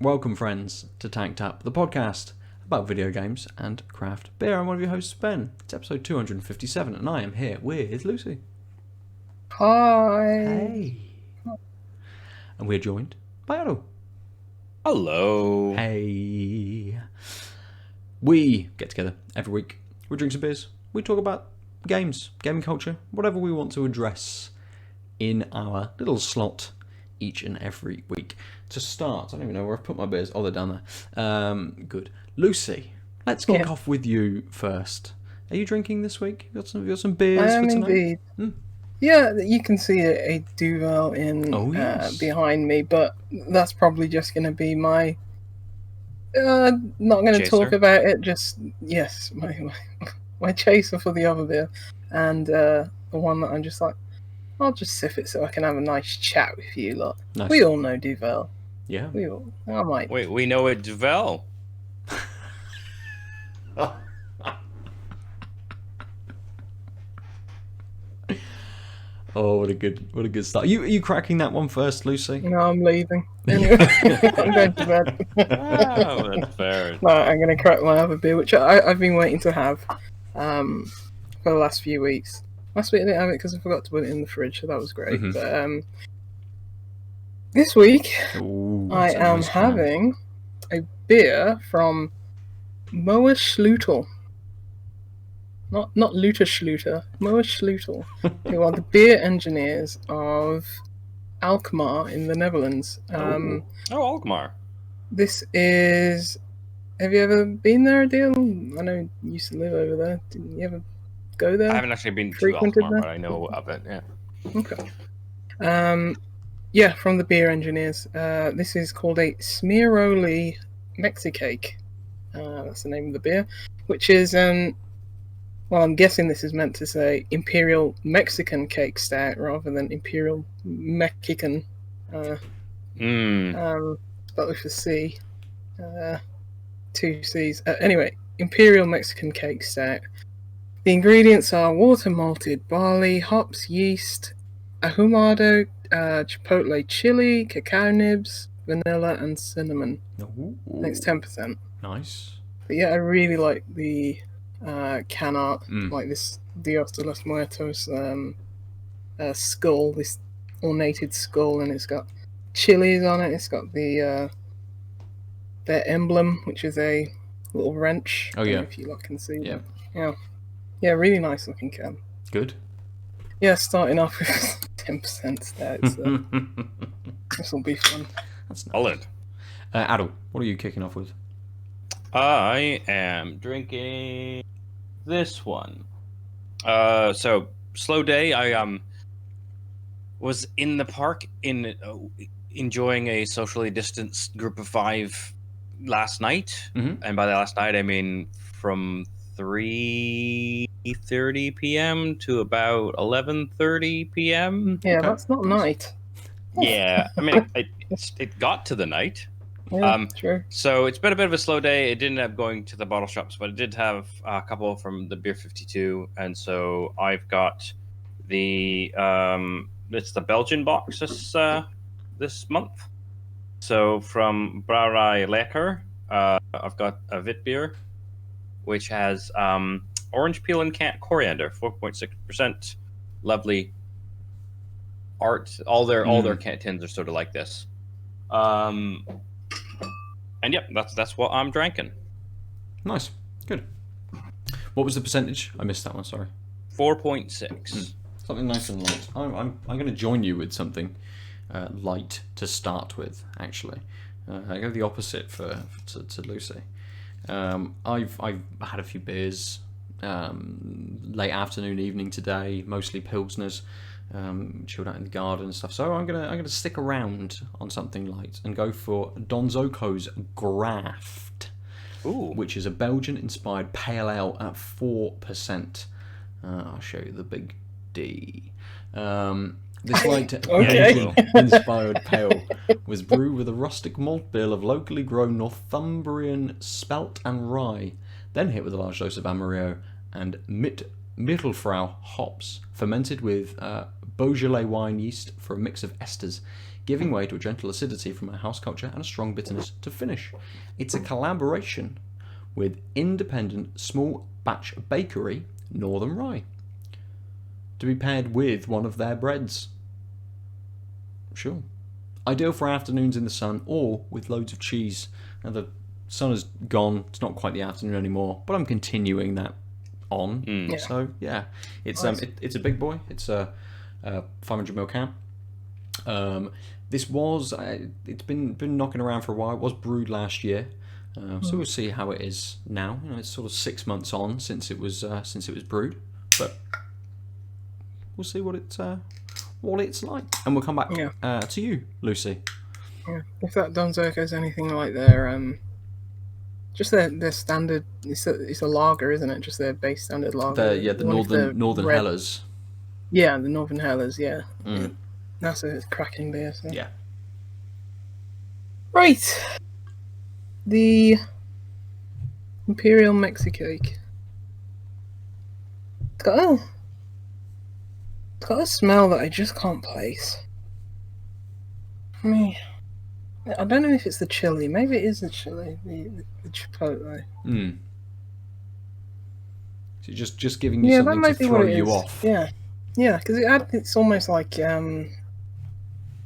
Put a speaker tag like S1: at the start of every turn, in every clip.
S1: Welcome, friends, to Tank Tap, the podcast about video games and craft beer. I'm one of your hosts, Ben. It's episode 257, and I am here with Lucy.
S2: Hi.
S1: Hey. And we're joined by Aadil.
S3: Hello.
S1: Hey. We get together every week. We drink some beers. We talk about games, gaming culture, whatever we want to address in our little slot each and every week. To start, I don't even know where I've put my beers. Oh, they're down there. Good. Lucy, let's kick off with you first. Are you drinking this week? You got some beers
S2: I am
S1: for tonight?
S2: indeed. Yeah, you can see a Duvel in behind me, but that's probably just going to be my... not going to talk about it, just... Yes, my chaser for the other beer. And the one that I'm just like, I'll just sip it so I can have a nice chat with you lot. Nice. We all know Duvel.
S1: Yeah.
S2: I might.
S3: Wait, we know a Duvel.
S1: Oh, what a good start. Are you cracking that one first, Lucy?
S2: No, I'm leaving. Anyway, I'm going to bed.
S3: Oh, that's fair.
S2: No, I'm going to crack my other beer, which I've been waiting to have for the last few weeks. Last week I didn't have it because I forgot to put it in the fridge, so that was great. Mm-hmm. But this week I am having a beer from Moersleutel. Not Luterschluter, Moersleutel, who are the beer engineers of Alkmaar in the Netherlands.
S3: Alkmaar.
S2: This is... Have you ever been there, Aadil? I know you used to live over there. Didn't you ever go there?
S3: I haven't actually been to Alkmaar, but I know of it, yeah.
S2: Okay. Yeah, from the beer engineers. This is called a Smeerolie Mexicake. That's the name of the beer, which is... well, I'm guessing this is meant to say Imperial Mexican Cake Stout rather than Imperial Mexican. But with a C. 2 C's. Anyway, Imperial Mexican Cake Stout. The ingredients are water, malted barley, hops, yeast, ahumado, chipotle chili, cacao nibs, vanilla, and cinnamon.
S1: Ooh.
S2: It's 10%.
S1: Nice.
S2: But yeah, I really like the can art, like this Dios de los Muertos skull, this ornated skull, and it's got chilies on it. It's got their emblem, which is a little wrench.
S1: Oh yeah,
S2: if you lot can see. Yeah, really nice looking can.
S1: Good.
S2: Yeah, starting off with 10% stout. So this will be fun.
S1: That's nice.
S3: Solid.
S1: Aadil, what are you kicking off with?
S3: I am drinking this one. So slow day. I was in the park enjoying a socially distanced group of 5 last night, and by the last night I mean from 3:30 p.m. to about 11:30 p.m.
S2: Yeah, okay. That's not night.
S3: Yeah, I mean it got to the night.
S2: Yeah, sure.
S3: So it's been a bit of a slow day. It didn't end up going to the bottle shops, but it did have a couple from the Beer 52, and so I've got the it's the Belgian box this month. So from Brouwerij Lekker, I've got a Witbier, which has orange peel and coriander, 4.6%. Lovely art. All their tins are sort of like this. And yep, that's what I'm drinking.
S1: Nice, good. What was the percentage? I missed that one. Sorry.
S3: 4.6.
S1: Something nice and light. I'm going to join you with something light to start with. Actually, I go the opposite to Lucy. I've had a few beers late afternoon, evening today, mostly pilsners. Chilled out in the garden and stuff. So I'm gonna stick around on something light and go for Donzoko's Graft, which is a Belgian-inspired pale ale at 4%. I'll show you the big D. This light Belgian-inspired pale was brewed with a rustic malt bill of locally grown Northumbrian spelt and rye, then hit with a large dose of Amarillo and Mittelfrau hops, fermented with Beaujolais wine yeast for a mix of esters, giving way to a gentle acidity from a house culture and a strong bitterness to finish. It's a collaboration with independent small batch bakery Northern Rye, to be paired with one of their breads. Sure. Ideal for afternoons in the sun or with loads of cheese. Now the sun has gone, it's not quite the afternoon anymore, but I'm continuing that on.
S2: Yeah.
S1: So yeah, it's
S2: Nice.
S1: it's a big boy. It's a 500ml can. This was it's been knocking around for a while. It was brewed last year, so we'll see how it is now. You know, it's sort of 6 months on since it was brewed, but we'll see what it's like, and we'll come back to you, Lucy.
S2: Yeah. If that Donzoko is anything like their just their standard, it's a lager, isn't it? Just their base standard lager.
S1: The
S2: one with
S1: northern
S2: red-
S1: Hellers.
S2: Yeah, the Northern Hellers. Yeah.
S1: Mm.
S2: That's a cracking beer. So.
S1: Yeah.
S2: Right. The Imperial Mexicake. It's got a smell that I just can't place. I don't know if it's the chili. Maybe it is the chili, the chipotle.
S1: So just giving you something to throw you off.
S2: Yeah, because it's almost like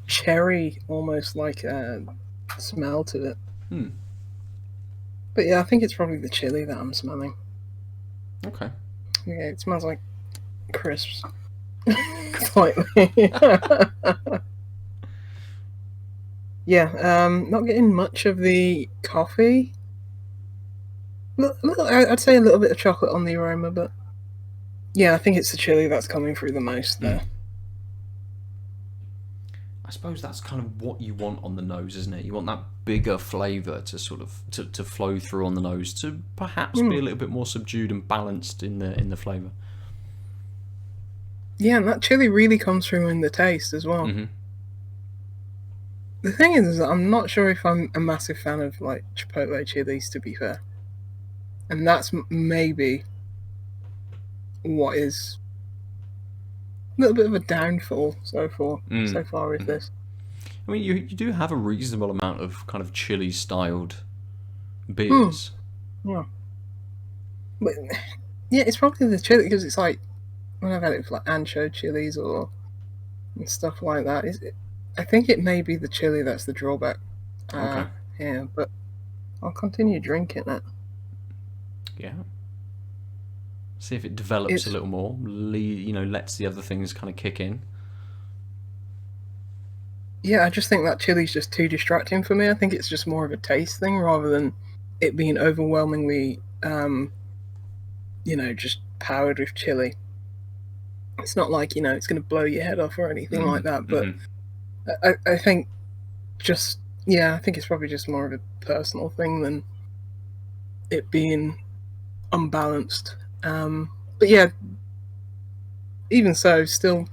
S2: cherry, almost like smell to it. But yeah, I think it's probably the chili that I'm smelling.
S1: Okay.
S2: Yeah, it smells like crisps. Slightly. Yeah, not getting much of the coffee. I'd say a little bit of chocolate on the aroma, but yeah, I think it's the chili that's coming through the most there.
S1: I suppose that's kind of what you want on the nose, isn't it? You want that bigger flavour to sort of to flow through on the nose, to perhaps be a little bit more subdued and balanced in the flavour.
S2: Yeah, and that chili really comes through in the taste as well.
S1: Mm-hmm.
S2: The thing is that I'm not sure if I'm a massive fan of like chipotle chilies, to be fair, and that's maybe what is a little bit of a downfall so far with this.
S1: I mean, you do have a reasonable amount of kind of chili styled beers.
S2: Yeah, but yeah, it's probably the chili, because it's like when I've had it with like ancho chilies and stuff like that. I think it may be the chili that's the drawback.
S1: Okay.
S2: Yeah, but I'll continue drinking it.
S1: Yeah. See if it develops a little more. Lets the other things kind of kick in.
S2: Yeah, I just think that chili's just too distracting for me. I think it's just more of a taste thing rather than it being overwhelmingly, just powered with chili. It's not like, it's going to blow your head off or anything like that, but I think I think it's probably just more of a personal thing than it being unbalanced. But yeah, even so, still,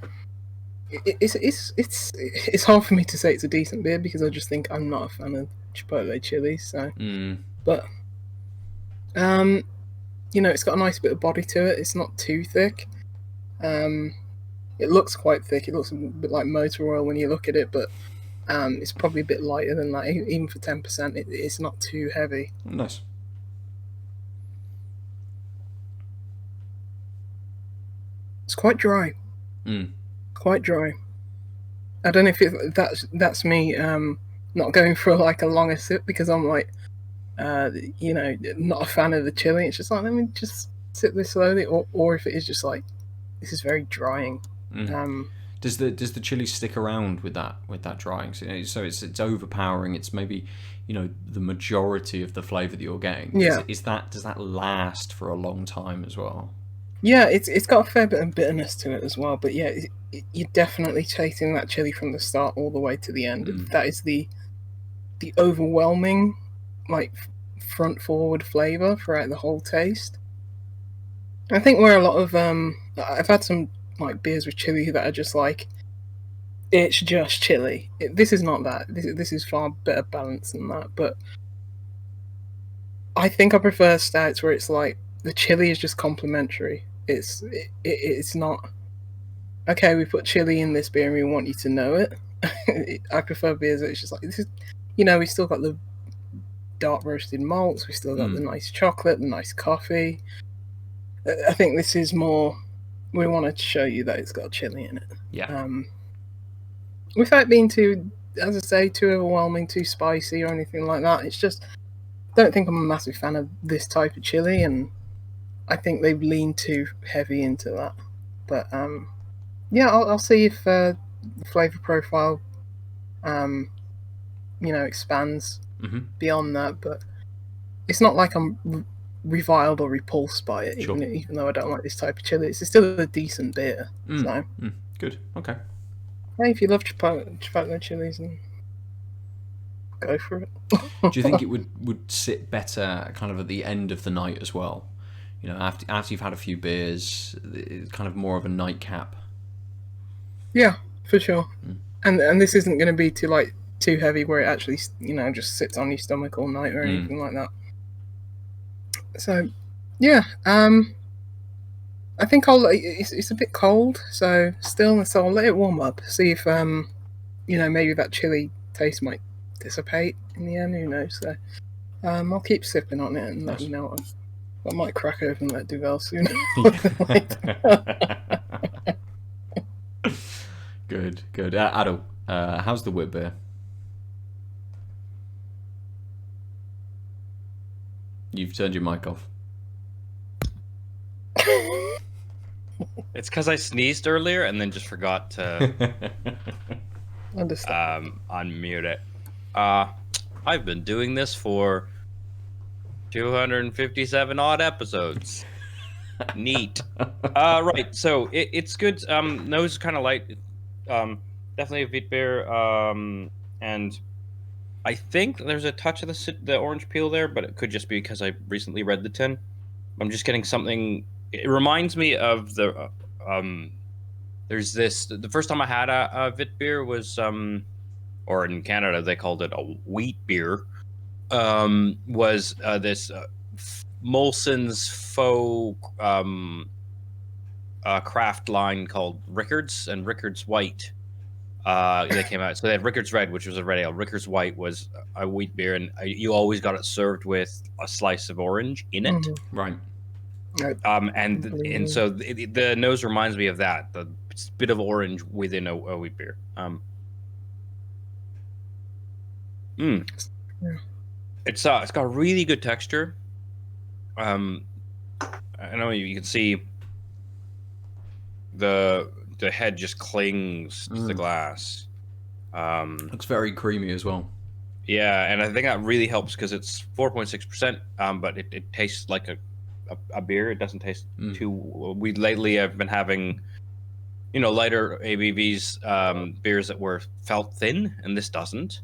S2: it's hard for me to say it's a decent beer because I just think I'm not a fan of chipotle chili. So, but it's got a nice bit of body to it. It's not too thick. It looks quite thick. It looks a bit like motor oil when you look at it, but it's probably a bit lighter than that. Even for 10%, it's not too heavy.
S1: Nice.
S2: It's quite dry. Quite dry. I don't know if that's me not going for like a longer sip because I'm like, not a fan of the chili. It's just like, let me just sip this slowly, or if it is just like, this is very drying.
S1: Does the chili stick around with that drying? So it's overpowering. It's maybe the majority of the flavour that you're getting.
S2: Yeah.
S1: Does that last for a long time as well?
S2: Yeah, it's got a fair bit of bitterness to it as well. But yeah, you're definitely tasting that chili from the start all the way to the end. That is the overwhelming, like, front forward flavour throughout the whole taste. I think where a lot of I've had some like beers with chili that are just like, it's just chili. This is not that. This is far better balanced than that. But I think I prefer stouts where it's like the chili is just complementary. It's not okay. We put chili in this beer and we want you to know it. I prefer beers that it's just like this is, you know, we still got the dark roasted malts, we still got the nice chocolate, the nice coffee. I think this is more. We wanted to show you that it's got chili in it.
S1: Yeah.
S2: Without being too, as I say, too overwhelming, too spicy or anything like that. It's just, don't think I'm a massive fan of this type of chili, and I think they've leaned too heavy into that. But yeah, I'll see if the flavor profile, expands beyond that. But it's not like I'm reviled or repulsed by it,
S1: Sure.
S2: even though I don't like this type of chili. It's still a decent beer. So
S1: Good. Okay.
S2: hey, if you love Chipotle chilies, and go for it.
S1: Do you think it would sit better kind of at the end of the night as well? You know, after you've had a few beers, it's kind of more of a nightcap.
S2: Yeah, for sure. And this isn't going to be too heavy where it actually, just sits on your stomach all night or anything like that. So, yeah, I think it's a bit cold, so I'll let it warm up. See if maybe that chili taste might dissipate in the end. Who knows? So, I'll keep sipping on it and let you know. I might crack open that Duvel soon.
S1: Good. Aadil, how's the Witbier? You've turned your mic off.
S3: It's because I sneezed earlier and then just forgot to
S2: Understand.
S3: unmute it. I've been doing this for 257 odd episodes. Neat. Right, so it's good. Nose is kind of light. Definitely a Witbier. And I think there's a touch of the orange peel there, but it could just be because I recently read the tin. I'm just getting something. It reminds me of the. There's this. The first time I had a Witbier was or in Canada they called it a wheat beer. Was this Molson's faux craft line called Rickards and Rickards White. They came out. So they had Rickards Red, which was a red ale. Rickards White was a wheat beer, and you always got it served with a slice of orange in it.
S1: Right.
S3: And so the nose reminds me of that. The bit of orange within a wheat beer. It's got a really good texture. I know you can see the head just clings to the glass.
S1: Looks very creamy as well.
S3: Yeah, and I think that really helps because it's 4.6%, but it tastes like a beer. It doesn't taste too. We lately have been having, lighter ABVs beers that were felt thin, and this doesn't.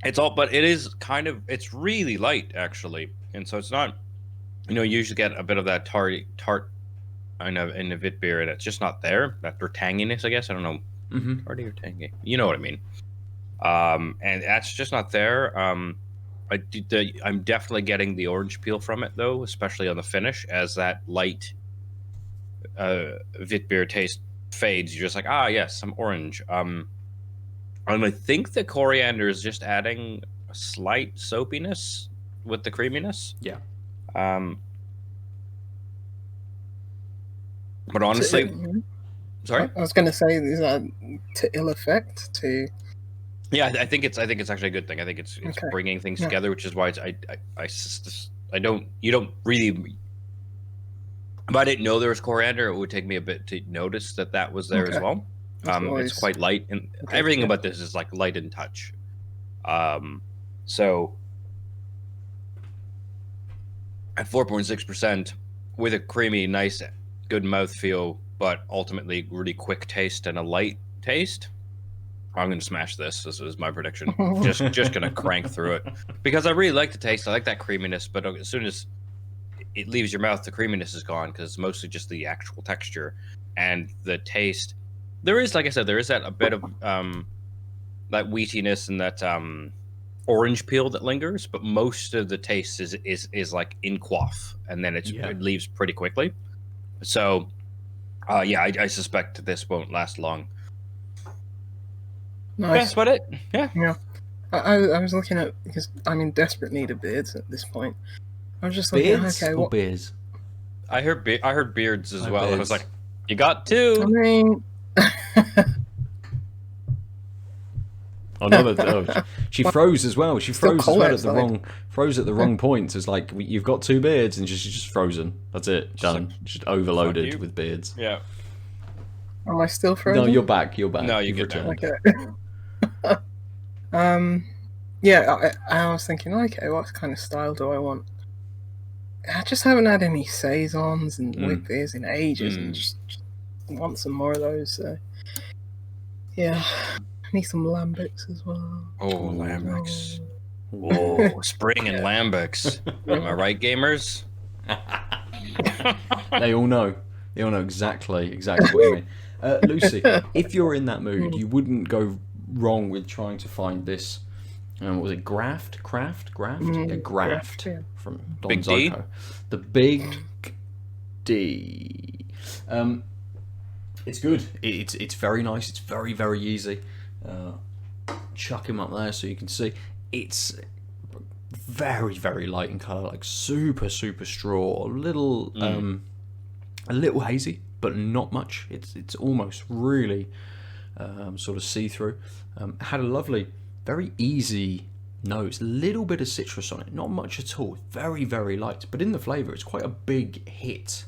S3: But it is it's really light actually, and so it's not. You usually get a bit of that tart in a Witbier, and it's just not there. That or tanginess, I guess. I don't know. Tarty or tangy. You know what I mean. And that's just not there. I'm definitely getting the orange peel from it though, especially on the finish, as that light Witbier taste fades. You're just like, yes, some orange. And I think the coriander is just adding a slight soapiness with the creaminess.
S1: Yeah.
S3: But honestly, sorry,
S2: I was going to say, is that to ill effect?
S3: Yeah, I think it's actually a good thing. I think it's
S2: Okay.
S3: bringing things together, which is why you don't really. If I didn't know there was coriander, it would take me a bit to notice that was there as
S2: Okay.
S3: well. It's quite light, and everything about this is like light in touch. So at 4.6% with a creamy, nice, good mouthfeel, but ultimately really quick taste and a light taste, I'm gonna smash this. This is my prediction. just gonna crank through it because I really like the taste. I like that creaminess, but as soon as it leaves your mouth, the creaminess is gone because it's mostly just the actual texture and the taste. There is, like I said, a bit of that wheatiness and that orange peel that lingers, but most of the taste is like in quaff, and then it leaves pretty quickly. So Yeah, I suspect this won't last long.
S2: Nice.
S3: That's about it. Yeah.
S2: Yeah. I was looking at, because I'm in desperate need of beards at this point. I was just looking
S1: Beards
S2: at, okay,
S1: or
S2: what...
S1: beers?
S3: I heard beards as well. I was
S1: Beards.
S3: like, you got
S2: I
S3: two.
S2: mean...
S1: Oh no, she froze as well. She
S2: Still
S1: froze as well at
S2: cold
S1: the wrong point. It's like you've got two beards and she's just frozen. That's it, done. Just overloaded
S3: you.
S1: with beards.
S3: Yeah.
S2: Am I still frozen?
S1: No, you're back. You're back.
S3: No,
S1: You've
S3: you're good
S1: returned.
S2: Okay. Yeah, I was thinking, okay, what kind of style do I want? I just haven't had any saisons and Witbiers in ages, and just want some more of those. So, yeah, I need some lambics as well.
S3: Oh, lambics. Oh, spring and lambics. Am I right, gamers?
S1: They all know. They all know exactly what you mean. Lucy, if you're in that mood, you wouldn't go wrong with trying to find this. What was it? Graft? Yeah, Graft
S2: yeah.
S1: from
S3: Big D?
S1: Donzoko. The Big D. It's good. It's very nice. It's very, very easy. Chuck him up there so you can see. It's very, very light in colour, like super, super straw. A little hazy, but not much. It's almost really sort of see-through. Had a lovely, very easy nose. A little bit of citrus on it, not much at all. Very, very light, but in the flavour, it's quite a big hit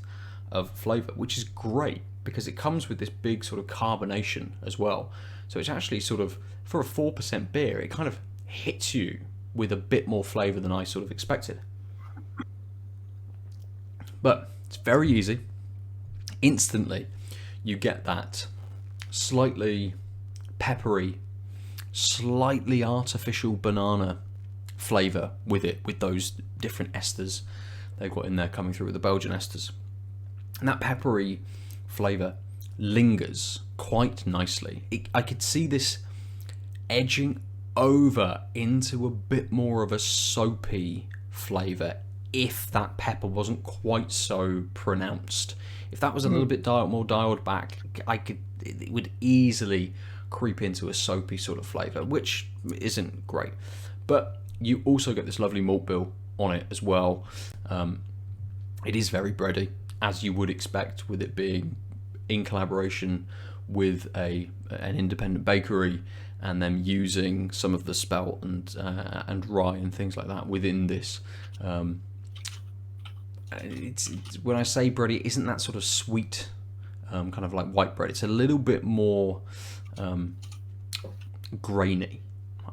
S1: of flavour, which is great because it comes with this big sort of carbonation as well. So it's actually sort of, for a 4% beer, it kind of hits you with a bit more flavour than I sort of expected. But it's very easy. Instantly, you get that slightly peppery, slightly artificial banana flavour with it, with those different esters they've got in there coming through with the Belgian esters. And that peppery flavour lingers quite nicely. I could see this edging over into a bit more of a soapy flavour if that pepper wasn't quite so pronounced. If that was a little bit more dialed back, it would easily creep into a soapy sort of flavour, which isn't great. But you also get this lovely malt bill on it as well. It is very bready, as you would expect with it being in collaboration with an independent bakery, and them using some of the spelt and rye and things like that within this. It's when I say bready, it isn't that sort of sweet, kind of like white bread. It's a little bit more grainy,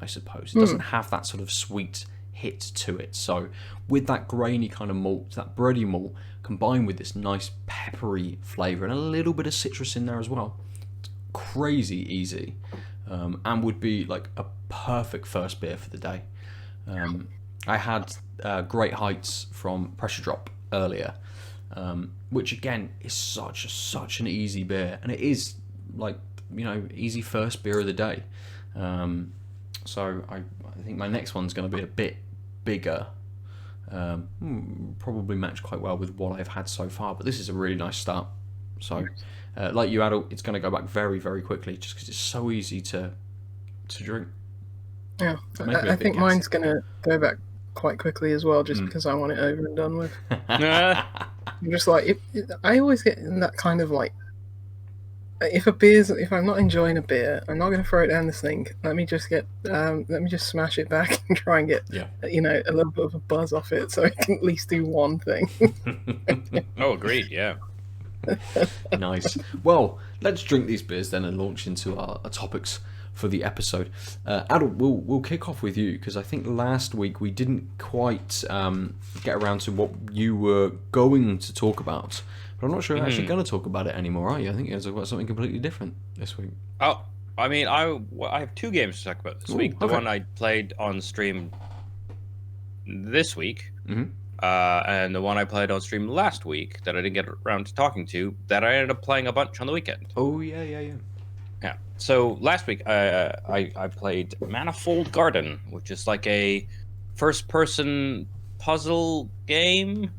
S1: I suppose. It doesn't have that sort of sweet hit to it. So with that grainy kind of malt, that bready malt, combined with this nice peppery flavour and a little bit of citrus in there as well, it's crazy easy, and would be like a perfect first beer for the day. I had Great Heights from Pressure Drop earlier, which again is such an easy beer, and it is like, you know, easy first beer of the day. So I think my next one's going to be a bit bigger, probably match quite well with what I've had so far, but this is a really nice start. So like you, Aadil, it's going to go back very, very quickly just because it's so easy to drink.
S2: Yeah, I think mine's going to go back quite quickly as well, just because I want it over and done with. I'm just like, I always get in that kind of like, if I'm not enjoying a beer, I'm not going to throw it down the sink. Let me just smash it back and try and get, a little bit of a buzz off it, so I can at least do one thing.
S3: Oh, agreed. Yeah.
S1: Nice. Well, let's drink these beers then and launch into our topics for the episode. Aadil, we'll kick off with you because I think last week we didn't quite get around to what you were going to talk about. But I'm not sure you're actually going to talk about it anymore, are you? I think you're going to talk about something completely different this week.
S3: Oh, I mean, I have two games to talk about this week. The one I played on stream this week, and the one I played on stream last week that I didn't get around to talking to, that I ended up playing a bunch on the weekend.
S1: Oh, yeah.
S3: Yeah. So last week I played Manifold Garden, which is like a first-person puzzle game.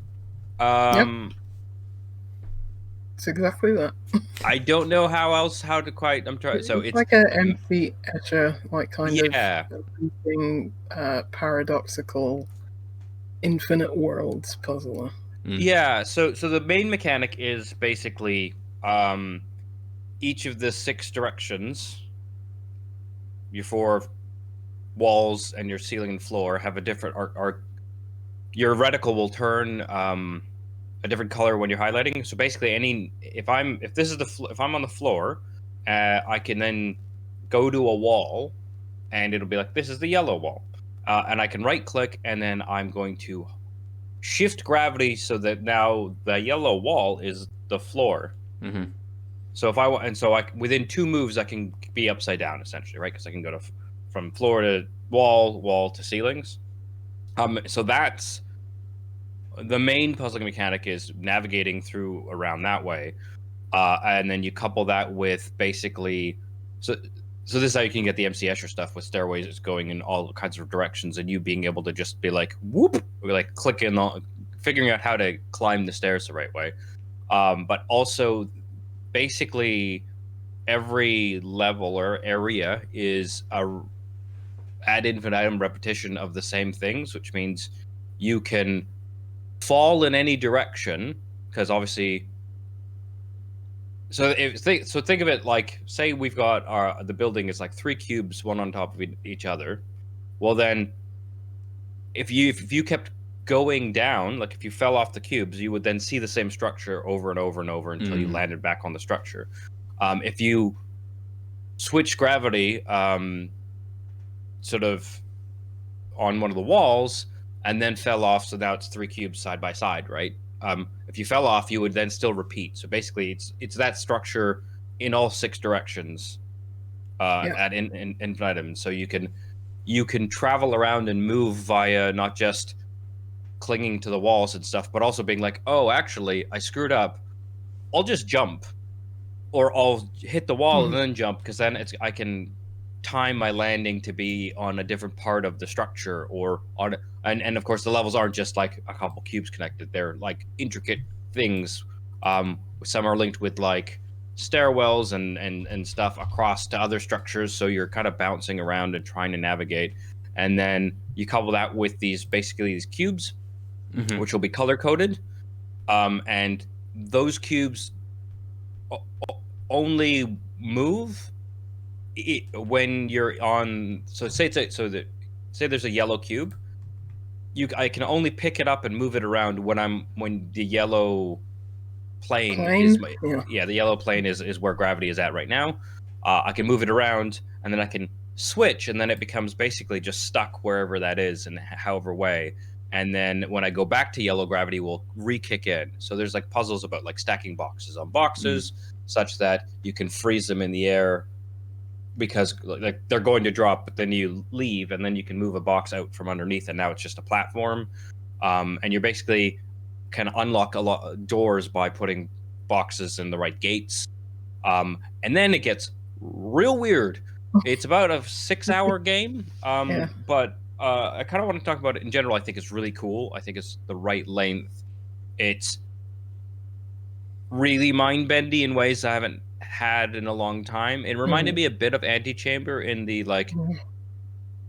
S2: It's exactly that.
S3: I don't know how to quite. I'm trying. So it's
S2: like an empty etcher, like kind
S3: yeah.
S2: of looping, paradoxical, infinite worlds puzzler.
S3: Yeah. So the main mechanic is basically each of the 6 directions, your 4 walls and your ceiling and floor have a different arc. Your reticle will turn a different color when you're highlighting. So basically, if I'm on the floor, I can then go to a wall, and it'll be like, this is the yellow wall, and I can right click, and then I'm going to shift gravity so that now the yellow wall is the floor.
S1: Mm-hmm.
S3: So if I want, and so within 2 moves I can be upside down essentially, right? Because I can go from floor to wall to ceilings. So that's the main puzzling mechanic, is navigating through around that way, and then you couple that with basically so this is how you can get the MC Escher stuff with stairways going in all kinds of directions, and you being able to just be like whoop, or like clicking on figuring out how to climb the stairs the right way, but also basically every level or area is a ad infinitum repetition of the same things, which means you can fall in any direction, because obviously think of it like, say we've got the building is like 3 cubes, one on top of each other. Well, then if you kept going down, like if you fell off the cubes, you would then see the same structure over and over and over until you landed back on the structure. If you switch gravity sort of on one of the walls and then fell off, so now it's 3 cubes side by side, right? If you fell off, you would then still repeat. So basically, it's that structure in all 6 directions at infinitum. So you can travel around and move via not just clinging to the walls and stuff, but also being like, oh, actually, I screwed up. I'll just jump, or I'll hit the wall and then jump, because then I can time my landing to be on a different part of the structure, or on and of course the levels aren't just like a couple cubes connected, they're like intricate things. Some are linked with like stairwells and stuff across to other structures, so you're kind of bouncing around and trying to navigate. And then you couple that with these cubes, which will be color coded, and those cubes only move when you're on. So say there's a yellow cube, I can only pick it up and move it around when the yellow plane is the yellow plane is where gravity is at right now. I can move it around, and then I can switch, and then it becomes basically just stuck wherever that is and however way. And then when I go back to yellow, gravity will re-kick in. So there's like puzzles about like stacking boxes on boxes, such that you can freeze them in the air, because like they're going to drop, but then you leave, and then you can move a box out from underneath, and now it's just a platform. And you're basically can unlock a lot of doors by putting boxes in the right gates. And then it gets real weird. It's about a 6-hour game, but I kind of want to talk about it in general. I think it's really cool. I think it's the right length. It's really mind-bendy in ways I haven't had in a long time. It reminded me a bit of Antechamber in the like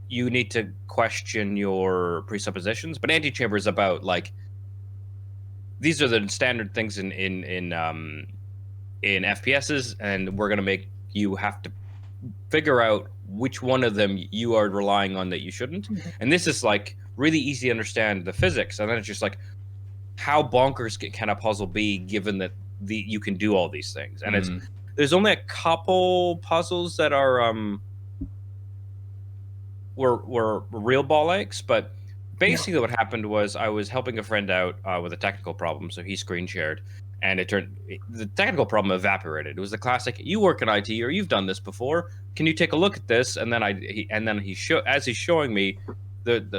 S3: you need to question your presuppositions, but Antechamber is about like these are the standard things in FPSs, and we're gonna make you have to figure out which one of them you are relying on that you shouldn't. And this is like really easy to understand the physics, and then it's just like, how bonkers can a puzzle be given that you can do all these things? And there's only a couple puzzles that are were real ball aches, but basically what happened was I was helping a friend out with a technical problem, so he screen shared, and the technical problem evaporated. It was the classic, you work in IT or you've done this before, can you take a look at this? And then as he's showing me,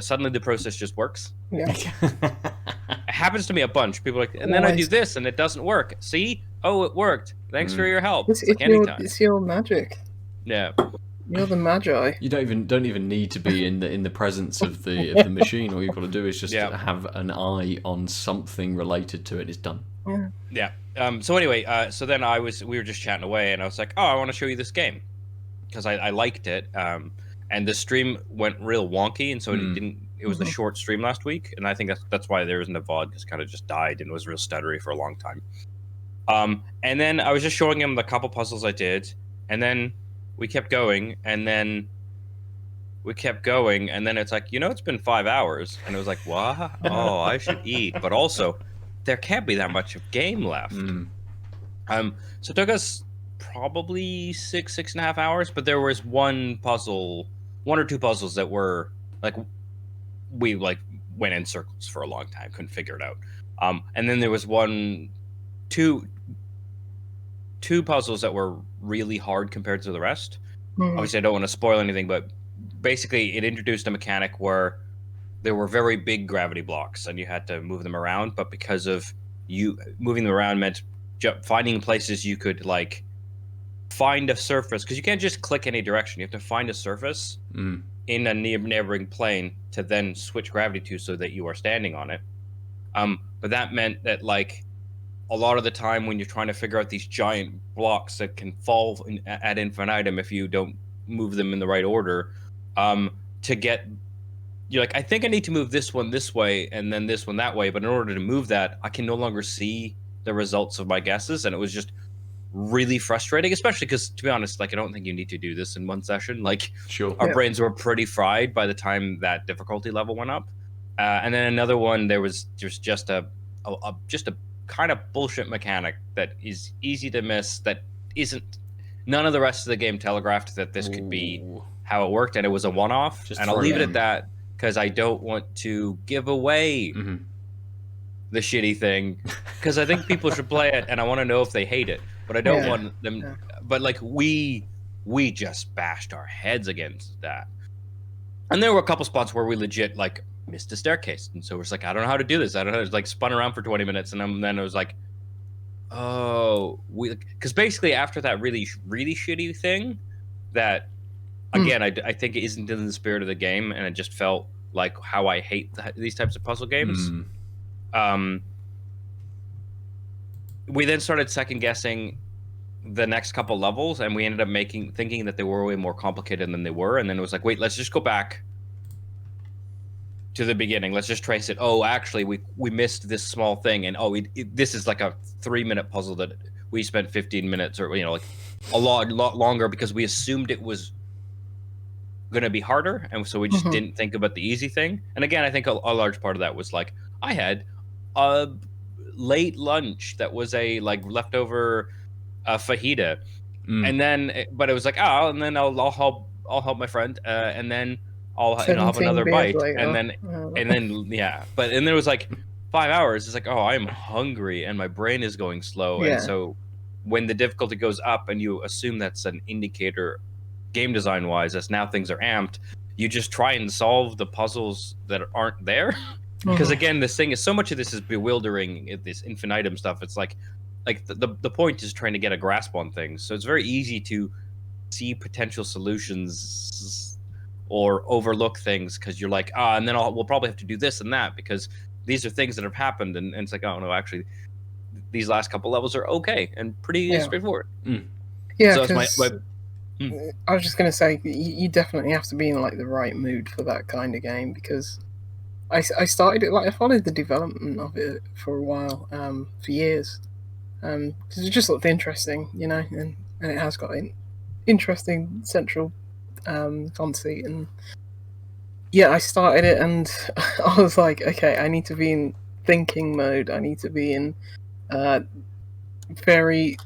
S3: suddenly the process just works. It happens to me a bunch. People are like, and then I do this and it doesn't work. See? Oh, it worked. Thanks for your help.
S2: It's your magic.
S3: Yeah.
S2: You're the magi.
S1: You don't even need to be in the presence of the machine. All you've got to do is just have an eye on something related to it. It's done.
S2: Yeah.
S3: So anyway, so then we were just chatting away, and I was like, "Oh, I want to show you this game," because I liked it. And the stream went real wonky, and so it didn't. It was a short stream last week, and I think that's why there isn't a VOD, because kind of just died and was real stuttery for a long time. And then I was just showing him the couple puzzles I did, and then we kept going, and then it's like, it's been 5 hours, and it was like, what? Oh, I should eat, but also there can't be that much of game left. So it took us probably 6.5 hours, but there was one or two puzzles that were like, we like went in circles for a long time, couldn't figure it out. And then there was two puzzles that were really hard compared to the rest. Obviously, I don't want to spoil anything, but basically it introduced a mechanic where there were very big gravity blocks and you had to move them around, but because of you moving them around meant finding places you could like find a surface, because you can't just click any direction. You have to find a surface in a neighboring plane to then switch gravity to, so that you are standing on it. But that meant that like a lot of the time when you're trying to figure out these giant blocks that can fall ad infinitum if you don't move them in the right order, you're like, I think I need to move this one this way and then this one that way, but in order to move that, I can no longer see the results of my guesses, and it was just really frustrating, especially because, to be honest, like, I don't think you need to do this in one session. Like,
S1: Sure.
S3: Our brains were pretty fried by the time that difficulty level went up. And then another one, there was just a kind of bullshit mechanic that is easy to miss, that isn't, none of the rest of the game telegraphed that this could be how it worked, and it was a one-off. And I'll leave it at that, because I don't want to give away the shitty thing, because I think people should play it, and I want to know if they hate it, but I don't want them. But like, we just bashed our heads against that, and there were a couple spots where we legit like missed a staircase, and so it's like, I don't know how to do this. I don't know. It's like spun around for 20 minutes, and then it was like, oh, because basically after that really shitty thing, that again I think it isn't in the spirit of the game, and it just felt like how I hate these types of puzzle games. We then started second guessing the next couple levels, and we ended up thinking that they were way more complicated than they were, and then it was like, wait, let's just go back to the beginning. Let's just trace it. Oh, actually, we missed this small thing, and this is like a 3-minute puzzle that we spent 15 minutes, or like a lot longer, because we assumed it was going to be harder, and so we just didn't think about the easy thing. And again, I think a large part of that was like, I had a late lunch that was a like leftover fajita, and then but it was like, and then I'll help my friend, and then I'll have another bite, and then but and there was like 5 hours. It's like, I'm hungry and my brain is going slow, and so when the difficulty goes up, and you assume that's an indicator, game design wise, as now things are amped, you just try and solve the puzzles that aren't there. Because again, this thing is, so much of this is bewildering, this infinitum stuff. It's like the point is trying to get a grasp on things, so it's very easy to see potential solutions or overlook things, because you're like, and then we'll probably have to do this and that, because these are things that have happened, and it's like, oh no, actually these last couple levels are okay and pretty straightforward.
S2: So I was just going to say, you definitely have to be in like the right mood for that kind of game, because I started it, like, I followed the development of it for a while, for years, because it just looked interesting, and it has got an interesting central conceit, and I started it, and I was like, okay, I need to be in thinking mode, I need to be in very,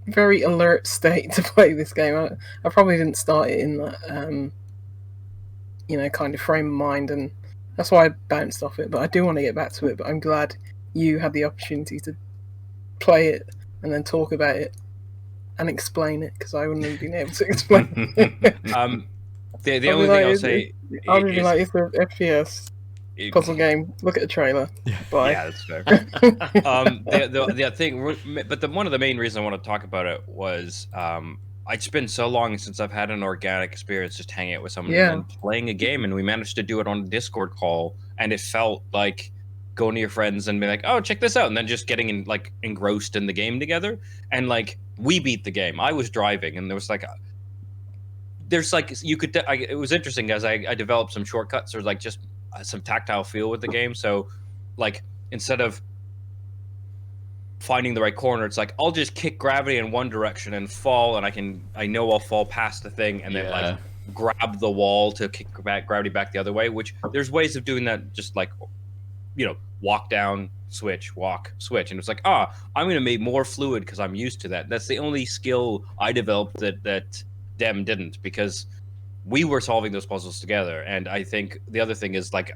S2: very alert state to play this game. I probably didn't start it in that kind of frame of mind, and that's why I bounced off it, but I do want to get back to it. But I'm glad you had the opportunity to play it and then talk about it and explain it, because I wouldn't have been able to explain it.
S3: The only thing I'll say,
S2: I would be like, it's an FPS puzzle game. Look at the trailer. Bye.
S3: Yeah, that's fair. The thing, but one of the main reasons I want to talk about it was, it's been so long since I've had an organic experience just hanging out with someone and playing a game, and we managed to do it on a Discord call, and it felt like going to your friends and be like, oh, check this out, and then just getting engrossed in the game together. And like we beat the game. I was driving, and there was like you could. It was interesting as I developed some shortcuts or like just some tactile feel with the game. So like instead of finding the right corner, it's like I'll just kick gravity in one direction and fall, and I know I'll fall past the thing and then like grab the wall to kick gravity back the other way. Which there's ways of doing that, just like walk down, switch, walk, switch, and it's like I'm gonna make more fluid because I'm used to that. That's the only skill I developed that Dem didn't, because we were solving those puzzles together. And I think the other thing is like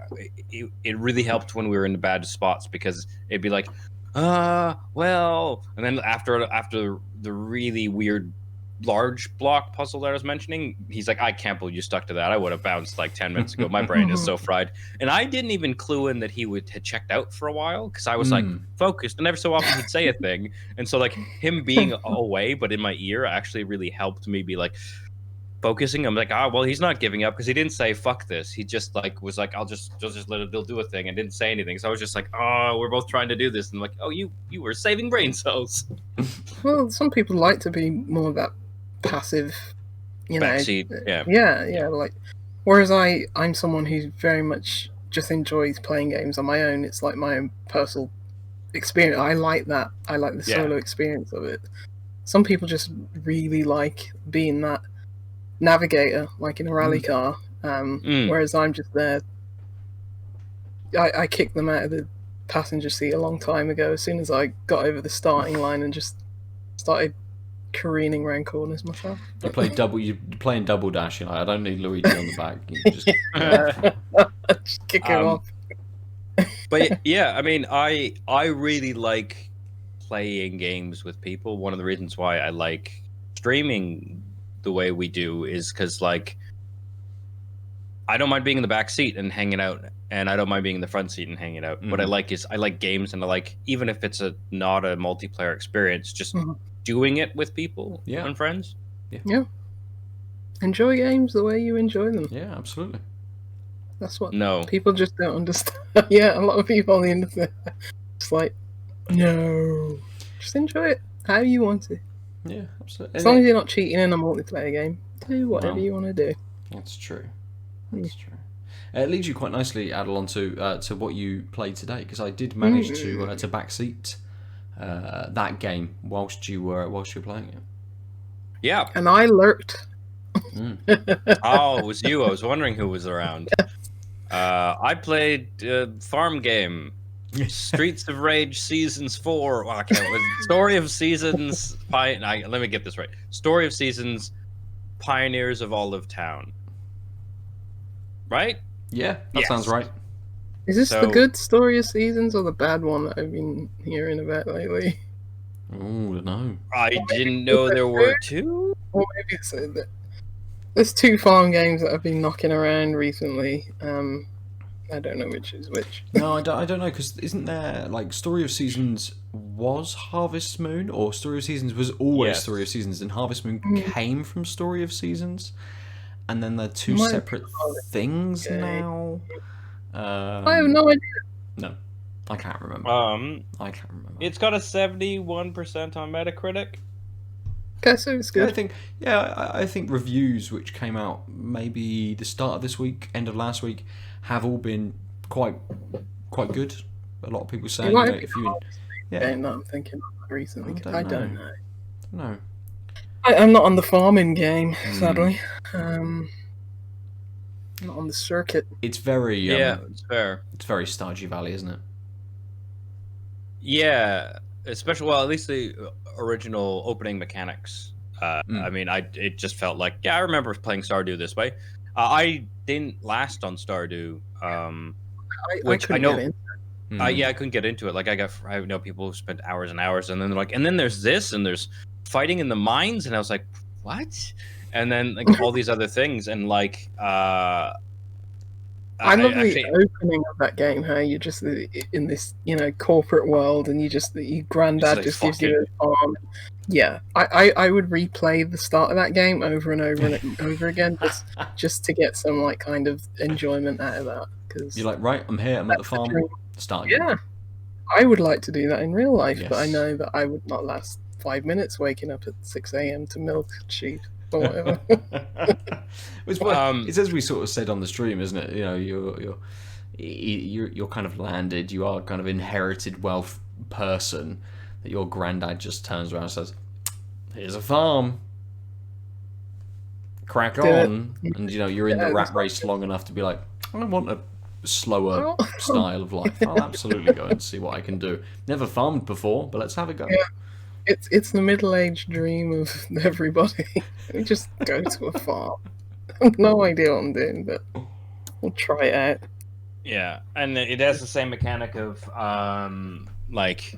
S3: it really helped when we were in the bad spots, because it'd be like well, and then after the really weird large block puzzle that I was mentioning, he's like, I can't believe you stuck to that. I would have bounced like 10 minutes ago. My brain is so fried. And I didn't even clue in that he had checked out for a while, because I was like focused, and every so often he'd say a thing. And so like him being away but in my ear actually really helped me be like focusing. I'm like, well, he's not giving up, because he didn't say fuck this. He just like was like, I'll just let it, they'll do a thing, and didn't say anything. So I was just like, we're both trying to do this, and like, you were saving brain cells.
S2: Well, some people like to be more of that passive,
S3: backseat.
S2: Yeah. Like, whereas I'm someone who very much just enjoys playing games on my own. It's like my own personal experience. I like that. I like the solo experience of it. Some people just really like being that navigator, like in a rally car. Whereas I'm just there. I kicked them out of the passenger seat a long time ago. As soon as I got over the starting line and just started careening around corners myself.
S1: You're playing double dash. You're like, I don't need Luigi on the back. You just,
S2: just kick him off.
S3: But yeah, I mean, I really like playing games with people. One of the reasons why I like streaming the way we do is because like I don't mind being in the back seat and hanging out, and I don't mind being in the front seat and hanging out. What I like is I like games, and I like, even if it's not a multiplayer experience, just doing it with people and friends.
S2: Yeah. Enjoy games the way you enjoy them.
S1: Yeah, absolutely.
S2: That's what people just don't understand. Yeah, a lot of people on the internet just like, no, just enjoy it how you want to.
S1: Yeah, absolutely.
S2: As long as you're not cheating in a multiplayer game, do whatever you want to do.
S1: That's true. That's true. It leads you quite nicely, Aadil, onto to what you played today, because I did manage to backseat that game whilst you were playing it.
S3: Yeah,
S2: and I lurked.
S3: Oh, it was you. I was wondering who was around. I played farm game, Streets of Rage Seasons 4. Well, I can't. Story of Seasons. Let me get this right. Story of Seasons, Pioneers of Olive Town. Right?
S1: Yeah, that sounds right.
S2: Is this the good Story of Seasons or the bad one that I've been hearing about lately?
S1: Oh, no.
S3: I didn't know there were two.
S2: Or maybe it's there's two farm games that I've been knocking around recently. I don't know which is which.
S1: No, I don't know, because isn't there, like, Story of Seasons was Harvest Moon, or Story of Seasons was always Story of Seasons, and Harvest Moon came from Story of Seasons, and then they're two separate things now.
S2: I have no idea.
S1: No, I can't remember. I can't remember.
S3: It's got a 71% on Metacritic.
S2: Okay, so it's good.
S1: I think reviews which came out maybe the start of this week, end of last week, have all been quite good. A lot of people saying, if you
S2: game that I'm thinking of recently, because I don't know.
S1: No.
S2: I'm not on the farming game, sadly. Not on the circuit.
S1: It's very
S3: it's fair.
S1: It's very Stardew Valley, isn't it?
S3: Yeah, especially at least the original opening mechanics. I mean, it just felt like I remember playing Stardew this way. I didn't last on Stardew, which I know. I couldn't get into it. Like I know people who spent hours and hours, and then they're like, and then there's this, and there's fighting in the mines, and I was like, what? And then like all these other things, and like
S2: I love the opening of that game. How you're just in this, corporate world, and your granddad just gives you a farm. Yeah, I would replay the start of that game over and over and over again, just to get some like kind of enjoyment out of that. because
S1: You're like, right, I'm here, I'm at the farm, start again.
S2: yeah, I would like to do that in real life, but I
S1: Yes.
S2: know that I would not last 5 minutes waking up at 6 a.m. to milk sheep or whatever.
S1: It's as we sort of said on the stream, isn't it? You know, you're kind of landed. You are kind of inherited wealth person that your granddad just turns around and says, "Here's a farm, crack
S2: Do it."
S1: on." And you know, you're in the rat race long enough to be like, "I want a slower
S2: Oh.
S1: style of life. I'll absolutely go and see what I can do. Never farmed before, but let's have a go."
S2: Yeah. It's the middle-aged dream of everybody. We just go to a farm. I have no idea what I'm doing, but we'll try it out.
S3: Yeah, and it has the same mechanic of like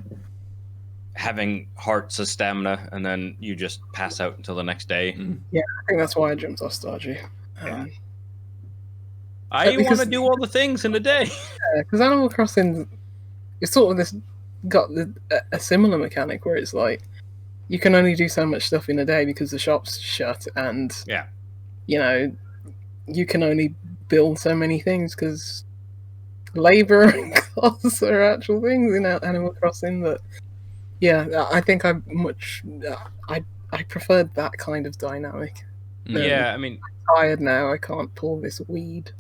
S3: having hearts of stamina, and then you just pass out until the next day.
S2: Yeah, I think that's why I jumped off Stardew.
S3: I
S2: because-
S3: want to do all the things in a day.
S2: Because Animal Crossing, it's sort of got a similar mechanic where it's like you can only do so much stuff in a day because the shop's shut, and
S3: Yeah.
S2: you know, you can only build so many things because labor and costs are actual things in Animal Crossing. That yeah, I think I preferred that kind of dynamic.
S3: Yeah, I mean,
S2: I'm tired now. I can't pull this weed.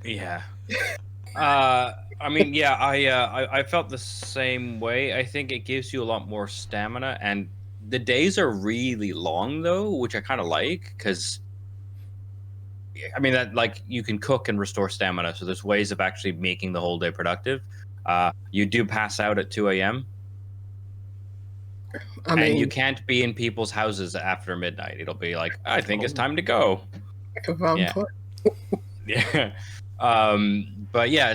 S3: yeah. I mean, yeah, I felt the same way. I think it gives you a lot more stamina, and the days are really long though, which I kind of like because, I mean, that like you can cook and restore stamina, so there's ways of actually making the whole day productive. You do pass out at 2 a.m.
S2: I mean,
S3: and you can't be in people's houses after midnight. It'll be like, I think it's time to go.
S2: like a vampire.
S3: Yeah. But yeah, I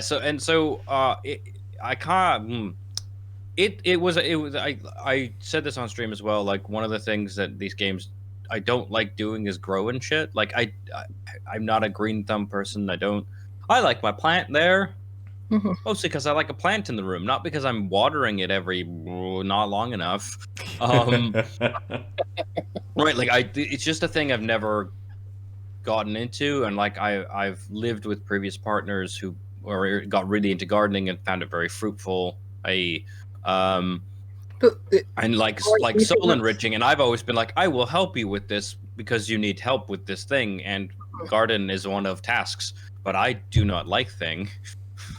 S3: said this on stream as well. Like, one of the things that these games I don't like doing is growing shit. Like, I'm not a green thumb person. I like my plant there.
S2: Mhm.
S3: Mostly because I like a plant in the room, not because I'm watering it not long enough. Right, like it's just a thing I've never gotten into, and like I've lived with previous partners who got really into gardening and found it very fruitful. And like soul enriching, and I've always been like, I will help you with this because you need help with this thing, and garden is one of tasks, but I do not like thing.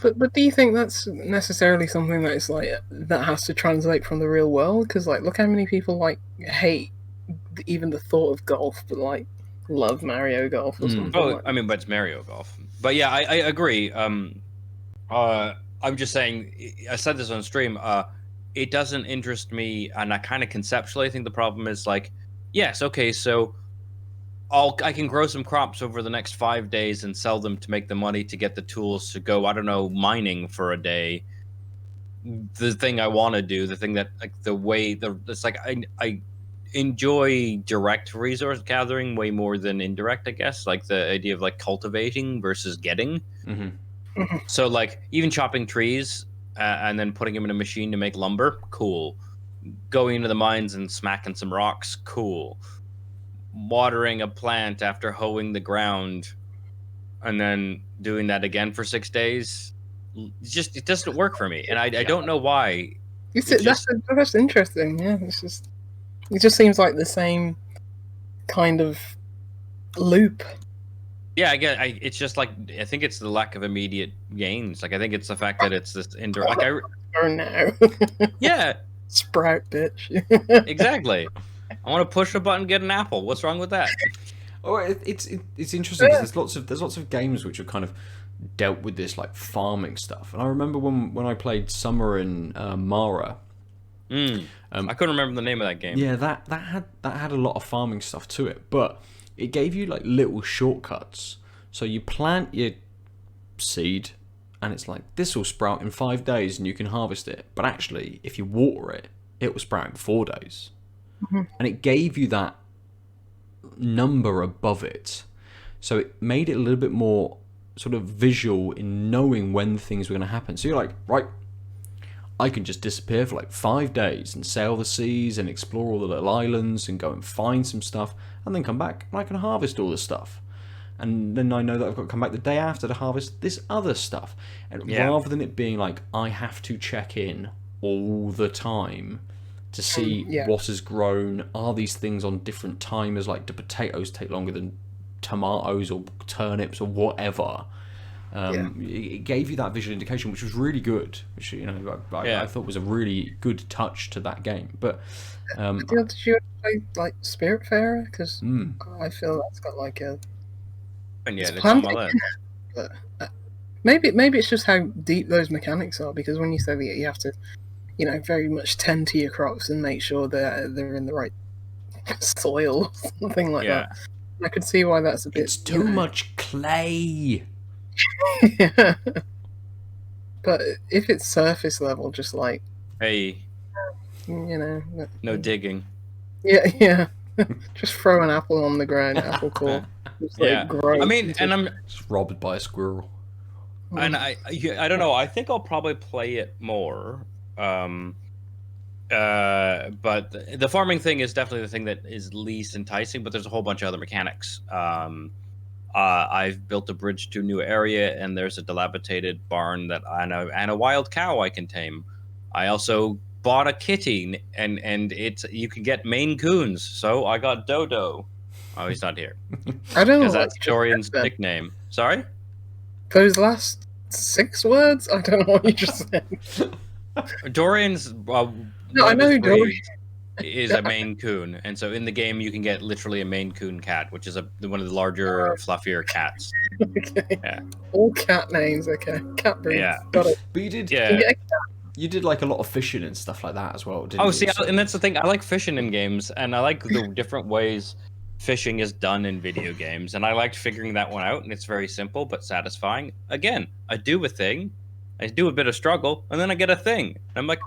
S2: But do you think that's necessarily something that is like that has to translate from the real world? Because like, look how many people like hate even the thought of golf, but like love Mario Golf or something.
S3: Oh,
S2: like
S3: I mean, but it's Mario Golf. But yeah, I agree. I'm just saying. I said this on stream. It doesn't interest me, and I kind of conceptually think the problem is like, yes, okay, so I can grow some crops over the next 5 days and sell them to make the money to get the tools to go, I don't know, mining for a day. The thing I want to do, the thing that like it's like I enjoy direct resource gathering way more than indirect, I guess. Like the idea of like cultivating versus getting.
S1: Mm-hmm.
S3: So like even chopping trees and then putting them in a machine to make lumber, cool. Going into the mines and smacking some rocks, cool. Watering a plant after hoeing the ground and then doing that again for 6 days, it doesn't work for me, and I don't know why.
S2: that's interesting. Yeah, it just seems like the same kind of loop.
S3: Yeah, again, it's just like I think it's the lack of immediate gains. Like I think it's the fact that it's this indirect. Like
S2: Or now,
S3: yeah,
S2: sprout bitch.
S3: exactly. I want to push a button, get an apple. What's wrong with that?
S1: Oh, it's interesting because there's lots of games which have kind of dealt with this like farming stuff. And I remember when I played Summer in Mara.
S3: I couldn't remember the name of that game.
S1: Yeah, that had a lot of farming stuff to it, but it gave you like little shortcuts. So you plant your seed, and it's like this will sprout in 5 days, and you can harvest it. But actually, if you water it, it will sprout in 4 days.
S2: Mm-hmm.
S1: And it gave you that number above it, so it made it a little bit more sort of visual in knowing when things were going to happen. So you're like, right, I can just disappear for like 5 days and sail the seas and explore all the little islands and go and find some stuff and then come back and I can harvest all this stuff. and then I know that I've got to come back the day after to harvest this other stuff. And rather than it being like I have to check in all the time to see what has grown, are these things on different timers? Like, do potatoes take longer than tomatoes or turnips or whatever? It gave you that visual indication, which was really good. Which I thought was a really good touch to that game. But
S2: did you play like Spiritfarer? Because I feel that's got like a
S3: it's on my list.
S2: But maybe it's just how deep those mechanics are. Because when you say that you have to, very much tend to your crops and make sure that they're in the right soil or something like that. I could see why that's a bit.
S1: It's too much clay.
S2: Yeah. But if it's surface level, just like
S3: no digging.
S2: Yeah. Just throw an apple on the ground, apple core. Just, grow.
S3: I mean, and I'm
S1: just robbed by a squirrel.
S3: And I don't know. I think I'll probably play it more. But the farming thing is definitely the thing that is least enticing. But there's a whole bunch of other mechanics. I've built a bridge to a new area, and there's a dilapidated barn and a wild cow I can tame. I also bought a kitty, and you can get Maine Coons. So I got Dodo. Oh, he's not here.
S2: I don't know.
S3: Because that's Dorian's nickname. Sorry?
S2: Those last 6 words? I don't know what you just said.
S3: Dorian's
S2: no, I know Dorian
S3: is a Maine Coon, and so in the game you can get literally a Maine Coon cat, which is one of the larger, fluffier cats.
S2: Okay. Yeah. All cat names, okay. Cat breeds.
S3: Yeah.
S2: Got it.
S1: But you did, you did like a lot of fishing and stuff like that as well, didn't you?
S3: See, and that's the thing. I like fishing in games, and I like the different ways fishing is done in video games, and I liked figuring that one out, and it's very simple but satisfying. Again, I do a thing, I do a bit of struggle, and then I get a thing. And I'm like,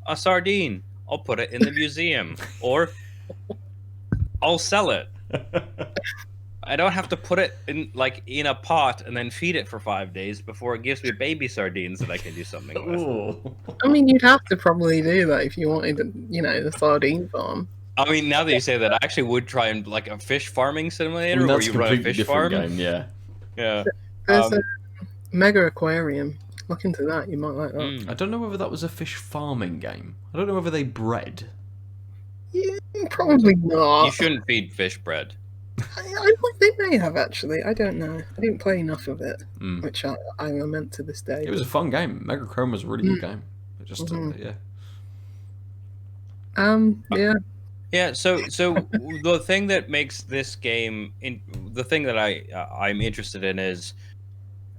S3: a sardine. I'll put it in the museum, or I'll sell it. I don't have to put it in a pot and then feed it for 5 days before it gives me baby sardines that I can do something with.
S2: I mean, you'd have to probably do that if you wanted, the sardine farm.
S3: I mean, now that you say that, I actually would try and like a fish farming simulator where you run a fish farm.
S1: Game, yeah.
S2: There's a mega aquarium. Look into that. You might like that.
S1: I don't know whether that was a fish farming game. I don't know whether they bred.
S2: Yeah, probably not.
S3: You shouldn't feed fish bread.
S2: I think they may have, actually. I don't know. I didn't play enough of it, which I lament to this day.
S1: It was a fun game. Mega Chrome was a really good game. Just
S3: Yeah, so the thing that makes this game, the thing that I'm interested in is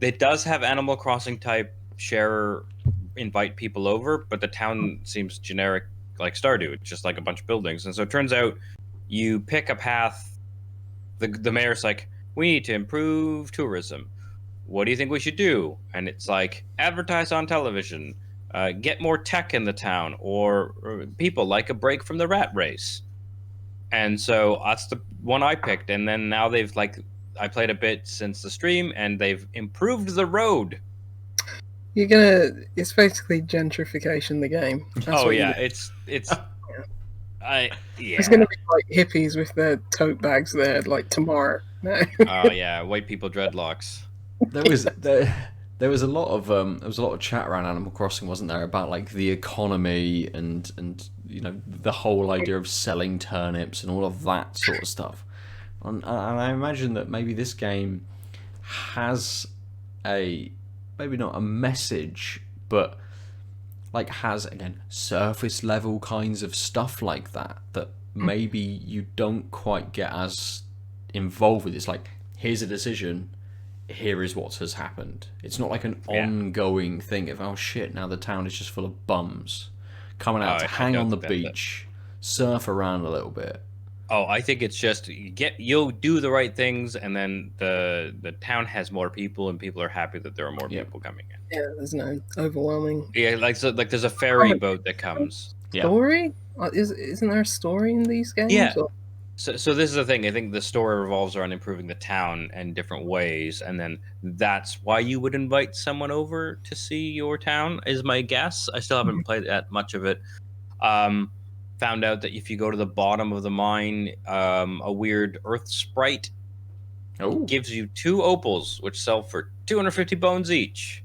S3: it does have Animal Crossing type share invite people over, but the town seems generic like Stardew. It's just like a bunch of buildings. And so it turns out you pick a path. The mayor's like, we need to improve tourism. What do you think we should do? And it's like, advertise on television, get more tech in the town, or people like a break from the rat race. And so that's the one I picked. And then now I played a bit since the stream, and they've improved the road.
S2: It's basically gentrification the game.
S3: It's
S2: There's gonna be like hippies with their tote bags there like tomorrow. No.
S3: Oh yeah, white people dreadlocks.
S1: There was a lot of chat around Animal Crossing, wasn't there, about like the economy and the whole idea of selling turnips and all of that sort of stuff. And I imagine that maybe this game has maybe not a message, but like has, again, surface level kinds of stuff like that maybe you don't quite get as involved with. It's like, here's a decision, here is what has happened. It's not like an ongoing thing of, oh shit, now the town is just full of bums coming out to hang on the beach, surf around a little bit.
S3: Oh, I think it's just you'll do the right things, and then the town has more people, and people are happy that there are more people coming in.
S2: Yeah, there's no overwhelming.
S3: Yeah, like there's a ferry boat that comes.
S2: Story? Isn't there a story in these games?
S3: Yeah. So this is the thing. I think the story revolves around improving the town in different ways, and then that's why you would invite someone over to see your town, is my guess. I still haven't played that much of it. Found out that if you go to the bottom of the mine, a weird earth sprite
S1: Oh.
S3: gives you 2 opals, which sell for 250 bones each.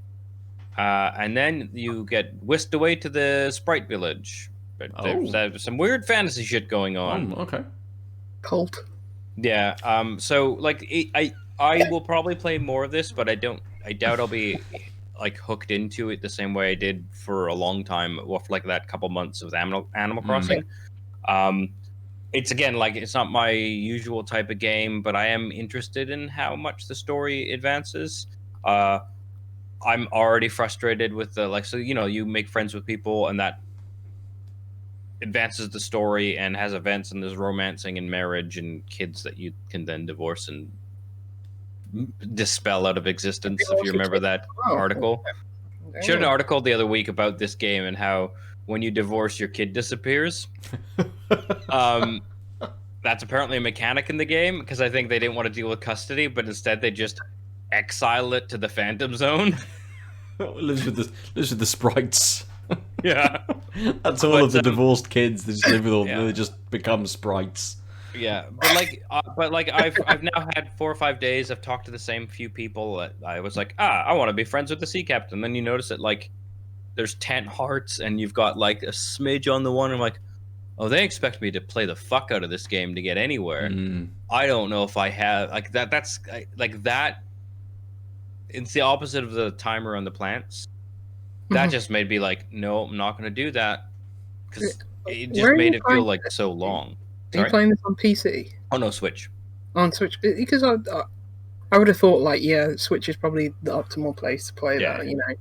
S3: And then you get whisked away to the Sprite Village. But there's some weird fantasy shit going on.
S1: Okay.
S2: Cult.
S3: Yeah. So like I will probably play more of this, but I doubt I'll be like hooked into it the same way I did for a long time, or for like that couple months of Animal Crossing. It's again like it's not my usual type of game, but I am interested in how much the story advances. I'm already frustrated with the like, so you make friends with people and that advances the story and has events and there's romancing and marriage and kids that you can then divorce and dispel out of existence. If you remember that article, she had an article the other week about this game and how when you divorce your kid disappears. That's apparently a mechanic in the game, because I think they didn't want to deal with custody, but instead they just exile it to the Phantom Zone.
S1: lives with the sprites.
S3: Yeah,
S1: that's all of the divorced kids. They just live with all. Yeah. They just become sprites.
S3: Yeah, but like I've now had 4 or 5 days. I've talked to the same few people. I was like, I want to be friends with the sea captain. Then you notice that like there's 10 hearts, and you've got like a smidge on the one. I'm like, oh, they expect me to play the fuck out of this game to get anywhere. I don't know if I have like that. That's like that. It's the opposite of the timer on the plants. That just made me like, no, I'm not going to do that, because it just made it feel like so long.
S2: Are you playing this on PC?
S3: Oh no, Switch.
S2: On Switch, because I would have thought like, yeah, Switch is probably the optimal place to play that.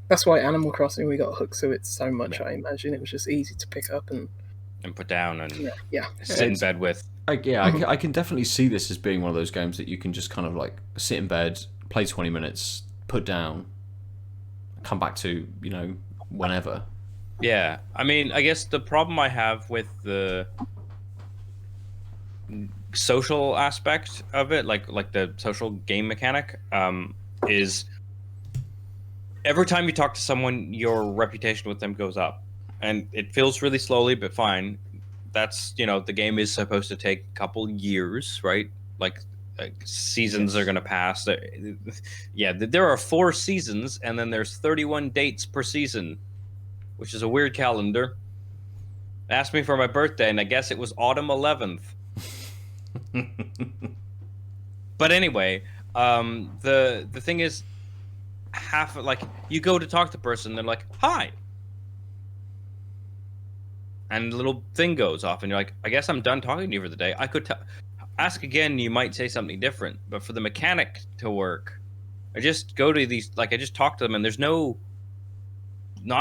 S2: That's why Animal Crossing we got hooked to it so much. I imagine it was just easy to pick up and
S3: put down and sit in bed with.
S1: I can definitely see this as being one of those games that you can just kind of like sit in bed, play 20 minutes, put down, come back to, whenever.
S3: Yeah, I mean, I guess the problem I have with the social aspect of it, like the social game mechanic, is every time you talk to someone, your reputation with them goes up. And it feels really slowly, but fine. That's, the game is supposed to take a couple years, right? Like seasons are going to pass. Yeah, there are 4 seasons, and then there's 31 dates per season, which is a weird calendar. Asked me for my birthday, and I guess it was autumn 11th. But anyway, the thing is, you go to talk to the person, they're like, hi. And the little thing goes off, and you're like, I guess I'm done talking to you for the day. I could ask again, you might say something different. But for the mechanic to work, I just go to these, I just talk to them, and there's not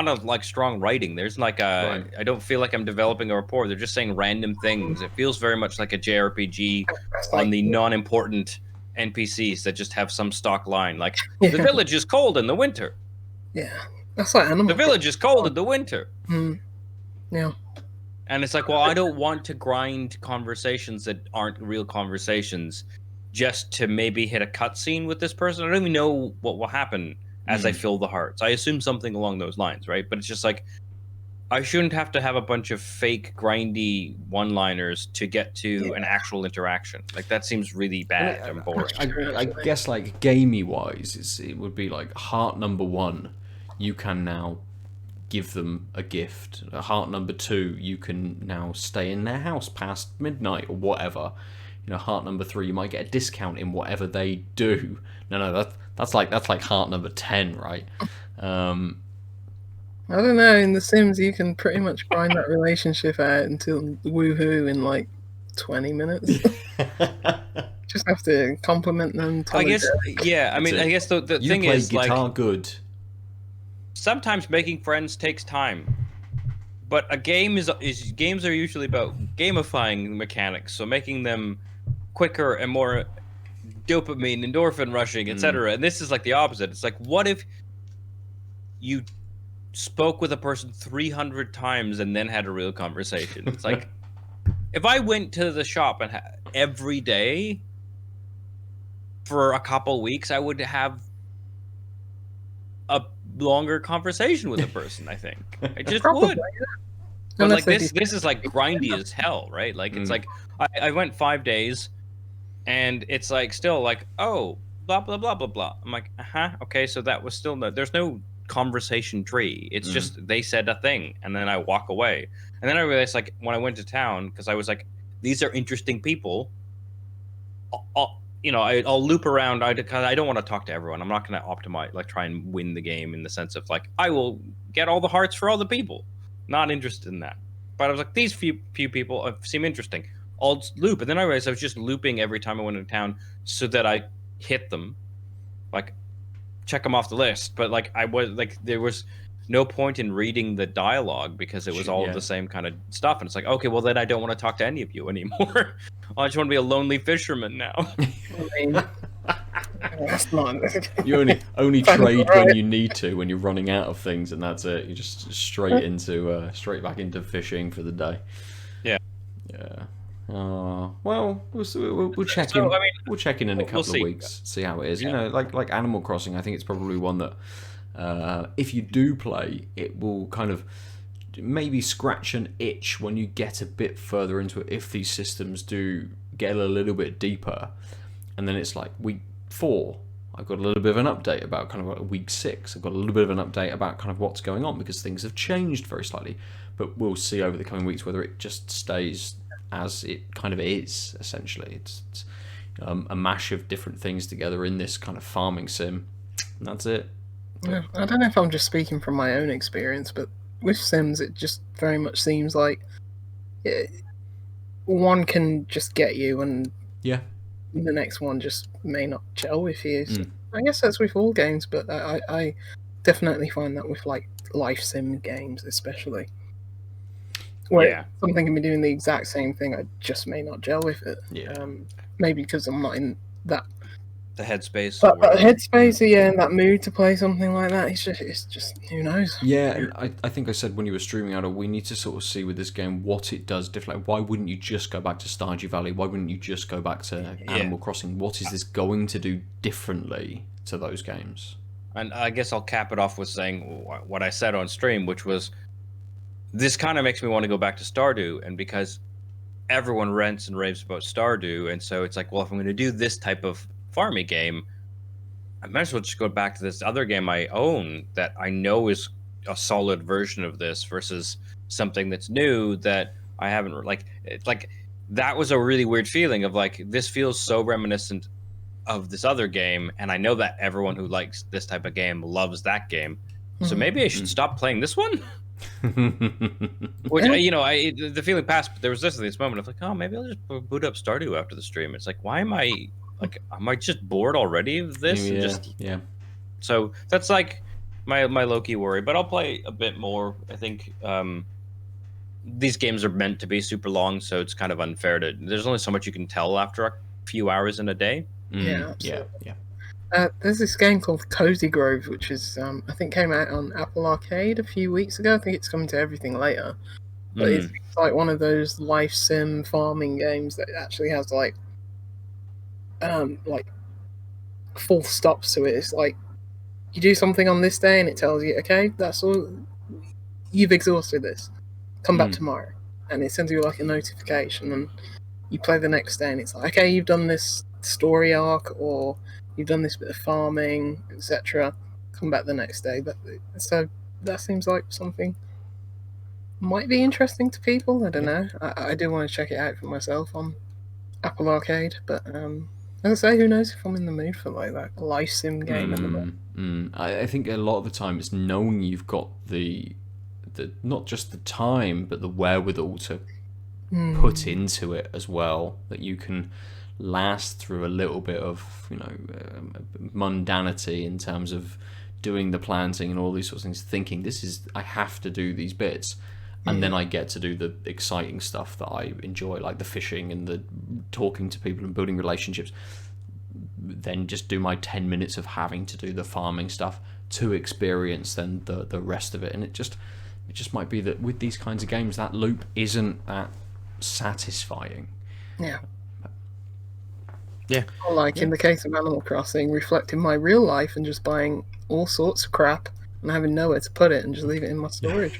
S3: a strong writing. There's I don't feel like I'm developing a rapport. They're just saying random things. It feels very much like a JRPG on the non-important NPCs that just have some stock line. Like, the village is cold in the winter.
S2: Yeah, that's like Animal.
S3: The village is cold in the winter.
S2: Yeah.
S3: And it's like, well, I don't want to grind conversations that aren't real conversations just to maybe hit a cutscene with this person. I don't even know what will happen as I fill the hearts. I assume something along those lines, right? But it's just like, I shouldn't have to have a bunch of fake, grindy one-liners to get to an actual interaction. Like, that seems really bad and boring.
S1: I guess, like, gamey-wise, it would be like heart number 1, you can now give them a gift. Heart number 2, you can now stay in their house past midnight or whatever. Heart number 3, you might get a discount in whatever they do. No, that's like heart number 10, right? I
S2: don't know. In The Sims, you can pretty much grind that relationship out until woohoo in like 20 minutes. Just have to compliment them.
S3: I guess, yeah. I mean, I guess the thing is,
S1: you play guitar good.
S3: Sometimes making friends takes time, but a game games are usually about gamifying mechanics, so making them quicker and more dopamine, endorphin rushing, etc. And this is like the opposite. It's like, what if you spoke with a person 300 times and then had a real conversation? It's like, if I went to the shop and every day for a couple weeks, I would have a longer conversation with a person. I think I just would. But like this is like grindy as hell, right? Like it's like I went 5 days, and it's like still like, oh, blah blah blah blah blah. I'm like, okay, so that was still there's no conversation tree. It's just they said a thing, and then I walk away, and then I realized like when I went to town because I was like, these are interesting people. I'll loop around. Cause I don't want to talk to everyone. I'm not going to optimize, like try and win the game in the sense of like I will get all the hearts for all the people. Not interested in that. But I was like, these few people seem interesting. I'll loop, and then I realized I was just looping every time I went into town so that I hit them, like check them off the list. But like I was like there was no point in reading the dialogue because it was all the same kind of stuff, and it's like, okay, well then I don't want to talk to any of you anymore. I just want to be a lonely fisherman now.
S2: I mean, that's not.
S1: You only trade when you need to, when you're running out of things, and that's it. You're just straight back into fishing for the day.
S3: Yeah.
S1: Yeah. Well, we'll check in. We'll check in a couple of weeks, see how it is. You know, like Animal Crossing, I think it's probably one that if you do play, it will kind of maybe scratch an itch when you get a bit further into it. If these systems do get a little bit deeper, and then it's like week 4, I've got a little bit of an update about kind of like week 6. I've got a little bit of an update about kind of what's going on because things have changed very slightly. But we'll see over the coming weeks whether it just stays as it kind of is, essentially. It's a mash of different things together in this kind of farming sim, and that's it.
S2: Yeah, I don't know if I'm just speaking from my own experience, but with Sims, it just very much seems like one can just get you, and
S1: the
S2: next one just may not gel with you. So I guess that's with all games, but I definitely find that with like life sim games, especially. Where something can be doing the exact same thing, I just may not gel with it. Maybe because I'm not in that
S3: the headspace.
S2: That headspace, and that mood to play something like that. It's just who knows.
S1: Yeah, and I think I said when you were streaming out, we need to sort of see with this game what it does differently. Why wouldn't you just go back to Stardew Valley? Why wouldn't you just go back to Animal Crossing? What is this going to do differently to those games?
S3: And I guess I'll cap it off with saying what I said on stream, which was, this kind of makes me want to go back to Stardew, and because everyone rants and raves about Stardew, and so it's like, well, if I'm going to do this type of farming game, I might as well just go back to this other game I own that I know is a solid version of this versus something that's new that I haven't like. It's like that was a really weird feeling of like, this feels so reminiscent of this other game, and I know that everyone who likes this type of game loves that game, so maybe I should stop playing this one. Which the feeling passed, but there was this moment of like, oh, maybe I'll just boot up Stardew after the stream. It's like, why am I just bored already of this? So that's like my low-key worry, but I'll play a bit more. I think these games are meant to be super long, so it's kind of unfair to. There's only so much you can tell after a few hours in a day.
S2: Yeah. There's this game called Cozy Grove, which is I think came out on Apple Arcade a few weeks ago. I think it's coming to everything later. But it's like one of those life sim farming games that actually has like full stops to it. It's like you do something on this day and it tells you, okay, that's all, you've exhausted this. Come back tomorrow. And it sends you like a notification, and you play the next day and it's like, okay, you've done this story arc, or you've done this bit of farming, etc. Come back the next day. So that seems like something might be interesting to people. I don't know. I do want to check it out for myself on Apple Arcade, but as I say, who knows if I'm in the mood for like that life sim game at the moment.
S1: I think a lot of the time it's knowing you've got the not just the time, but the wherewithal to put into it as well, that you can last through a little bit of mundanity in terms of doing the planting and all these sorts of things, thinking I have to do these bits, and then I get to do the exciting stuff that I enjoy, like the fishing and the talking to people and building relationships, then just do my 10 minutes of having to do the farming stuff to experience then the rest of it. And it just might be that with these kinds of games, that loop isn't that satisfying.
S2: Or like in the case of Animal Crossing, reflecting my real life and just buying all sorts of crap and having nowhere to put it and just leave it in my storage.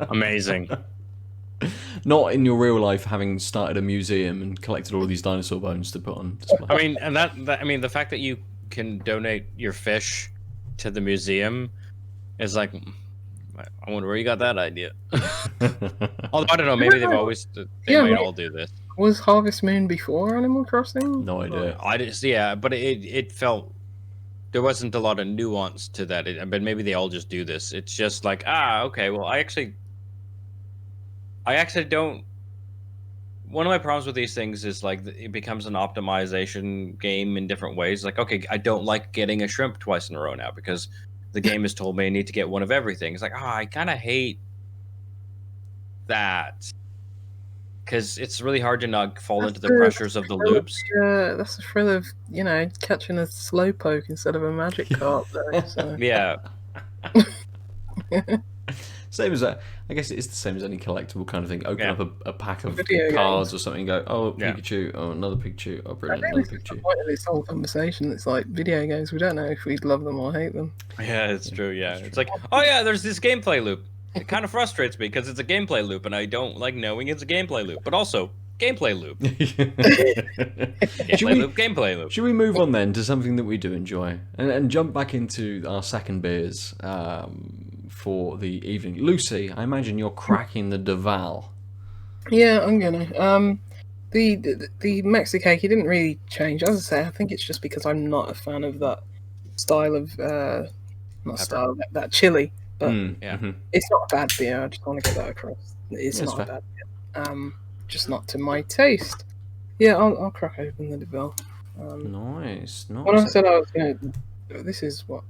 S3: Amazing.
S1: Not in your real life, having started a museum and collected all of these dinosaur bones to put on display.
S3: I mean, and I mean, the fact that you can donate your fish to the museum is like, I wonder where you got that idea. Although I don't know, maybe they might all do this.
S2: Was Harvest Moon before Animal Crossing?
S1: No idea.
S3: But it felt there wasn't a lot of nuance to that. But maybe they all just do this. It's just like, okay, well, I actually don't. One of my problems with these things is like it becomes an optimization game in different ways. Like, okay, I don't like getting a shrimp twice in a row now because the game has told me I need to get one of everything. It's like, I kind of hate that because it's really hard to not fall into the pressures of the loops.
S2: That's the thrill of, catching a slowpoke instead of a magic carp, though. So.
S3: Yeah.
S1: Same as that. I guess it is the same as any collectible kind of thing. Open up a pack of
S2: Video
S1: cards
S2: games.
S1: or something and go, oh, Pikachu, oh, another Pikachu, oh, brilliant,
S2: I
S1: another
S2: think this is the
S1: Pikachu.
S2: point of this whole conversation. It's like video games. We don't know if we love them or hate them.
S3: Yeah, it's true. Yeah, it's like, oh yeah, there's this gameplay loop. It kind of frustrates me because it's a gameplay loop, and I don't like knowing it's a gameplay loop. But also, gameplay loop. Gameplay loop.
S1: Should we move on then to something that we do enjoy and jump back into our second beers for the evening? Lucy, I imagine you're cracking the Duvel.
S2: Yeah, I'm gonna. The Mexicake, it didn't really change. As I say, I think it's just because I'm not a fan of that style of that chili. But it's not a bad beer. I just want to get that across. It's not a bad beer. Just not to my taste. Yeah, I'll crack open the Duvel.
S1: Nice.
S2: When I said I was gonna, this is what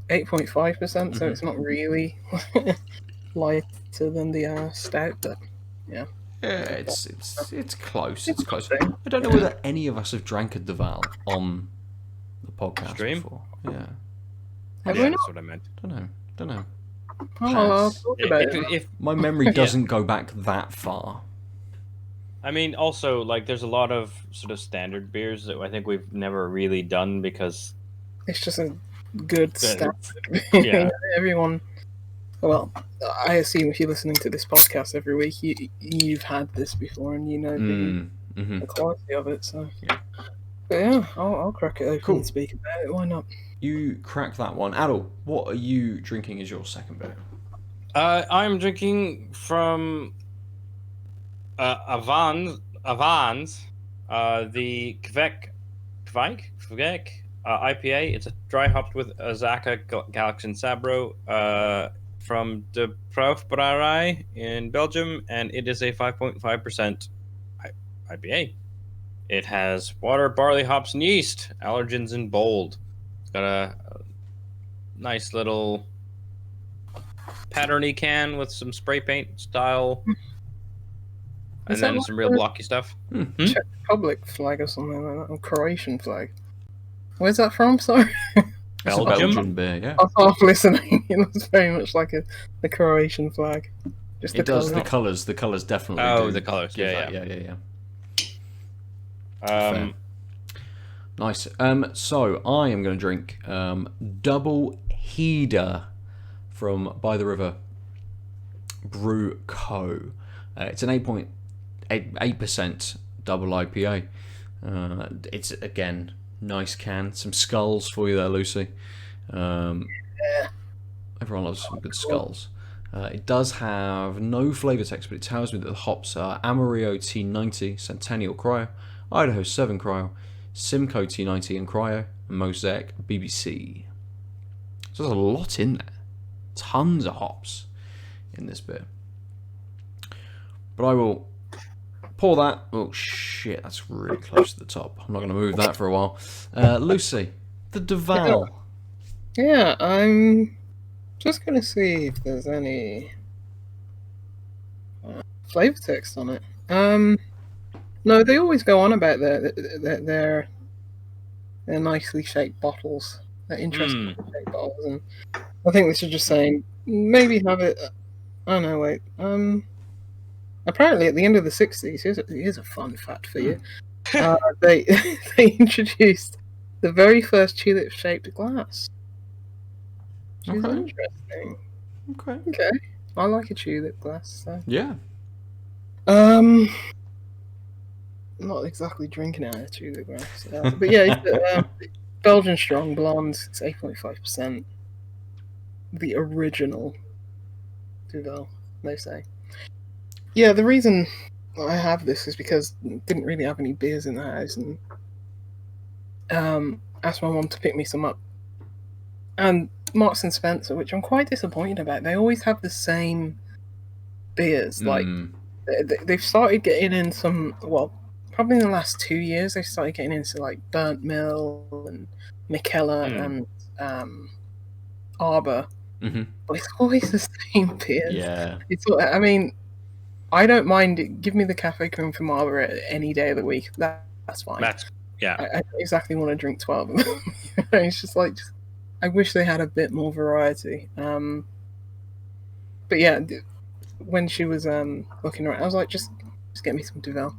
S2: 8.5%, so it's not really lighter than the stout, but yeah.
S1: Yeah, it's close. It's close. I don't know whether any of us have drank a Duvel on the podcast before. Yeah.
S3: That's what I meant.
S1: Don't know.
S2: I'll talk about it.
S3: If
S1: my memory doesn't go back that far.
S3: I mean, also, like, there's a lot of sort of standard beers that I think we've never really done because
S2: it's just a good standard.
S3: Yeah.
S2: Everyone. Well, I assume if you're listening to this podcast every week, you've had this before and you know the quality of it. So, but yeah, I'll crack it open and speak about it. Why not?
S1: You crack that one. Aadil, what are you drinking as your second beer?
S3: I'm drinking from Avaans, the Quebec IPA. It's a dry hopped with Azaka, Galaxy, and Sabro from the Brouwerij in Belgium, and it is a 5.5% IPA. It has water, barley, hops, and yeast, allergens, and bold. It's got a nice little patterny can with some spray paint style, and then some real blocky stuff.
S2: Czech Republic flag or something like that, or Croatian flag. Where's that from? Sorry.
S1: Belgian beer, yeah.
S2: I was half listening. It looks very much like the Croatian flag. Just
S1: it does. The colours definitely.
S3: Oh, the colours. Yeah.
S1: Nice. So I am going to drink Double Heater from By the River Brew Co. It's an 8.8% double IPA. It's again nice can. Some skulls for you there, Lucy. Everyone loves some good skulls. It does have no flavour text, but it tells me that the hops are Amarillo T90 Centennial Cryo, Idaho 7 Cryo, Simcoe T90 and Cryo, and Mosaic BBC. So there's a lot in there. Tons of hops in this beer. But I will pour that. Oh shit, that's really close to the top. I'm not going to move that for a while. Lucy, the Duvel.
S2: Yeah, I'm just going to see if there's any flavour text on it. No, they always go on about their nicely shaped bottles. They're interesting shaped bottles, and I think this is just saying maybe have it. Oh no, wait. Apparently, at the end of the '60s, here's a fun fact for you. They introduced the very first tulip-shaped glass. Which is interesting.
S1: Okay.
S2: I like a tulip glass. So.
S1: Yeah.
S2: Not exactly drinking out of two Graft. But yeah, it's Belgian strong blonde. It's 8.5%. The original Duvel, they say. Yeah, the reason I have this is because I didn't really have any beers in the house, and asked my mum to pick me some up. And Marks and Spencer, which I'm quite disappointed about, they always have the same beers. Like they've started getting in some. Well, probably in the last 2 years, they started getting into like Burnt Mill and Mikella and Arbor.
S1: Mm-hmm.
S2: But it's always the same beers.
S1: Yeah.
S2: I mean, I don't mind it. Give me the cafe cream from Arbor any day of the week. That's fine.
S3: Yeah.
S2: I don't exactly want to drink 12 of them. It's just like, I wish they had a bit more variety. But yeah, when she was looking around, I was like, just get me some Duvel.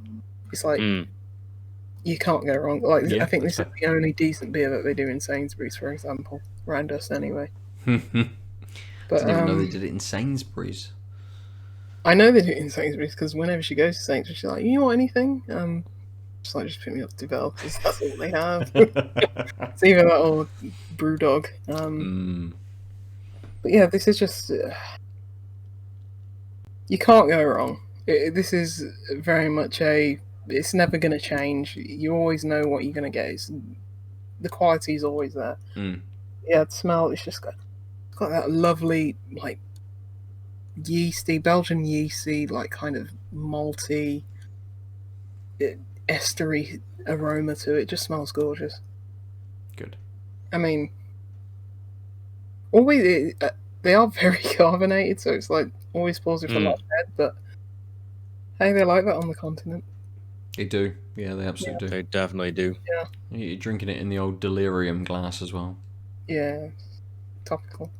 S2: It's like, you can't go wrong. Like,
S1: Yeah,
S2: I think this
S1: that's
S2: is the only decent beer that they do in Sainsbury's, for example. Around us, anyway. But
S1: Didn't even know they did it in Sainsbury's.
S2: I know they do it in Sainsbury's because whenever she goes to Sainsbury's, she's like, "You want anything?" Just like, just pick me up Duvel because that's all they have. It's either that or Brewdog. But yeah, this is just you can't go wrong. This is very much it's never going to change. You always know what you're going to get. The quality is always there. Yeah, the smell, it's just got that lovely, like, Belgian yeasty, like, kind of malty, estery aroma to it. It just smells gorgeous.
S1: Good.
S2: I mean, always they are very carbonated, so it's like always pulls it from my head. But hey, they like that on the continent.
S1: They do. Yeah, they absolutely do.
S3: They definitely do.
S2: Yeah.
S1: You're drinking it in the old delirium glass as well.
S2: Yeah, topical.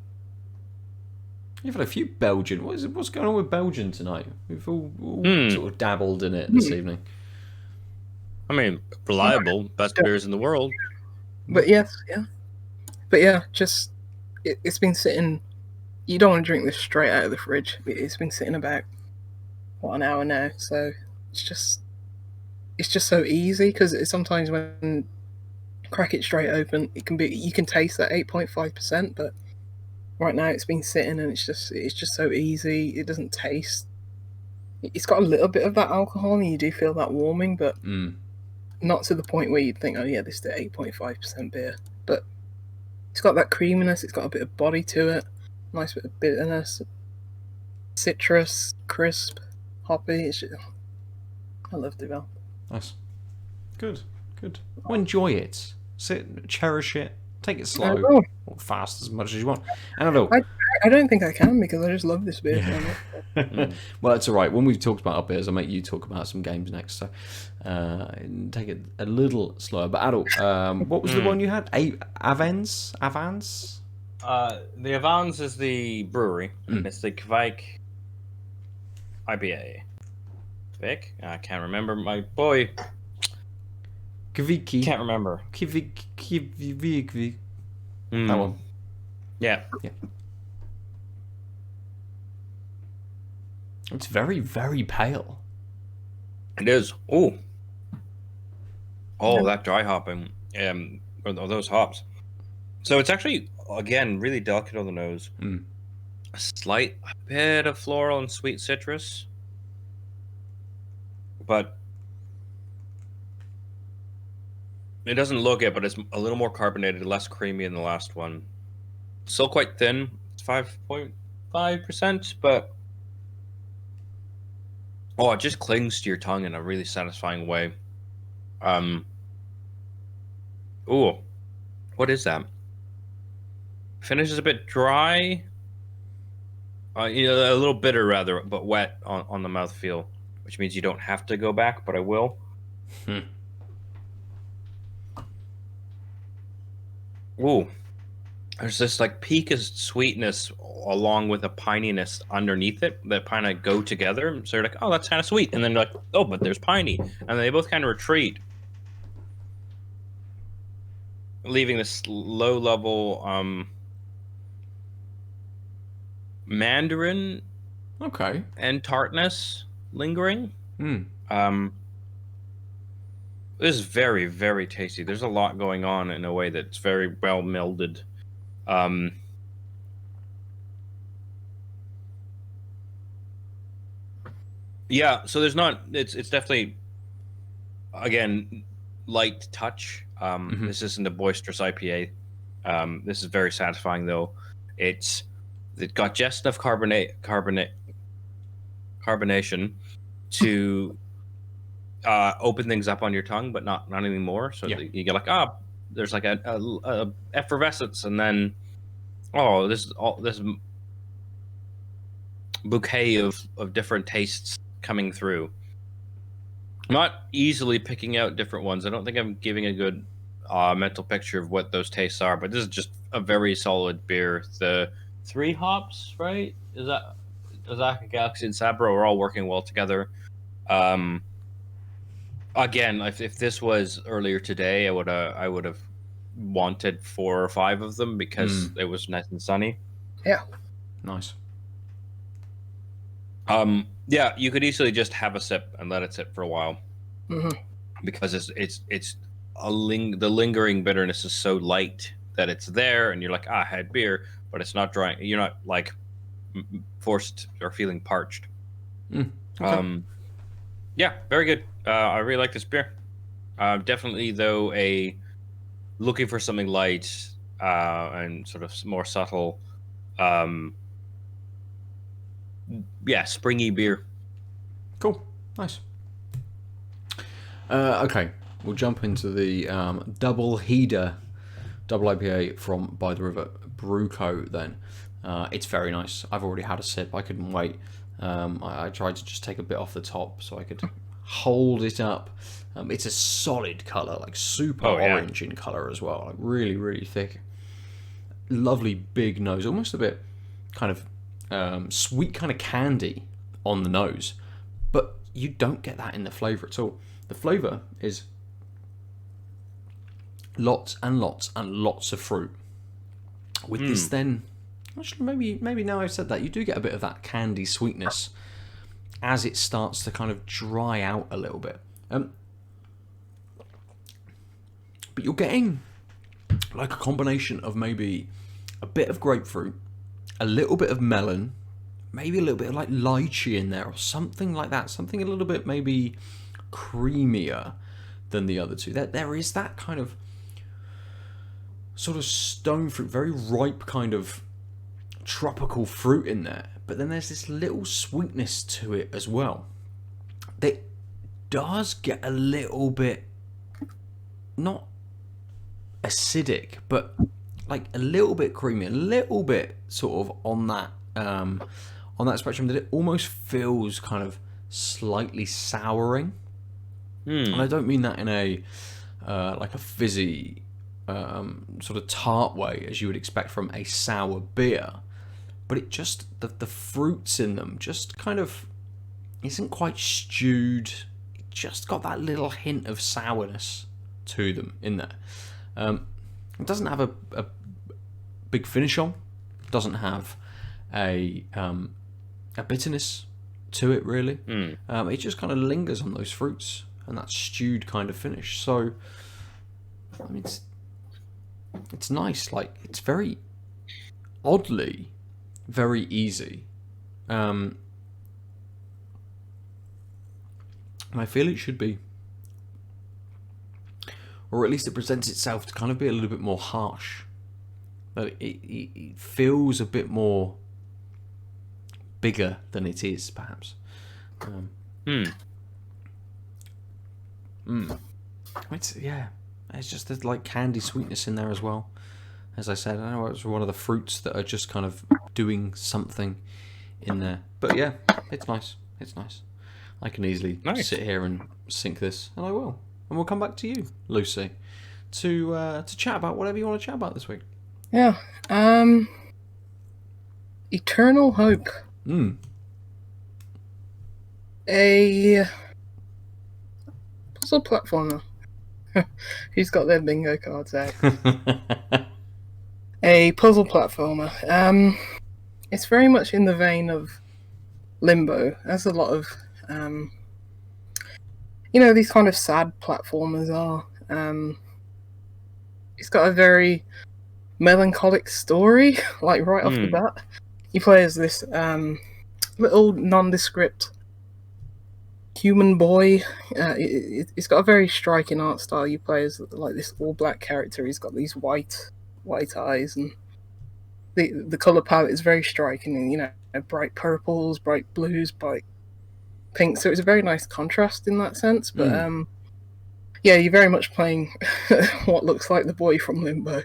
S1: You've had a few Belgian. What's going on with Belgian tonight? We've all sort of dabbled in it this evening.
S3: I mean, reliable, best beers in the world.
S2: But yeah. Just it's been sitting. You don't want to drink this straight out of the fridge. It's been sitting about an hour now, so it's just so easy because sometimes when you crack it straight open, you can taste that 8.5%, but right now it's been sitting and it's just so easy. It doesn't taste. It's got a little bit of that alcohol and you do feel that warming, but not to the point where you'd think, oh yeah, this is the 8.5% beer. But it's got that creaminess. It's got a bit of body to it. Nice bit of bitterness, citrus, crisp, hoppy. I love Duvel.
S1: Nice. Good. Well, enjoy it. Sit, cherish it. Take it slow or fast as much as you want. And
S2: I don't think I can because I just love this beer.
S1: Yeah. Well, it's all right. When we've talked about our beers, I'll make you talk about some games next. So take it a little slower. But Aadil, what was the one you had? Avaans?
S3: The Avaans is the brewery. And it's the Kveik IPA. Kveik? I can't remember. My boy.
S1: Kviki.
S3: Can't remember.
S1: Kviki. That one.
S3: Yeah.
S1: It's very, very pale.
S3: It is. Oh, that dry hopping. Or those hops. So it's actually, again, really delicate on the nose. A slight bit of floral and sweet citrus. But it doesn't look it, but it's a little more carbonated, less creamy than the last one. Still quite thin. It's 5.5%, but it just clings to your tongue in a really satisfying way. What is that? Finish is a bit dry. A little bitter rather, but wet on the mouthfeel, which means you don't have to go back, but I will. Ooh, there's this like peak of sweetness along with a pininess underneath it that kind of go together. So you're like, oh, that's kind of sweet, and then you're like, oh, but there's piney, and they both kind of retreat, leaving this low level mandarin
S1: and
S3: tartness lingering.
S1: Hmm.
S3: This is very, very tasty. There's a lot going on in a way that's very well melded. Yeah, so there's not. It's definitely, again, light touch. This isn't a boisterous IPA. This is very satisfying though. It got just enough carbonation to open things up on your tongue, but not anything more. So
S1: Yeah.
S3: you get like there's like a effervescence, and then this bouquet of different tastes coming through. Not easily picking out different ones. I don't think I'm giving a good mental picture of what those tastes are, but this is just a very solid beer. The 3 hops, right? Is that Ozaka, Galaxy, and Sabro are all working well together. Again, if this was earlier today, I would have wanted 4 or 5 of them because it was nice and sunny.
S2: Yeah.
S1: Nice.
S3: Yeah, you could easily just have a sip and let it sit for a while, because the lingering bitterness is so light that it's there, and you're like, I had beer, but it's not drying. You're not like forced or feeling parched.
S1: Okay.
S3: Yeah, very good. I really like this beer. Definitely, though, looking for something light and sort of more subtle. Yeah, springy beer.
S1: Cool. Nice. Okay, we'll jump into the double header, double IPA from By the River Brew Co. Then it's very nice. I've already had a sip. I couldn't wait. I tried to just take a bit off the top so I could hold it up. It's a solid color, like super orange in color as well, like really, really thick. Lovely big nose, almost a bit kind of sweet, kind of candy on the nose, but you don't get that in the flavor at all. The flavor is lots and lots and lots of fruit. With this, then, actually, maybe now I've said that, you do get a bit of that candy sweetness as it starts to kind of dry out a little bit. But you're getting like a combination of maybe a bit of grapefruit, a little bit of melon, maybe a little bit of like lychee in there or something like that. Something a little bit maybe creamier than the other two. There is that kind of sort of stone fruit, very ripe kind of tropical fruit in there. But then there's this little sweetness to it as well. That does get a little bit, not acidic, but like a little bit creamy, a little bit sort of on that spectrum, that it almost feels kind of slightly souring. And I don't mean that in a like a fizzy sort of tart way as you would expect from a sour beer, but it just the fruits in them just kind of isn't quite stewed. It just got that little hint of sourness to them in there. It doesn't have a big finish on. It doesn't have a bitterness to it really. It just kind of lingers on those fruits and that stewed kind of finish. So I mean, it's nice. Like, it's very oddly very easy. And I feel it should be, or at least it presents itself to kind of be a little bit more harsh. But it feels a bit more bigger than it is, perhaps. It's just there's like candy sweetness in there as well. As I said, I know it's one of the fruits that are just kind of doing something in there. But yeah, it's nice. It's nice. I can easily sit here and sink this, and I will. And we'll come back to you, Lucy, to chat about whatever you want to chat about this week.
S2: Yeah. Eternal Hope. A puzzle platformer. Who's got their bingo cards out? A puzzle platformer. It's very much in the vein of Limbo. It has a lot of these kind of sad platformers are. It's got a very melancholic story, like right off the bat. You play as this little nondescript human boy. It's got a very striking art style. You play as like this all-black character. He's got these white eyes, and the color palette is very striking. And bright purples, bright blues, bright pink. So it's a very nice contrast in that sense. But yeah, you're very much playing what looks like the boy from Limbo.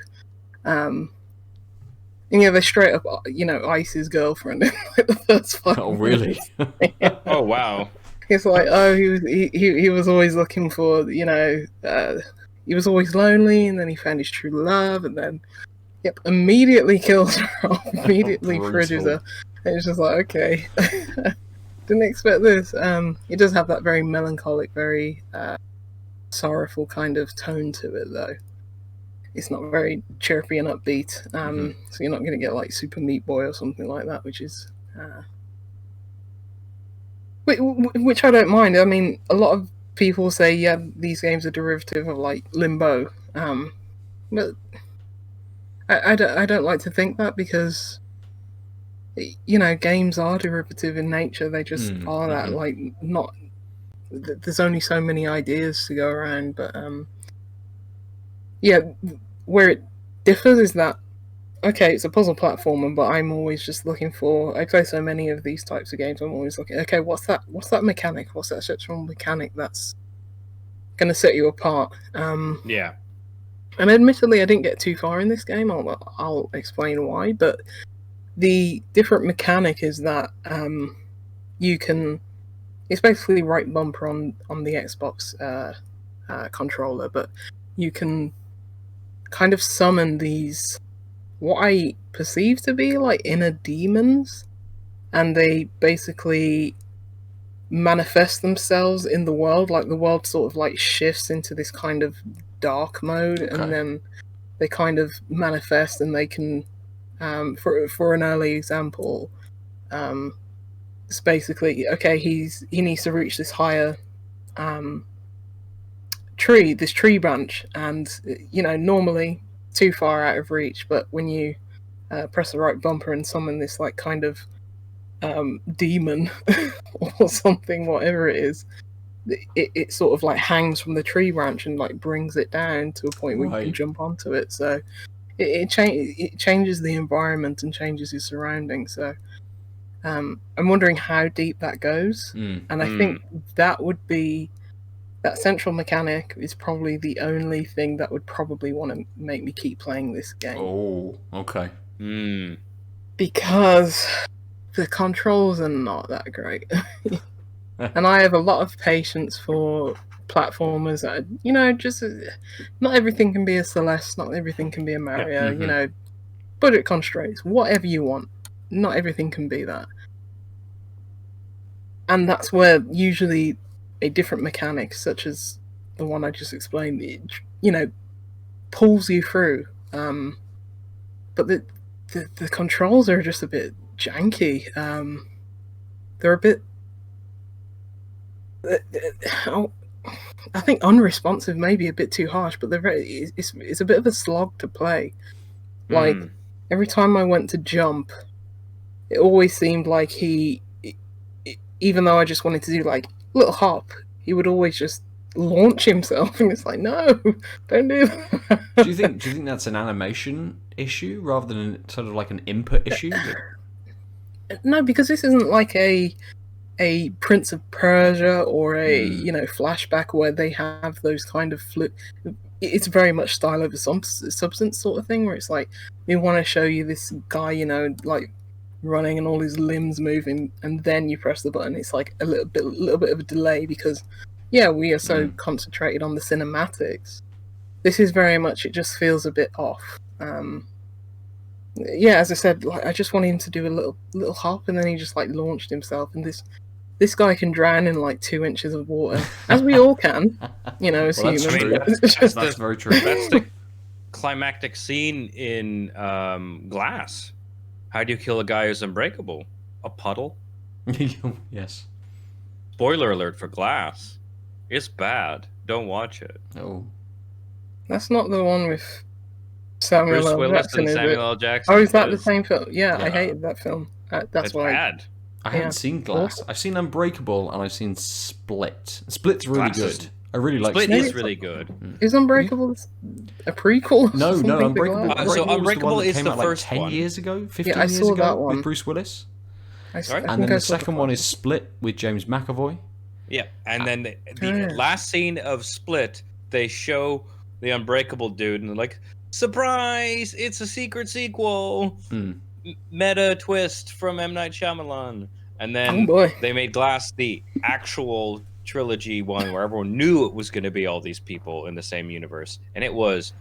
S2: And yeah, they straight up, ice his girlfriend in like the first 5
S1: Oh, really?
S2: Yeah.
S3: Oh, wow.
S2: It's like, oh, he was always looking for, he was always lonely, and then he found his true love, and then, immediately kills her off, immediately fridges her. And it's just like, okay, didn't expect this. It does have that very melancholic, very sorrowful kind of tone to it, though. It's not very chirpy and upbeat, so you're not going to get like Super Meat Boy or something like that, which is... Which I don't mind. I mean, a lot of people say, yeah, these games are derivative of like Limbo, but I don't like to think that, because games are derivative in nature. They just are that. Like, not there's only so many ideas to go around, but yeah, where it differs is that, okay, it's a puzzle platformer, but I'm always just looking for... I play so many of these types of games, I'm always looking, okay, what's that mechanic? What's that structural mechanic that's going to set you apart?
S3: Yeah.
S2: And admittedly, I didn't get too far in this game. I'll explain why, but the different mechanic is that you can... It's basically right bumper on the Xbox controller, but you can kind of summon these... what I perceive to be like inner demons, and they basically manifest themselves in the world. Like, the world sort of like shifts into this kind of dark mode, and then they kind of manifest, and they can, for an early example, it's basically, okay, he needs to reach this higher tree branch, and normally too far out of reach, but when you press the right bumper and summon this like kind of demon or something, whatever it is, it sort of like hangs from the tree branch and like brings it down to a point where you can jump onto it. So it changes the environment and changes your surroundings. So I'm wondering how deep that goes, and I think that central mechanic is probably the only thing that would probably want to make me keep playing this game.
S1: Oh, okay.
S2: Because the controls are not that great. And I have a lot of patience for platformers that, just... not everything can be a Celeste, not everything can be a Mario, budget constraints, whatever you want. Not everything can be that. And that's where usually a different mechanic, such as the one I just explained, pulls you through. But the controls are just a bit janky. They're a bit... I think unresponsive may be a bit too harsh, but it's a bit of a slog to play. Like, every time I went to jump, it always seemed like even though I just wanted to do like little hop, he would always just launch himself, and it's like, no, don't do that.
S1: Do you think that's an animation issue rather than sort of like an input issue?
S2: No, because this isn't like a Prince of Persia or a flashback where they have those kind of flip. It's very much style over substance sort of thing, where it's like, we want to show you this guy, like running and all his limbs moving, and then you press the button. It's like a little bit of a delay, because we are so concentrated on the cinematics. This is very much, it just feels a bit off. As I said, like, I just wanted him to do a little hop, and then he just like launched himself, and this guy can drown in like 2 inches of water, as we all can, as humans.
S1: That's very true.
S3: That's the climactic scene in Glass. How do you kill a guy who's unbreakable? A puddle?
S1: Yes.
S3: Spoiler alert for Glass. It's bad. Don't watch it.
S1: Oh,
S2: That's not the one with Samuel
S3: Bruce
S2: L.
S3: Willis
S2: Jackson,
S3: and
S2: is
S3: Samuel
S2: it?
S3: L. Jackson.
S2: Oh, is that the
S3: Yes.
S2: same film? Yeah, I
S1: Yeah.
S2: hated that film. That's
S3: It's
S2: why.
S3: bad.
S1: I haven't
S2: Yeah.
S1: seen Glass.
S2: Awesome.
S1: I've seen Unbreakable and I've seen Split. Split's really
S3: Glass is-
S1: good. I really like
S3: Split
S1: Split.
S3: is really good.
S2: Is Unbreakable a prequel? or
S1: No,
S2: something to
S1: Unbreakable.
S2: Glass?
S3: So
S1: Unbreakable was the
S3: Unbreakable
S1: one that
S3: is
S1: came
S3: the
S1: out like
S3: first
S1: 10
S3: one.
S1: years ago, 15
S2: I
S1: years
S2: saw
S1: ago
S2: that one.
S1: with Bruce Willis.
S3: Sorry?
S1: And then the second one is Split with James McAvoy.
S3: Yeah, and then the
S2: Yeah.
S3: last scene of Split, they show the Unbreakable dude, and they're like, "Surprise! It's a secret sequel, meta twist from M. Night Shyamalan." And then
S2: Oh, boy.
S3: they made Glass the actual trilogy one, where everyone knew it was going to be all these people in the same universe, and it was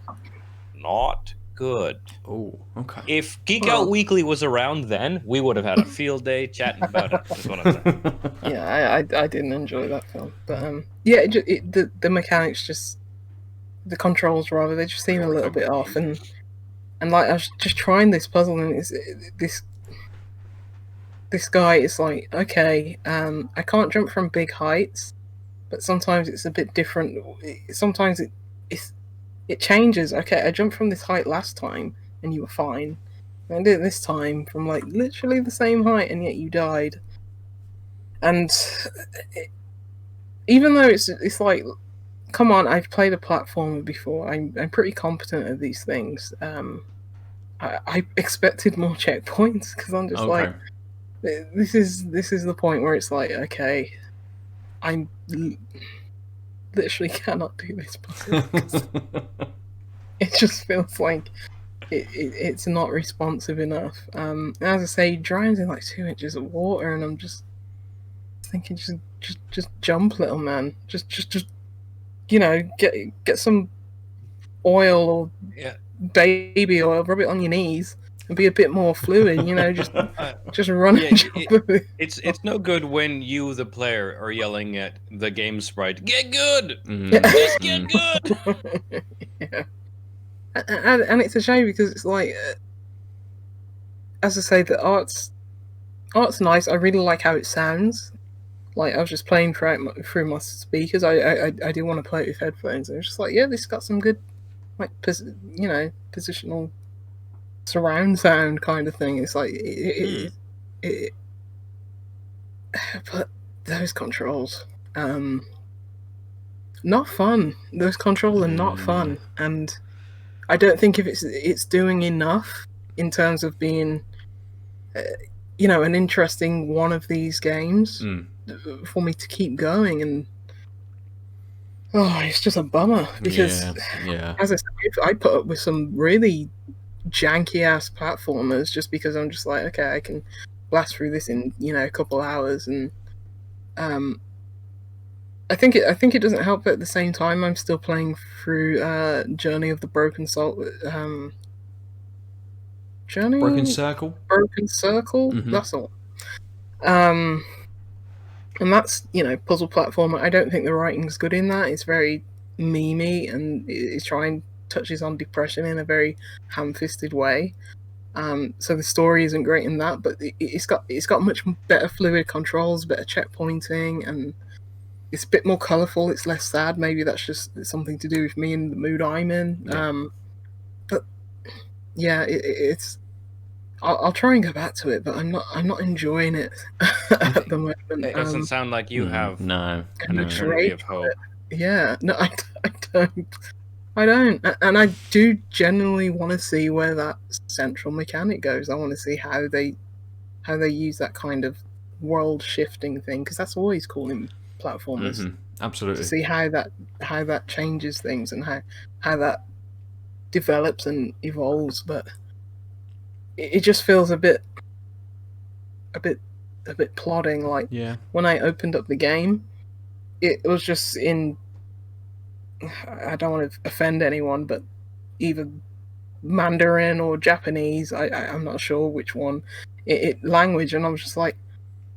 S3: not good.
S1: Oh, okay.
S3: If Geek
S2: Well-
S3: Out Weekly was around then, we would have had a field day chatting about it. Is what I'm saying.
S2: Yeah, I didn't enjoy that film, but yeah, the mechanics just, the controls rather, they just seem a little bit off, and like I was just trying this puzzle, and this guy is like, okay, I can't jump from big heights, but sometimes it's a bit different. Sometimes it changes. Okay, I jumped from this height last time, and you were fine. And I did it this time from like literally the same height, and yet you died. And even though it's like, come on, I've played a platformer before. I'm pretty competent at these things. I expected more checkpoints because I'm just like, this is the point where it's like, okay, I literally cannot do this puzzle. 'Cause it just feels like it's not responsive enough. As I say, he drowns in like 2 inches of water, and I'm just thinking, just jump, little man. Just get some oil or
S3: Yeah.
S2: baby oil, rub it on your knees, and be a bit more fluid. Just run
S3: Yeah,
S2: and jump.
S3: It's no good when you, the player, are yelling at the game sprite, "Get good!
S1: Mm,
S3: Just get good!"
S2: Yeah. And it's a shame because it's like, as I say, the art's nice. I really like how it sounds. Like, I was just playing through my speakers. I do want to play it with headphones. And it's just like, yeah, this got some good, like, positional surround sound kind of thing. It's like, but those controls, not fun. Those controls are not fun, and I don't think if it's doing enough in terms of being, an interesting one of these games for me to keep going. And it's just a bummer because,
S1: yeah.
S2: as I said, I put up with some really janky ass platformers just because I'm just like, okay, I can blast through this in a couple hours, and I think it doesn't help that at the same time I'm still playing through Journey of the Broken Soul.
S1: Broken Circle.
S2: Broken Circle.
S1: Mhm.
S2: That's all. And that's puzzle platformer. I don't think the writing's good in that. It's very memey, and it's touches on depression in a very ham-fisted way. So the story isn't great in that, but it's got much better fluid controls, better checkpointing, and it's a bit more colourful. It's less sad. Maybe that's just something to do with me and the mood I'm in.
S1: Yeah.
S2: But yeah, it's. I'll try and go back to it, but I'm not enjoying it at the moment.
S3: It doesn't sound like you have
S1: no.
S3: an eternity of hope.
S2: Yeah, no, I don't, and I do genuinely want to see where that central mechanic goes. I want to see how they use that kind of world shifting thing, because that's always cool in platformers.
S1: Absolutely.
S2: To see how that changes things and how that develops and evolves, but it just feels a bit plodding. Like, when I opened up the game, it was just in, I don't want to offend anyone, but either Mandarin or Japanese, I'm not sure which one, it language, and I was just like,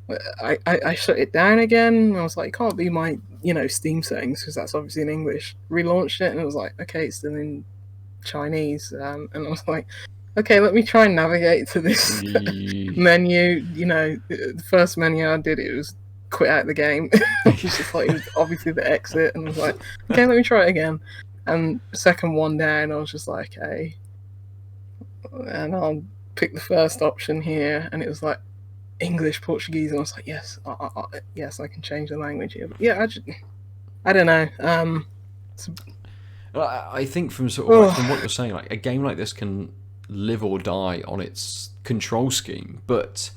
S2: I shut it down again, and I was like, it can't be my Steam settings, because that's obviously in English. Relaunched it, and it was like, okay, it's still in Chinese, and I was like, okay, let me try and navigate to this menu. The first menu I did, it was quit out the game. It was just like, it was obviously the exit, and I was like, okay, let me try it again. And second one down, I was just like, okay, and I'll pick the first option here, and it was like English, Portuguese, and I was like, yes, yes, I can change the language here. But yeah, I don't know.
S1: Well, I think from sort of like, from what you're saying, like a game like this can live or die on its control scheme, but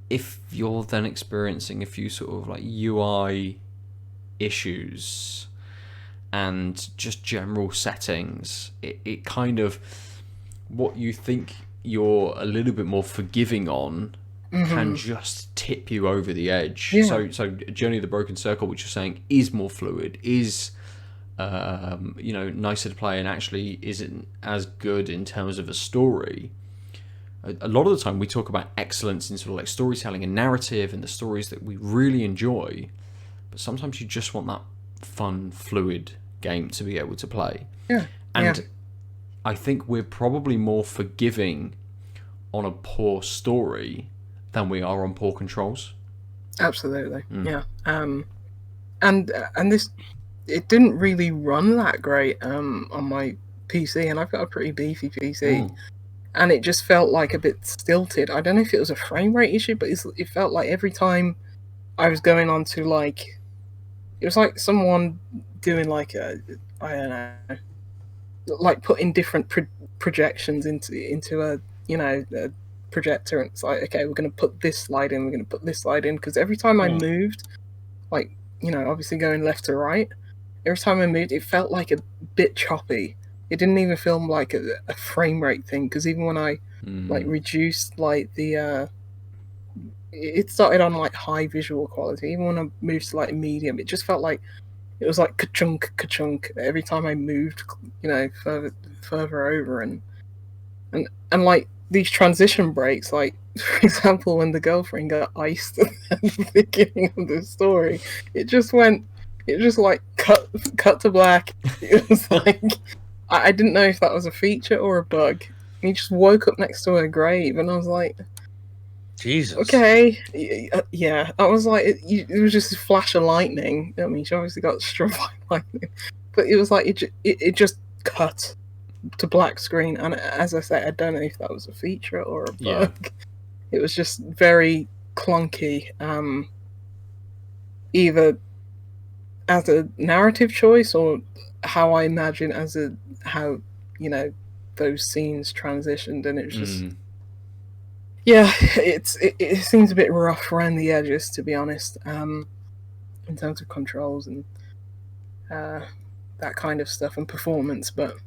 S1: if you're then experiencing a few sort of like UI issues and just general settings, it kind of, what you think you're a little bit more forgiving on can just tip you over the edge.
S2: Yeah.
S1: So Journey of the Broken Circle, which you're saying is more fluid, is nicer to play, and actually isn't as good in terms of a story. A lot of the time we talk about excellence in sort of like storytelling and narrative and the stories that we really enjoy, but sometimes you just want that fun, fluid game to be able to play.
S2: Yeah.
S1: And I think we're probably more forgiving on a poor story than we are on poor controls.
S2: Absolutely. Yeah. And this, it didn't really run that great on my PC, and I've got a pretty beefy PC. And it just felt like a bit stilted. I don't know if it was a frame rate issue, but it felt like every time I was going on to, like, it was like someone doing like I don't know, like putting different projections into a a projector, and it's like, okay, we're going to put this slide in, we're going to put this slide in, because every time I moved, like, obviously going left to right, every time I moved, it felt like a bit choppy. It didn't even feel like a frame rate thing, because even when I like reduced like the it started on like high visual quality. Even when I moved to like medium, it just felt like it was like ka-chunk, ka-chunk every time I moved, further over, and like these transition breaks, like for example when the girlfriend got iced at the beginning of the story, it just like cut to black. It was like, I didn't know if that was a feature or a bug. He just woke up next to her grave, and I was like,
S3: Jesus.
S2: Okay, yeah. I was like, it was just a flash of lightning. I mean, she obviously got struck by lightning, but it was like it just cut to black screen. And as I say, I don't know if that was a feature or a bug.
S1: Yeah.
S2: It was just very clunky. Either as a narrative choice or how I imagine how those scenes transitioned, and it was just yeah, it seems a bit rough around the edges, to be honest, in terms of controls and that kind of stuff and performance. But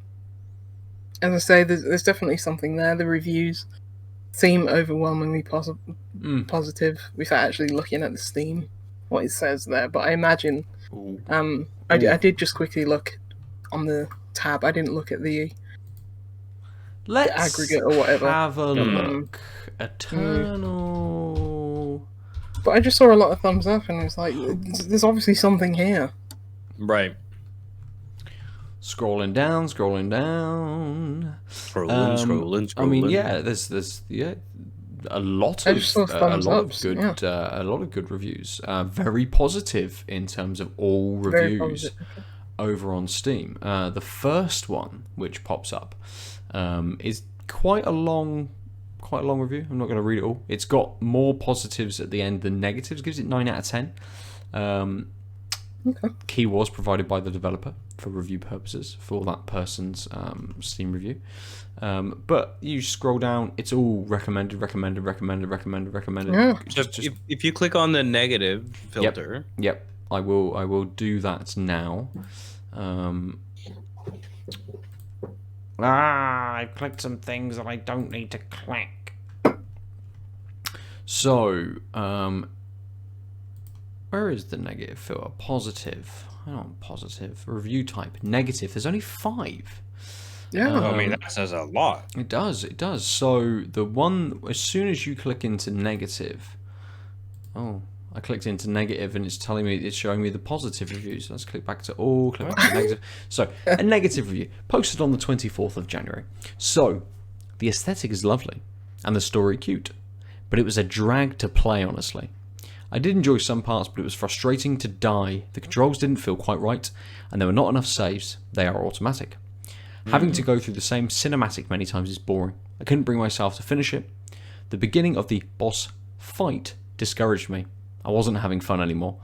S2: as I say, there's definitely something there. The reviews seem overwhelmingly positive without actually looking at the Steam, what it says there. But I imagine I did just quickly look on the tab. I didn't look at the aggregate or whatever.
S1: Have a look. Eternal.
S2: But I just saw a lot of thumbs up, and it was like, there's obviously something here.
S3: Right.
S1: Scrolling down.
S3: Scrolling.
S1: I mean, yeah, there's a lot of good reviews. Very positive in terms of all reviews over on Steam. The first one which pops up is quite a long review. I'm not going to read it all. It's got more positives at the end than negatives. Gives it 9 out of 10. Key was provided by the developer for review purposes for that person's Steam review. But you scroll down, it's all recommended.
S2: Yeah.
S3: So if you click on the negative filter,
S1: yep, I will do that now. I've clicked some things that I don't need to click. So, where is the negative filter? Positive. Hang on, positive. Review type. Negative. There's only 5.
S2: Yeah.
S3: I mean, that says a lot.
S1: It does. So, the one, as soon as you click into negative... Oh, I clicked into negative and it's showing me the positive reviews. Let's click back to all, click back to negative. So, a negative review, posted on the 24th of January. So, the aesthetic is lovely and the story cute, but it was a drag to play, honestly. I did enjoy some parts, but it was frustrating to die. The controls didn't feel quite right, and there were not enough saves. They are automatic. Having to go through the same cinematic many times is boring. I couldn't bring myself to finish it. The beginning of the boss fight discouraged me. I wasn't having fun anymore.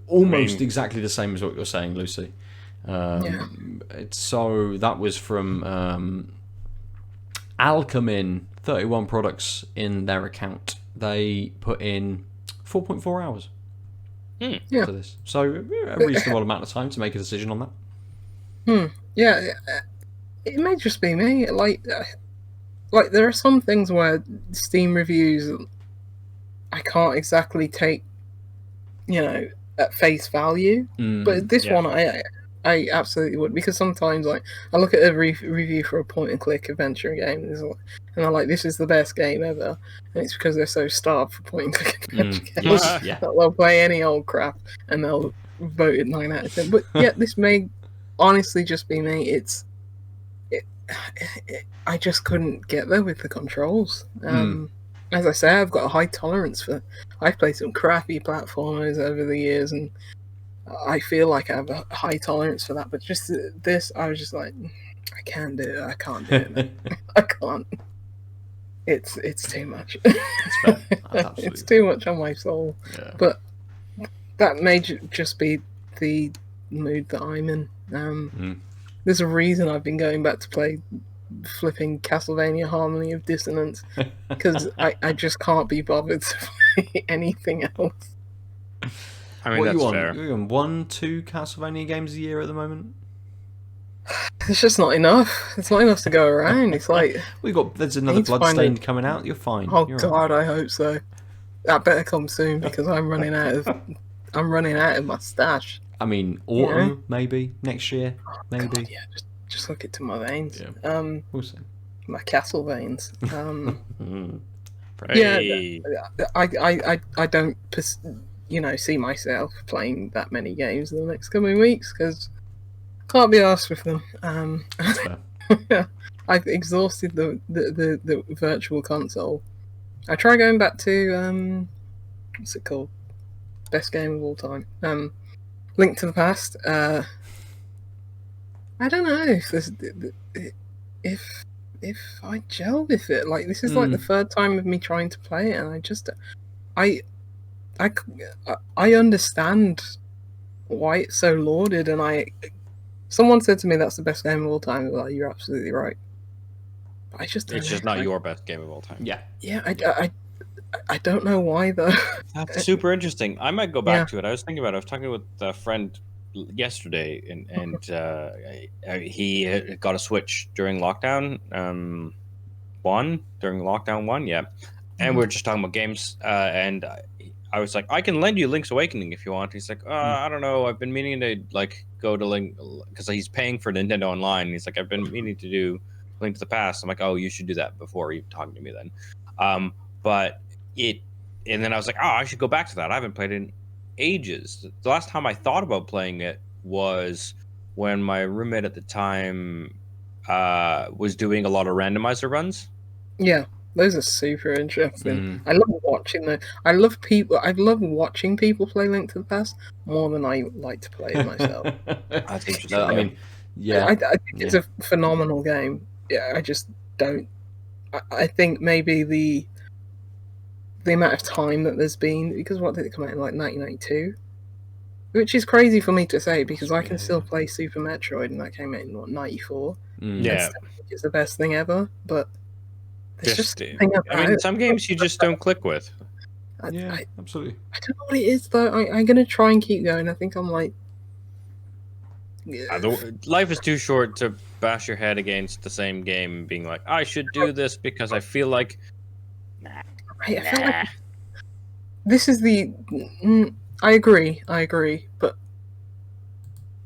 S1: Almost exactly the same as what you're saying, Lucy. So that was from Alchemin, 31 products in their account. They put in 4.4 hours to this. So a reasonable amount of time to make a decision on that.
S2: Yeah, it may just be me. Like there are some things where Steam reviews I can't exactly take, at face value. But this one I absolutely would, because sometimes I look at a review for a point-and-click adventure game and I'm like, this is the best game ever, and it's because they're so starved for point-and-click adventure games that they'll play any old crap and they'll vote it 9 out of 10. But yeah, this may honestly just be me. I just couldn't get there with the controls. As I say, I've got a high tolerance for. I've played some crappy platformers over the years, and I feel like I have a high tolerance for that. But just this, I was just like, I can't do it. I can't do it. I can't. It's too much. It's too much on my soul. Yeah. But that may just be the mood that I'm in. There's a reason I've been going back to play flipping Castlevania Harmony of Dissonance, because I just can't be bothered to play anything else.
S3: I mean, that's fair.
S1: You're on 1-2 Castlevania games a year at the moment?
S2: It's just not enough. It's not enough to go around. It's like
S1: there's another Bloodstained coming out. You're fine.
S2: Oh
S1: You're
S2: God, right. I hope so. That better come soon, because I'm running out of my stash.
S1: I mean, autumn maybe next year, maybe.
S2: God, yeah, just look into my veins.
S1: Yeah. We'll see.
S2: My castle veins.
S3: Hey.
S2: Yeah, I don't see myself playing that many games in the next coming weeks, because I can't be arsed with them.
S1: That's fair.
S2: I've exhausted the virtual console. I try going back to what's it called? Best game of all time. Link to the Past. I don't know if I gel with it. Like, this is like the third time of me trying to play it, and I understand why it's so lauded, and someone said to me that's the best game of all time. Like, you're absolutely right. But it's just
S3: not your best game of all time.
S2: Yeah. I don't know why though.
S3: That's super interesting. I might go back to it. I was thinking about it. I was talking with a friend yesterday, and he got a Switch during lockdown one. And we were just talking about games, and I was like, I can lend you Link's Awakening if you want. He's like, I don't know. I've been meaning to go to Link, because he's paying for Nintendo Online. He's like, I've been meaning to do Link to the Past. I'm like, oh, you should do that before you talk to me then. And then I was like, I should go back to that. I haven't played it in ages. The last time I thought about playing it was when my roommate at the time was doing a lot of randomizer runs.
S2: Yeah, those are super interesting. I love watching I love watching people play Link to the Past more than I like to play it myself.
S3: That's interesting.
S1: I mean, yeah,
S2: I think it's a phenomenal game. Yeah, I just don't. I think maybe the amount of time that there's been, because what did it come out in, like 1992? Which is crazy for me to say, because I can still play Super Metroid, and that came out in 94.
S3: Yeah,
S2: it's the best thing ever. But
S3: some games you just don't click with.
S1: Absolutely.
S2: I don't know what it is though. I'm gonna try and keep going. I think I'm like,
S3: life is too short to bash your head against the same game, being like, I should do this because I feel like.
S2: I feel like this is the. I agree, but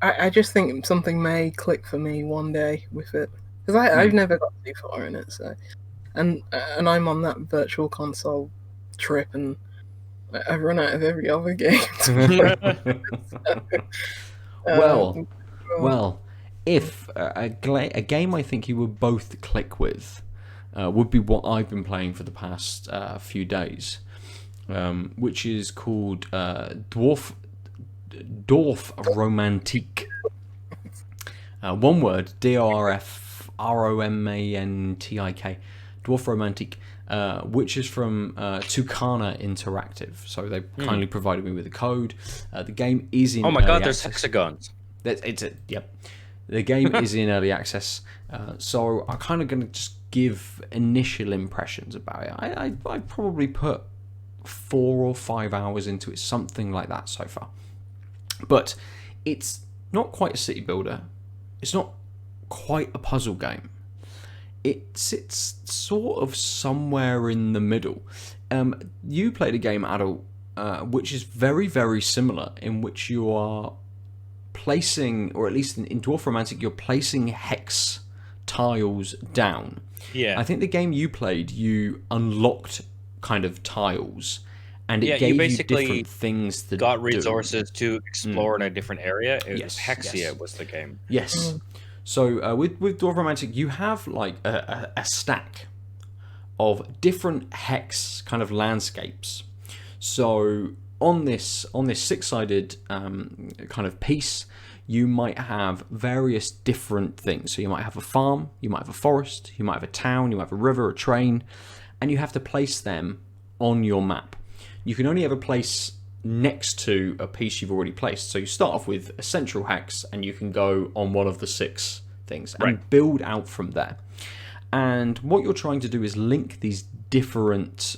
S2: I just think something may click for me one day with it, because I've never got too far in it. So, and I'm on that virtual console trip, and I've run out of every other game.
S1: Well, if a game I think you would both click with would be what I've been playing for the past few days. which is called Dorfromantik. One word, Dorfromantik. Dorfromantik, which is from Tucana Interactive. So they kindly provided me with a code. The game is in.
S3: Oh my
S1: early
S3: god, there's
S1: access.
S3: hexagons.
S1: Yep. The game is in early access, so I'm kind of going to just give initial impressions about it. I probably put 4 or 5 hours into it, something like that so far. But it's not quite a city builder. It's not quite a puzzle game. It sits sort of somewhere in the middle. You played a game, Aadil, which is very, very similar, in which you are placing, or at least in Dorfromantik, you're placing hex tiles down.
S3: Yeah.
S1: I think the game you played, you unlocked kind of tiles, and it gave you
S3: basically
S1: different things to
S3: got
S1: do.
S3: resources to explore in a different area. It was
S1: Yes,
S3: Hexia
S1: yes.
S3: was the game.
S1: Yes. So with Dorfromantik, you have like a stack of different hex kind of landscapes. So on this 6-sided kind of piece, you might have various different things. So you might have a farm, you might have a forest, you might have a town, you might have a river, a train, and you have to place them on your map. You can only ever place next to a piece you've already placed. So you start off with a central hex, and you can go on one of the 6 things and build out from there. And what you're trying to do is link these different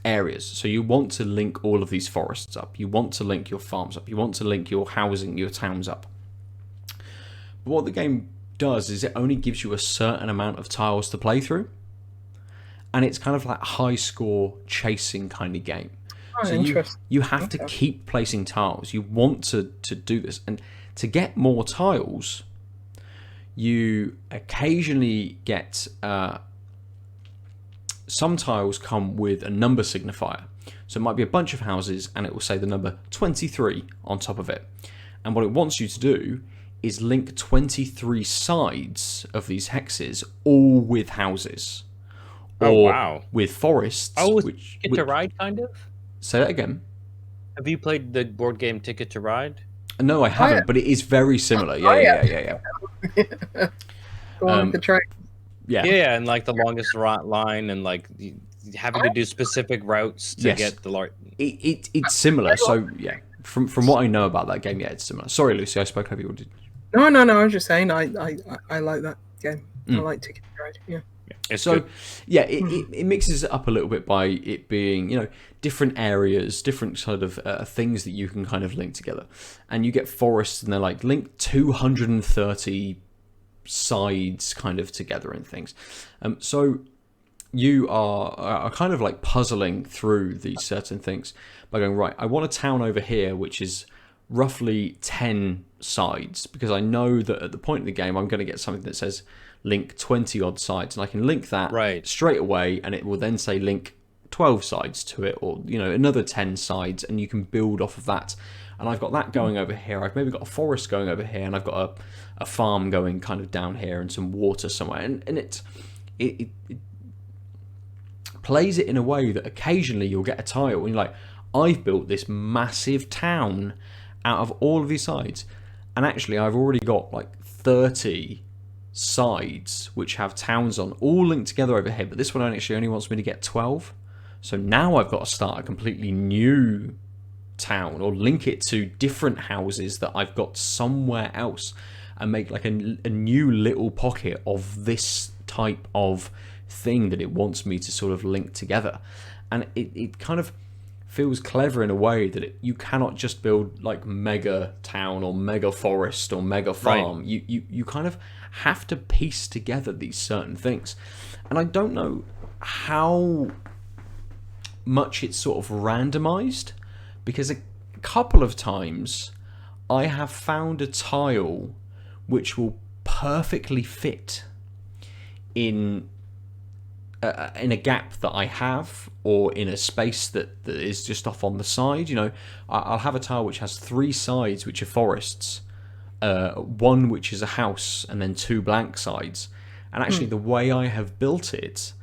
S1: areas. So you want to link all of these forests up. You want to link your farms up. You want to link your housing, your towns up. But what the game does is it only gives you a certain amount of tiles to play through. And it's kind of like a high score chasing kind of game.
S2: Oh,
S1: so you have to keep placing tiles. You want to do this. And to get more tiles, you occasionally get some tiles come with a number signifier. So it might be a bunch of houses, and it will say the number 23 on top of it. And what it wants you to do is link 23 sides of these hexes, all with houses. Or with forests.
S3: Oh, Ticket to Ride, kind of?
S1: Say that again.
S3: Have you played the board game Ticket to Ride?
S1: No, I haven't, but it is very similar. Yeah.
S2: Go on with the train.
S1: Yeah,
S3: and like the longest line, and like having to do specific routes to get the large.
S1: It's similar. So yeah, from what I know about that game, yeah, it's similar. Sorry, Lucy, I spoke over you.
S2: No. I was just saying, I like that game. I like Ticket to Ride. Yeah.
S1: It mixes it up a little bit by it being, different areas, different sort of things that you can kind of link together. And you get forests, and they're like link 230 sides kind of together and things. So you are kind of like puzzling through these certain things by going, right, I want a town over here which is roughly 10 sides, because I know that at the point of the game I'm going to get something that says link 20 odd sides, and I can link that straight away, and it will then say link 12 sides to it, or another 10 sides, and you can build off of that. And I've got that going over here. I've maybe got a forest going over here, and I've got a farm going kind of down here, and some water somewhere. And it plays it in a way that occasionally you'll get a tile, and you're like, I've built this massive town out of all of these sides, and actually I've already got like 30 sides which have towns on, all linked together over here, but this one actually only wants me to get 12. So now I've got to start a completely new town, or link it to different houses that I've got somewhere else, and make like a new little pocket of this type of thing that it wants me to sort of link together. And it kind of feels clever in a way that you cannot just build like mega town or mega forest or mega farm. You kind of have to piece together these certain things. And I don't know how much it's sort of randomized, because a couple of times I have found a tile which will perfectly fit in a gap that I have, or in a space that is just off on the side. I'll have a tile which has 3 sides which are forests, 1 which is a house, and then 2 blank sides. And actually the way I have built it,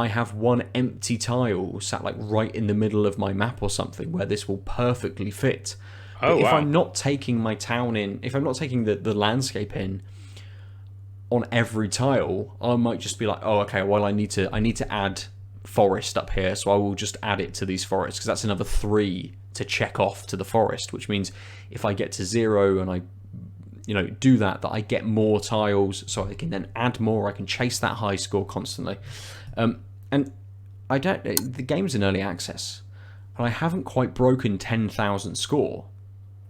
S1: I have one empty tile sat like right in the middle of my map or something where this will perfectly fit. But if I'm not taking my town in, if I'm not taking the landscape in on every tile, I might just be like, oh, okay, well, I need to add forest up here, so I will just add it to these forests, because that's another 3 to check off to the forest, which means if I get to 0 and I do that I get more tiles, so I can then add more. I can chase that high score constantly. And the game's in early access, and I haven't quite broken 10,000 score.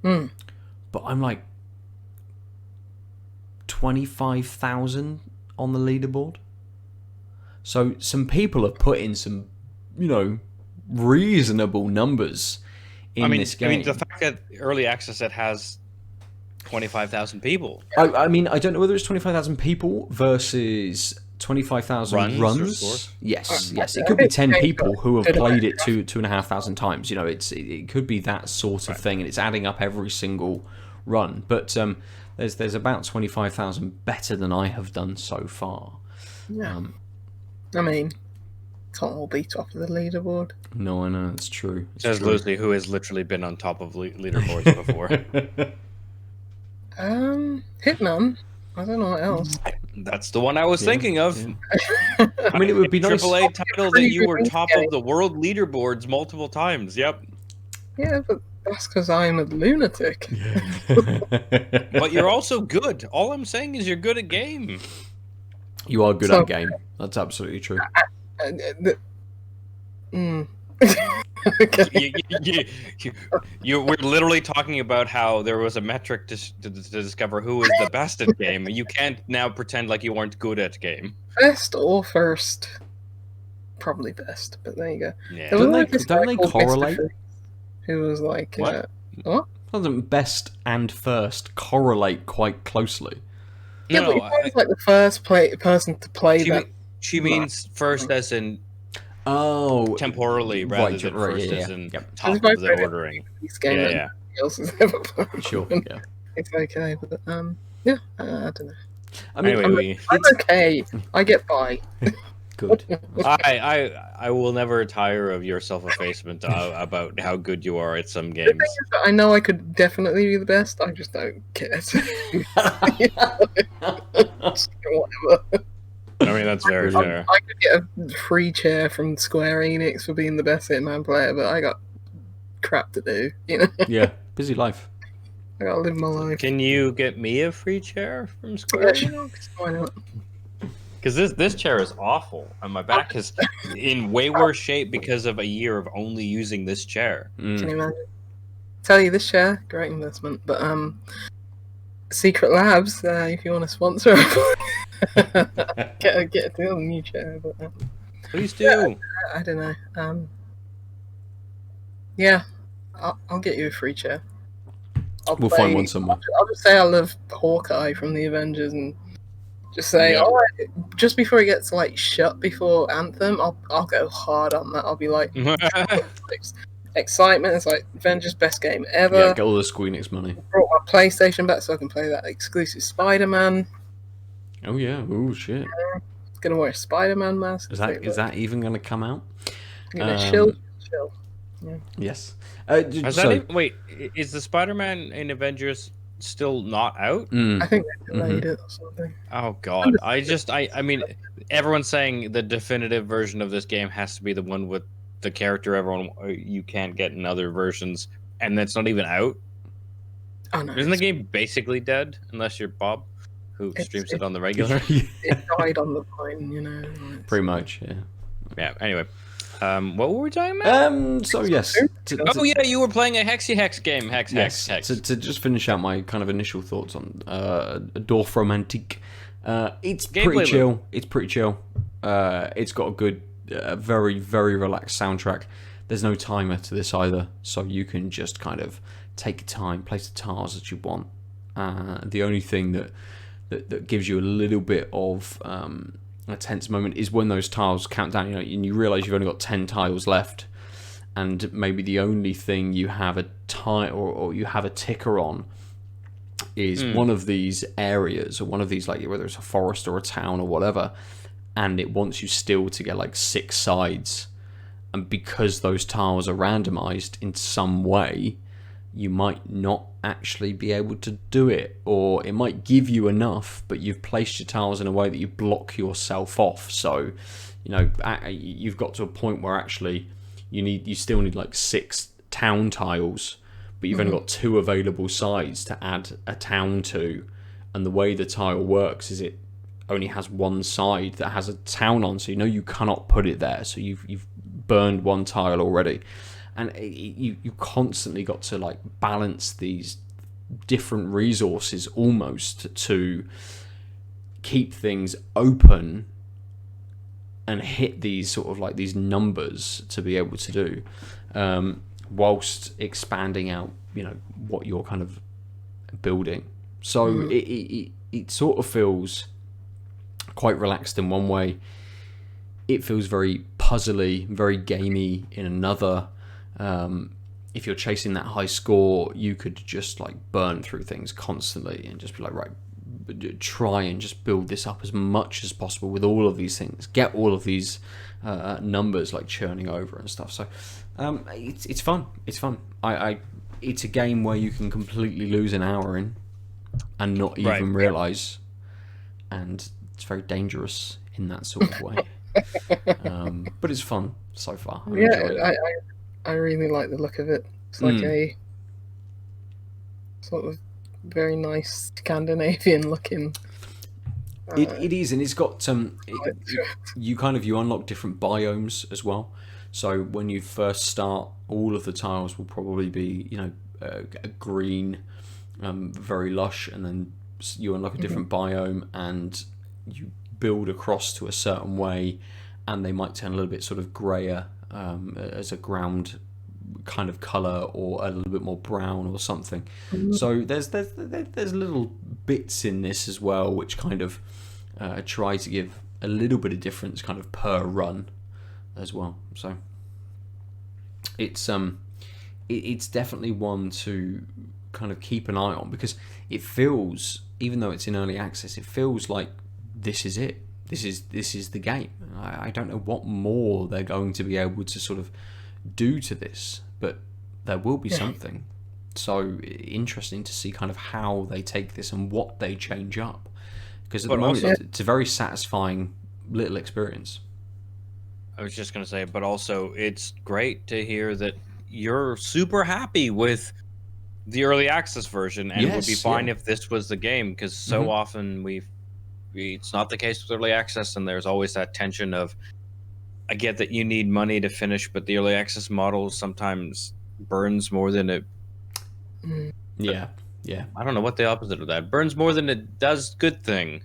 S1: But I'm like 25,000 on the leaderboard. So some people have put in some, reasonable numbers in this game.
S3: I mean, the fact that early access it has 25,000 people.
S1: I mean, I don't know whether it's 25,000 people versus 25,000 runs. Yes. It could be 10 people who have played it 2,500 times. It could be that sort of thing, and it's adding up every single run. But there's about 25,000 better than I have done so far.
S2: Yeah. I mean, can't all be top of the leaderboard.
S1: No, I know, it's true.
S3: Says Lucy, who has literally been on top of leaderboards before.
S2: Hitman. I don't know what else.
S3: That's the one I was thinking of.
S1: Yeah. I mean, it would be nice.
S3: AAA title that you were top of the world leaderboards multiple times. Yep.
S2: Yeah, but that's because I'm a lunatic.
S3: But you're also good. All I'm saying is you're good at game.
S1: You are good at game. That's absolutely true.
S2: Okay.
S3: We're literally talking about how there was a metric to discover who is the best at game. You can't now pretend like you weren't good at game.
S2: Best or first? Probably best, but there you go.
S3: Yeah.
S1: Don't they correlate?
S2: Who was like,
S3: what?
S1: Doesn't best and first correlate quite closely?
S2: Yeah, but he's like the first person to play that.
S3: She means first as in temporally rather than first as in top of the ordering.
S2: Yeah. Else has ever played.
S1: Sure, yeah.
S2: It's okay, but yeah, I don't know.
S1: I mean,
S3: anyway,
S2: I'm okay. I get by.
S1: Good.
S3: I will never tire of your self-effacement about how good you are at some games.
S2: I know I could definitely be the best. I just don't care. Whatever.
S3: I mean, that's very fair.
S2: I could get a free chair from Square Enix for being the best Hitman player, but I got crap to do.
S1: Yeah, busy life.
S2: I gotta live my life.
S3: Can you get me a free chair from Square Enix?
S2: Why not?
S3: Because this chair is awful, and my back is in way worse shape because of a year of only using this chair.
S2: Can you imagine? Tell you, this chair, great investment. But Secret Labs, if you want to sponsor, get a deal on a new chair. But
S3: please do.
S2: Yeah, I don't know. Yeah, I'll get you a free chair.
S1: We'll find one somewhere.
S2: I'll just say I love Hawkeye from the Avengers and. Just say, just before it gets like shut before Anthem, I'll go hard on that. I'll be like, excitement. It's like Avengers best game ever.
S1: Yeah, get all the Squeenix money.
S2: Brought my PlayStation back so I can play that exclusive Spider-Man.
S1: Oh yeah, oh shit.
S2: Gonna wear a Spider-Man mask.
S1: Is that even gonna come out?
S2: Chill. Yeah.
S1: Yes.
S3: Wait, is the Spider-Man in Avengers still not out?
S2: I think they delayed it or something.
S3: Oh god, I mean, everyone's saying the definitive version of this game has to be the one with the character you can't get in other versions, and that's not even out.
S2: Oh no!
S3: Isn't the game basically dead unless you're Bob, who streams it on the regular?
S2: It died on the vine,
S1: Pretty much, yeah.
S3: Yeah. Anyway. What were we talking about?
S1: So yes.
S3: You were playing a Hex game. Hex.
S1: To just finish out my kind of initial thoughts on Dorfromantik. It's pretty chill. It's pretty chill. It's got a good, very, very relaxed soundtrack. There's no timer to this either, so you can just kind of take your time, place the tiles that you want. The only thing that gives you a little bit of a tense moment is when those tiles count down, and you realise you've only got 10 tiles left, and maybe the only thing you have a or you have a ticker on is one of these areas, or one of these, like whether it's a forest or a town or whatever, and it wants you still to get like 6 sides, and because those tiles are randomized in some way, you might not actually be able to do it, or it might give you enough, but you've placed your tiles in a way that you block yourself off. So, you know, you've got to a point where actually you still need like 6 town tiles, but you've only got 2 available sides to add a town to. And the way the tile works is it only has 1 side that has a town on, so you know you cannot put it there. So you've burned 1 tile already, and you constantly got to like balance these different resources almost to keep things open and hit these sort of like these numbers to be able to do, whilst expanding out, you know, what you're kind of building. So it sort of feels quite relaxed in one way. It feels very puzzly, very gamey in another. If you're chasing that high score, you could just like burn through things constantly and just be like, right, try and just build this up as much as possible with all of these things, get all of these numbers like churning over and stuff. So it's fun. It's fun. It's a game where you can completely lose an hour in and not even realize, and it's very dangerous in that sort of way. But it's fun so far. I'm enjoying it.
S2: I really like the look of it. It's like a sort of very nice Scandinavian looking.
S1: It is, and it's got you unlock different biomes as well. So when you first start, all of the tiles will probably be, you know, a green, very lush, and then you unlock a different biome, and you build across to a certain way, and they might turn a little bit sort of grayer as a ground kind of color, or a little bit more brown or something. So there's little bits in this as well which kind of try to give a little bit of difference kind of per run as well. So it's definitely one to kind of keep an eye on, because it feels, even though it's in early access, it feels like this is it. This is the game. I don't know what more they're going to be able to sort of do to this, but there will be something. So interesting to see kind of how they take this and what they change up, because at the moment it's a very satisfying little experience.
S3: I was just going to say, but also it's great to hear that you're super happy with the early access version, and would be fine if this was the game, because so often it's not the case with early access, and there's always that tension of, I get that you need money to finish, but the early access model sometimes burns more than it.
S1: Yeah.
S3: I don't know what the opposite of that. Burns more than it does good thing.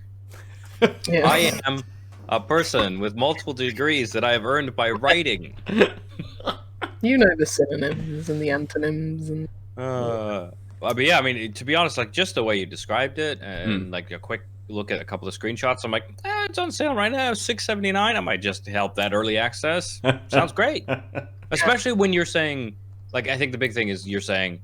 S3: I am a person with multiple degrees that I have earned by writing.
S2: You know the synonyms and the antonyms and.
S3: But yeah, I mean, to be honest, like just the way you described it, and like a quick look at a couple of screenshots, I'm like, it's on sale right now, $6.79. I might just help that early access. Sounds great, especially when you're saying, like, I think the big thing is you're saying,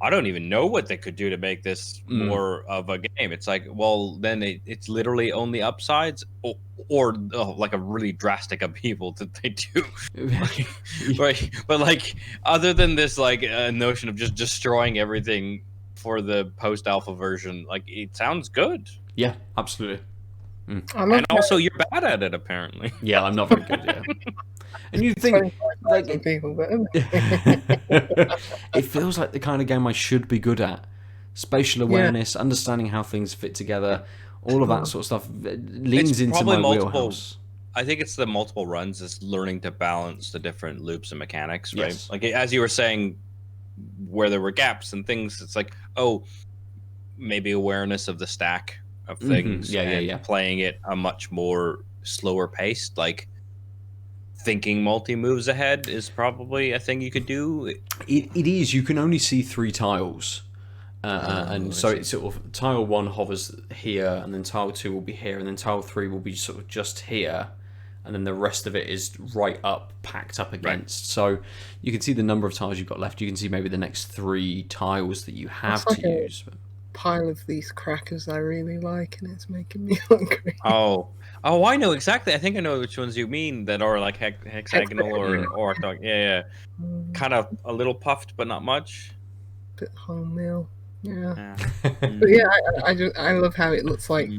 S3: I don't even know what they could do to make this more of a game. It's like, well, then it's literally only upsides, or like a really drastic upheaval that they do. Right? But like, other than this, like notion of just destroying everything for the post-alpha version, like it sounds good.
S1: Yeah, absolutely.
S3: And also, you're bad at it, apparently.
S1: Yeah, I'm not very good. Yeah. And you think, like,
S2: people, but
S1: it feels like the kind of game I should be good at. Spatial awareness, understanding how things fit together, all of that sort of stuff leans into my wheelhouse.
S3: I think it's the multiple runs is learning to balance the different loops and mechanics, right?
S1: Yes.
S3: Like, as you were saying, where there were gaps and things, it's like, oh, maybe awareness of the stack of things, playing it a much more slower paced, like thinking multi-moves ahead is probably a thing you could do.
S1: It is. You can only see 3 tiles. And so it's sort of tile 1 hovers here, and then tile 2 will be here, and then tile 3 will be sort of just here, and then the rest of it is right up, packed up against. So you can see the number of tiles you've got left. You can see maybe the next 3 tiles that you have to use.
S2: Pile of these crackers I really like, and it's making me hungry.
S3: Oh, Oh, I know exactly. I think I know which ones you mean that are like hexagonal or octagonal. Yeah. Kind of a little puffed, but not much.
S2: Bit wholemeal. Yeah.
S3: Yeah.
S2: But yeah, I love how it looks like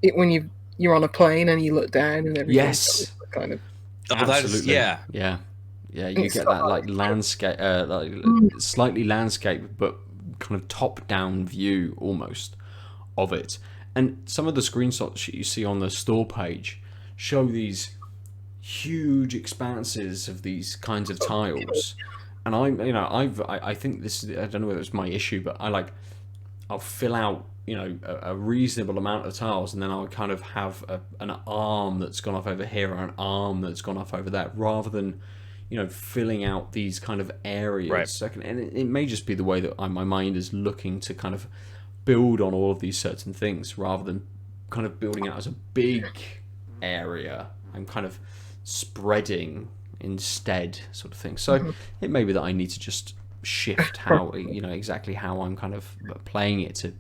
S2: it when you're on a plane and you look down and everything.
S1: Yes.
S2: Kind of.
S3: Oh, that is,
S1: Absolutely.
S3: yeah.
S1: Yeah. You get that like landscape, like slightly landscape, but kind of top-down view almost of it. And some of the screenshots you see on the store page show these huge expanses of these kinds of tiles. And I think this is, I don't know whether it's my issue, but I'll fill out a reasonable amount of tiles, and then I'll kind of have an arm that's gone off over here or an arm that's gone off over there, rather than filling out these kind of areas.
S3: Right.
S1: And it may just be the way that my mind is looking to kind of build on all of these certain things, rather than kind of building out as a big area. I'm kind of spreading instead, sort of thing. So it may be that I need to just shift how exactly how I'm kind of playing it to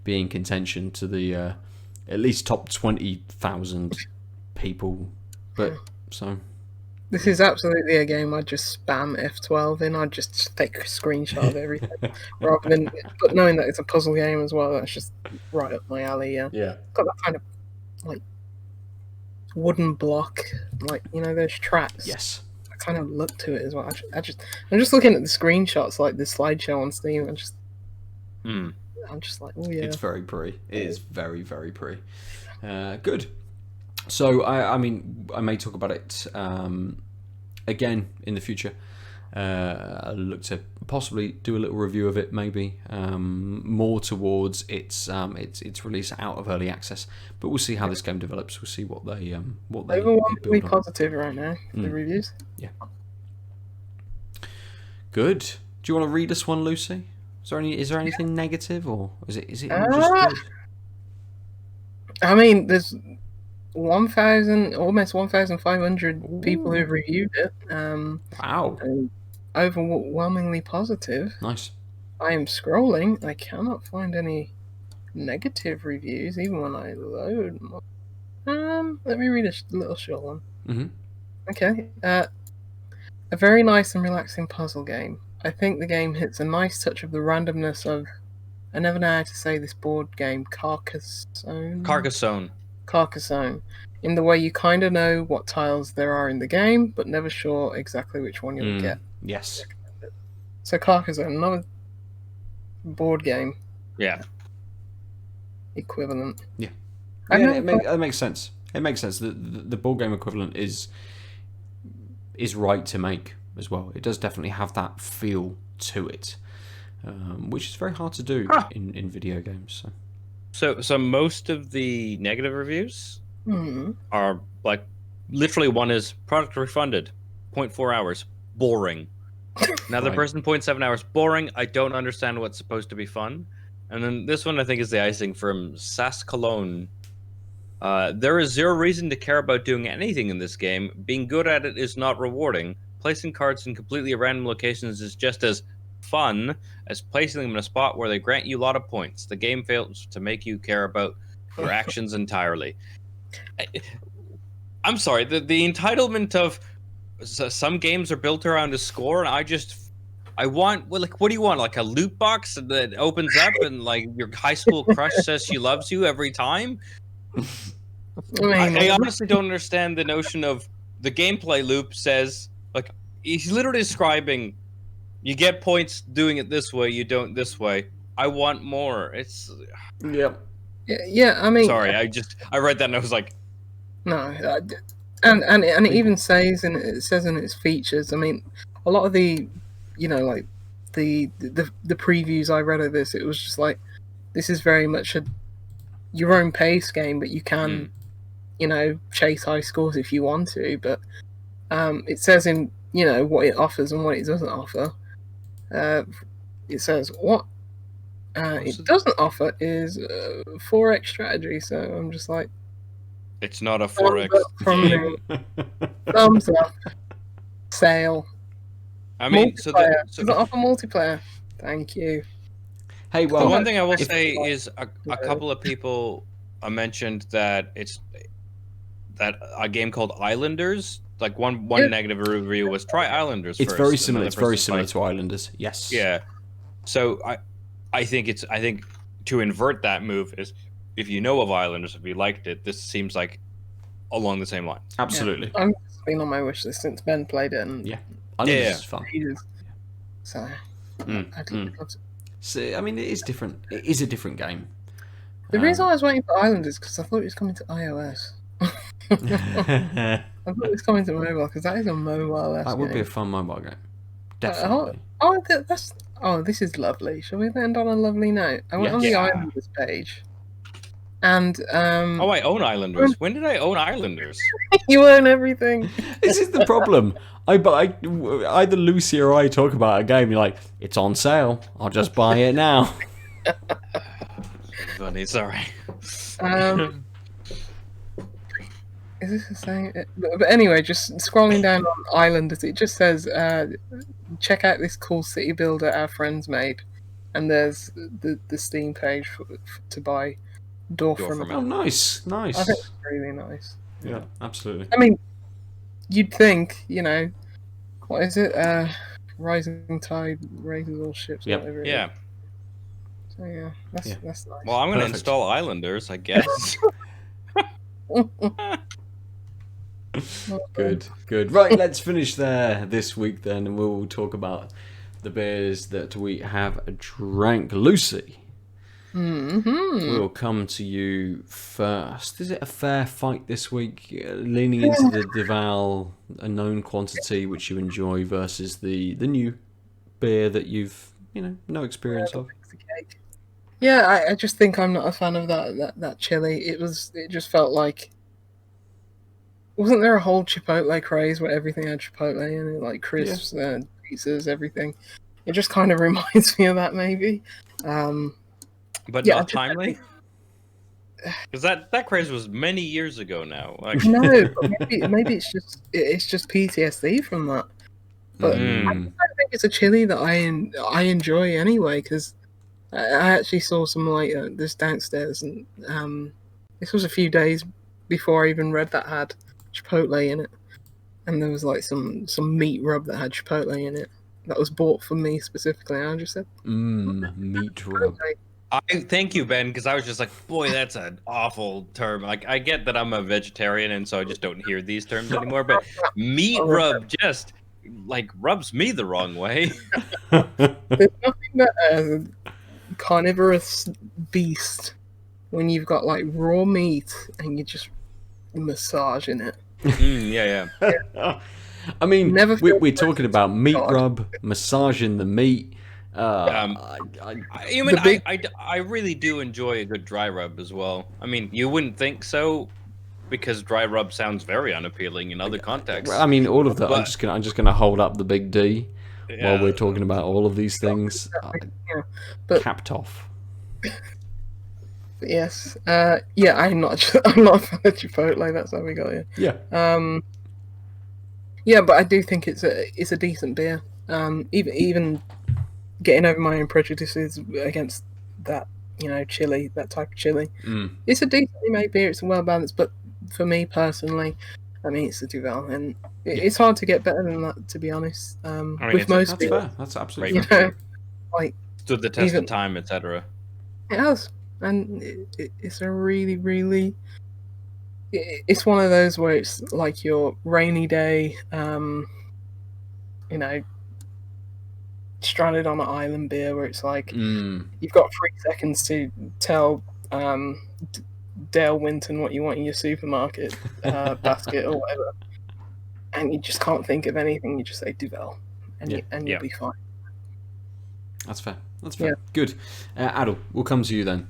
S1: be in contention to the at least top 20,000 people. But so
S2: this is absolutely a game I'd just spam F12 in. I'd just take a screenshot of everything, rather than. But knowing that it's a puzzle game as well, that's just right up my alley. Yeah. Got that kind of like wooden block, like those tracks.
S1: Yes.
S2: I kind of look to it as well. I'm just looking at the screenshots, like the slideshow on Steam, and I'm just like, oh yeah.
S1: It's very pretty. It is very, very pretty. Good. So I mean, I may talk about it again in the future. I'll look to possibly do a little review of it, maybe more towards its release out of early access. But we'll see how this game develops. We'll see what they
S2: overwhelmingly positive right now. The reviews.
S1: Yeah. Good. Do you want to read us one, Lucy? Is there anything negative, or is it just good?
S2: I mean, there's almost 1,500 people who've reviewed it.
S1: Wow.
S2: Overwhelmingly positive.
S1: Nice.
S2: I am scrolling. I cannot find any negative reviews, even when I load. Let me read a little short one.
S1: Mm-hmm.
S2: Okay. A very nice and relaxing puzzle game. I think the game hits a nice touch of the randomness of, I never know how to say this board game, Carcassonne, in the way you kind of know what tiles there are in the game, but never sure exactly which one you'll get.
S1: Yes.
S2: So Carcassonne, another board game.
S3: Yeah.
S2: Equivalent.
S1: Yeah. That makes sense. It makes sense. The board game equivalent is right to make as well. It does definitely have that feel to it, which is very hard to do in video games.
S3: So most of the negative reviews are like, literally one is product refunded, 0.4 hours, boring. Another person 0.7 hours, boring. I don't understand what's supposed to be fun. And then this one I think is the icing from Sas Cologne. There is zero reason to care about doing anything in this game. Being good at it is not rewarding. Placing cards in completely random locations is just as fun as placing them in a spot where they grant you a lot of points. The game fails to make you care about your actions entirely. I'm sorry, the entitlement of some games are built around a score, and I want, what do you want? Like a loot box that opens up and like your high school crush says she loves you every time? I honestly don't understand the notion of the gameplay loop says, like, he's literally describing, you get points doing it this way, you don't this way. I want more. It's...
S1: Yep.
S2: Yeah, I mean...
S3: Sorry, I read that and I was like...
S2: No, and it even says, and it says in its features, I mean, a lot of the, like, the previews I read of this, it was just like, this is very much your own pace game, but you can, chase high scores if you want to, but it says in, what it offers and what it doesn't offer. It says what it doesn't offer is 4x strategy, so I'm just like,
S3: it's not a 4x
S2: game. Thumbs up. Sale.
S3: I mean,
S2: does it offer multiplayer? Thank you.
S1: Hey, well,
S3: the one thing I will say is a couple of people mentioned that a game called Islanders. Like one negative review was try Islanders.
S1: It's
S3: first,
S1: very
S3: and
S1: similar.
S3: another
S1: It's very
S3: person's
S1: similar
S3: like,
S1: to Islanders. Yes.
S3: Yeah. So I think to invert that move is if you know of Islanders, if you liked it, this seems like along the same line.
S1: Absolutely.
S2: Yeah. It's been on my wish list since Ben played it, and
S1: Islanders is fun.
S2: So
S1: So, I mean, it is different. It is a different game.
S2: The reason I was waiting for Islanders because I thought it was coming to iOS. I thought it was coming to mobile because that is a mobile.
S1: That would be a fun mobile game. Definitely.
S2: This is lovely. Shall we end on a lovely note? I went on the Islanders page, and
S3: I own Islanders. When did I own Islanders?
S2: You own everything.
S1: This is the problem. Either Lucy or I talk about a game. You're like, it's on sale. I'll just buy it now.
S3: Funny, sorry.
S2: Is this the same? But anyway, just scrolling down on Islanders, it just says, check out this cool city builder our friends made. And there's the Steam page to buy Dorfromantik.
S1: Oh, nice.
S2: I think it's really nice.
S1: Yeah, absolutely.
S2: I mean, you'd think, what is it? Rising tide raises all ships.
S1: Yep.
S2: Whatever it
S3: Yeah.
S2: is. So yeah, that's nice.
S3: Well, I'm going to install Islanders, I guess.
S1: Good. Right, let's finish there this week then, and we'll talk about the beers that we have drank. Lucy, we'll come to you first. Is it a fair fight this week, leaning into the Duvel, a known quantity which you enjoy, versus the new beer that you've no experience of?
S2: Mexicake. Yeah, I just think I'm not a fan of that chili. It just felt like, wasn't there a whole Chipotle craze where everything had Chipotle in it, like crisps, pizzas, everything? It just kind of reminds me of that, maybe.
S3: But not timely? Because that craze was many years ago now. Like...
S2: No, but maybe it's just PTSD from that. But I don't think it's a chili that I enjoy anyway, because I actually saw some this downstairs, and this was a few days before I even read that had Chipotle in it, and there was like some meat rub that had Chipotle in it that was bought for me specifically, and I just said
S1: meat rub.
S3: I thank you, Ben, because I was just like, boy, that's an awful term. Like, I get that I'm a vegetarian and so I just don't hear these terms anymore, but meat rub just like rubs me the wrong way.
S2: There's nothing that a carnivorous beast when you've got like raw meat and you just massaging it.
S3: Yeah.
S1: I mean, we're talking about meat rub, massaging the meat.
S3: I really do enjoy a good dry rub as well. I mean, you wouldn't think so, because dry rub sounds very unappealing in other contexts.
S1: I mean, all of that. But, I'm just gonna hold up the big D while we're talking about all of these things. Capped off.
S2: But yes, I'm not a fan of Chipotle. That's how we got here. Yeah, but I do think it's a decent beer. Even getting over my own prejudices against that, chili, that type of chili. It's a decently made beer. It's well balanced, but for me personally, I mean, it's a Duvel, and it's hard to get better than that, to be honest. With most
S1: that's
S2: beers,
S1: fair. That's absolutely fair.
S2: Like
S3: stood the test of time, etc.
S2: It has, and it's a really, really. It's one of those where it's like your rainy day, stranded on an island beer, where it's like you've got 3 seconds to tell Dale Winton what you want in your supermarket basket or whatever, and you just can't think of anything. You just say Duvel, and you'll be fine.
S1: That's fair. Yeah. Good. Aadil, we'll come to you then.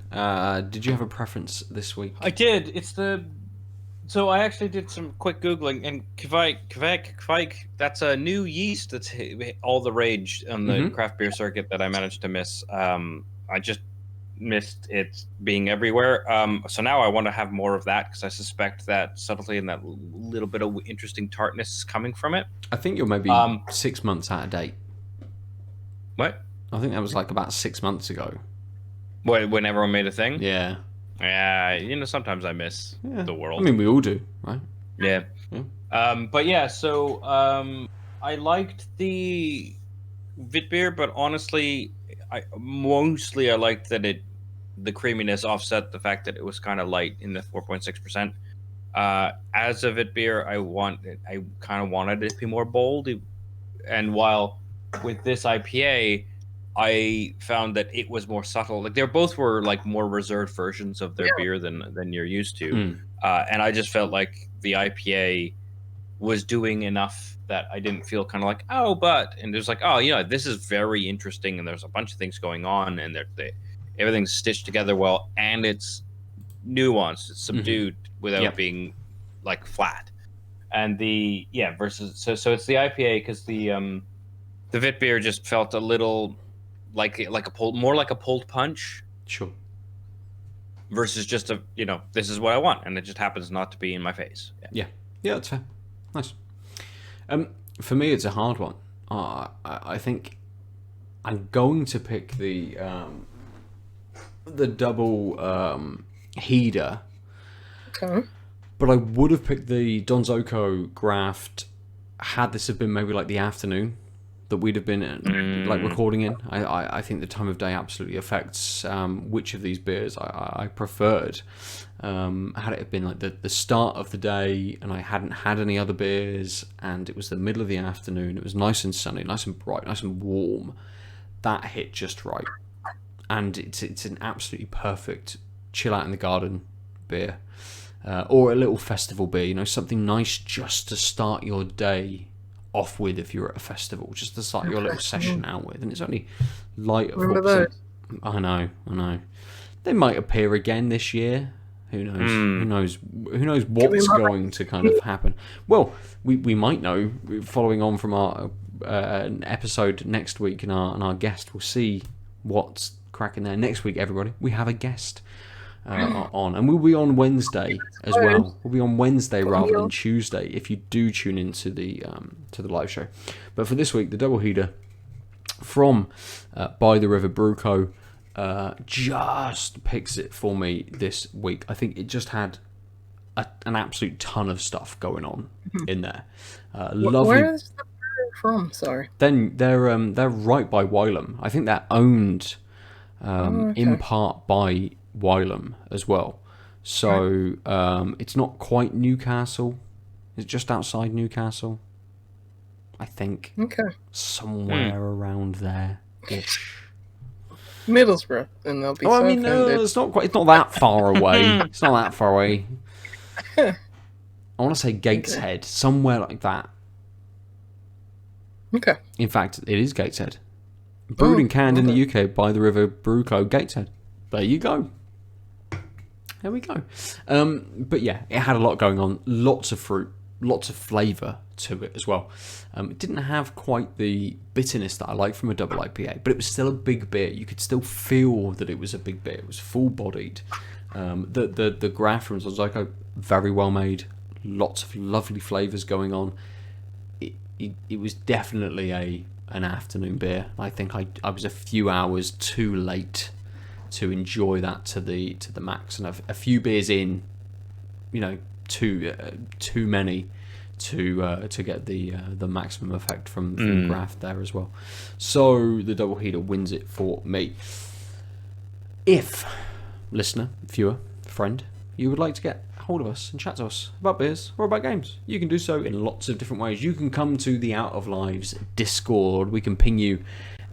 S1: Did you have a preference this week?
S3: I did. So I actually did some quick Googling, and Quebec Ipa, that's a new yeast that's all the rage on the craft beer circuit that I managed to miss. I just missed it being everywhere. So now I want to have more of that, because I suspect that subtlety and that little bit of interesting tartness is coming from it.
S1: I think you're maybe 6 months out of date.
S3: What?
S1: I think that was like about 6 months ago.
S3: When everyone made a thing?
S1: Yeah.
S3: Yeah, sometimes I miss the world.
S1: I mean, we all do, right?
S3: Yeah.
S1: Yeah.
S3: But yeah, so I liked the Witbier, but honestly, I liked that the creaminess offset the fact that it was kind of light in the 4.6%. As a Witbier, I kind of wanted it to be more bold, and while with this IPA, I found that it was more subtle. Like they both were like more reserved versions of their beer than you're used to, and I just felt like the IPA was doing enough that I didn't feel kind of like, oh, but, and there's like, oh, this is very interesting, and there's a bunch of things going on, and everything's stitched together well, and it's nuanced, it's subdued without being like flat. And versus so it's the IPA, because the Witbier just felt a little like more like a pulled punch.
S1: Sure.
S3: Versus just this is what I want, and it just happens not to be in my face.
S1: Yeah, that's fair. Nice. For me, it's a hard one. I think I'm going to pick the double heater.
S2: Okay.
S1: But I would have picked the Donzoko Graft had this have been maybe like the afternoon that we'd have been like recording in. I think the time of day absolutely affects which of these beers I preferred. Had it have been like the start of the day and I hadn't had any other beers and it was the middle of the afternoon, it was nice and sunny, nice and bright, nice and warm, that hit just right. And it's an absolutely perfect chill out in the garden beer. Or a little festival beer, something nice just to start your day off with if you're at a festival, just to start your little session out with. And it's only light of 4%. I know. They might appear again this year. Who knows? Who knows what's going to kind of happen? Well, we might know, following on from our episode next week, and our guest will see what's cracking there. Next week, everybody, we have a guest on, and we'll be on Wednesday as well. We'll be on Wednesday rather than Tuesday if you do tune into the live show. But for this week, the double heater from By the River Brew Co. Just picks it for me this week. I think it just had an absolute ton of stuff going on in there. Lovely.
S2: Where is the brew from? Sorry.
S1: Then they're right by Wylam. I think they're owned in part by Wylam as well. So it's not quite Newcastle. It's just outside Newcastle, I think.
S2: Okay.
S1: Somewhere around there ish.
S2: Middlesbrough, and they'll be.
S1: I mean, no, it's not quite. It's not that far away. It's not that far away. I want to say Gateshead, somewhere like that.
S2: Okay.
S1: In fact, it is Gateshead. Brewed and canned in the UK by the River Brew Co. Gateshead. There you go. There we go. But yeah, it had a lot going on. Lots of fruit, lots of flavour to it as well. It didn't have quite the bitterness that I like from a double IPA, but it was still a big beer. You could still feel that it was a big beer. It was full-bodied. The Graft from Donzoko, very well made. Lots of lovely flavours going on. It was definitely an afternoon beer. I think I was a few hours too late to enjoy that to the max, and a few beers in, too many to get the maximum effect from Graft there as well. So the double heater wins it for me. If, listener, viewer, friend, you would like to get hold of us and chat to us about beers or about games, you can do so in lots of different ways. You can come to the Out of Lives Discord. We can ping you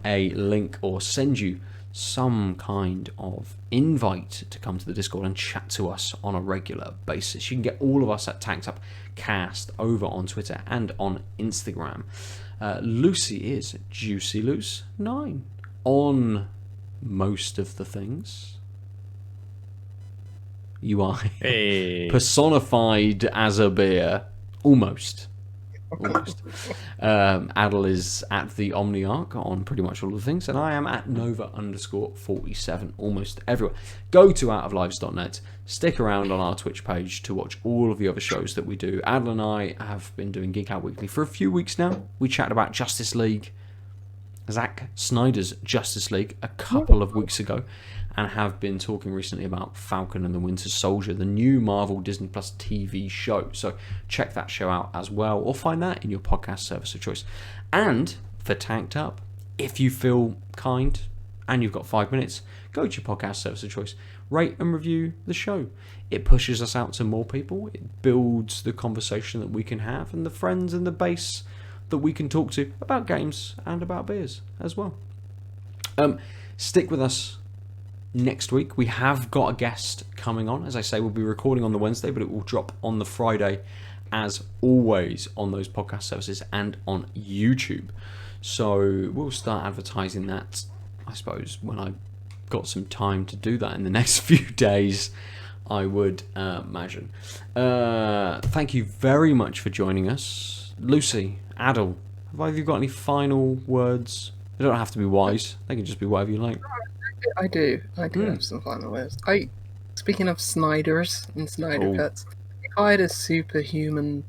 S1: a link or send you some kind of invite to come to the Discord and chat to us on a regular basis. You can get all of us at Tanked Up Cast over on Twitter and on Instagram. Lucy is Juicy Loose 9 on most of the things. You are personified as a beer, almost. Aadil is at the Omniarch on pretty much all of the things, and I am at Nova_47 almost everywhere. Go to outoflives.net, stick around on our Twitch page to watch all of the other shows that we do. Aadil and I have been doing Geek Out Weekly for a few weeks now. We chatted about Justice League, Zack Snyder's Justice League, a couple of weeks ago, and have been talking recently about Falcon and the Winter Soldier, the new Marvel Disney Plus TV show. So check that show out as well, or find that in your podcast service of choice. And for Tanked Up, if you feel kind and you've got 5 minutes, go to your podcast service of choice, rate and review the show. It pushes us out to more people. It builds the conversation that we can have and the friends and the base that we can talk to about games and about beers as well. Stick with us next week. We have got a guest coming on. As I say, we'll be recording on the Wednesday, but it will drop on the Friday, as always, on those podcast services and on YouTube. So we'll start advertising that, I suppose, when I've got some time to do that in the next few days, I would imagine. Thank you very much for joining us. Lucy, Aadil, have either of you got any final words? They don't have to be wise. They can just be whatever you like.
S2: I do have some final words. Speaking of Snyders and Snyder cuts, if I had a superhuman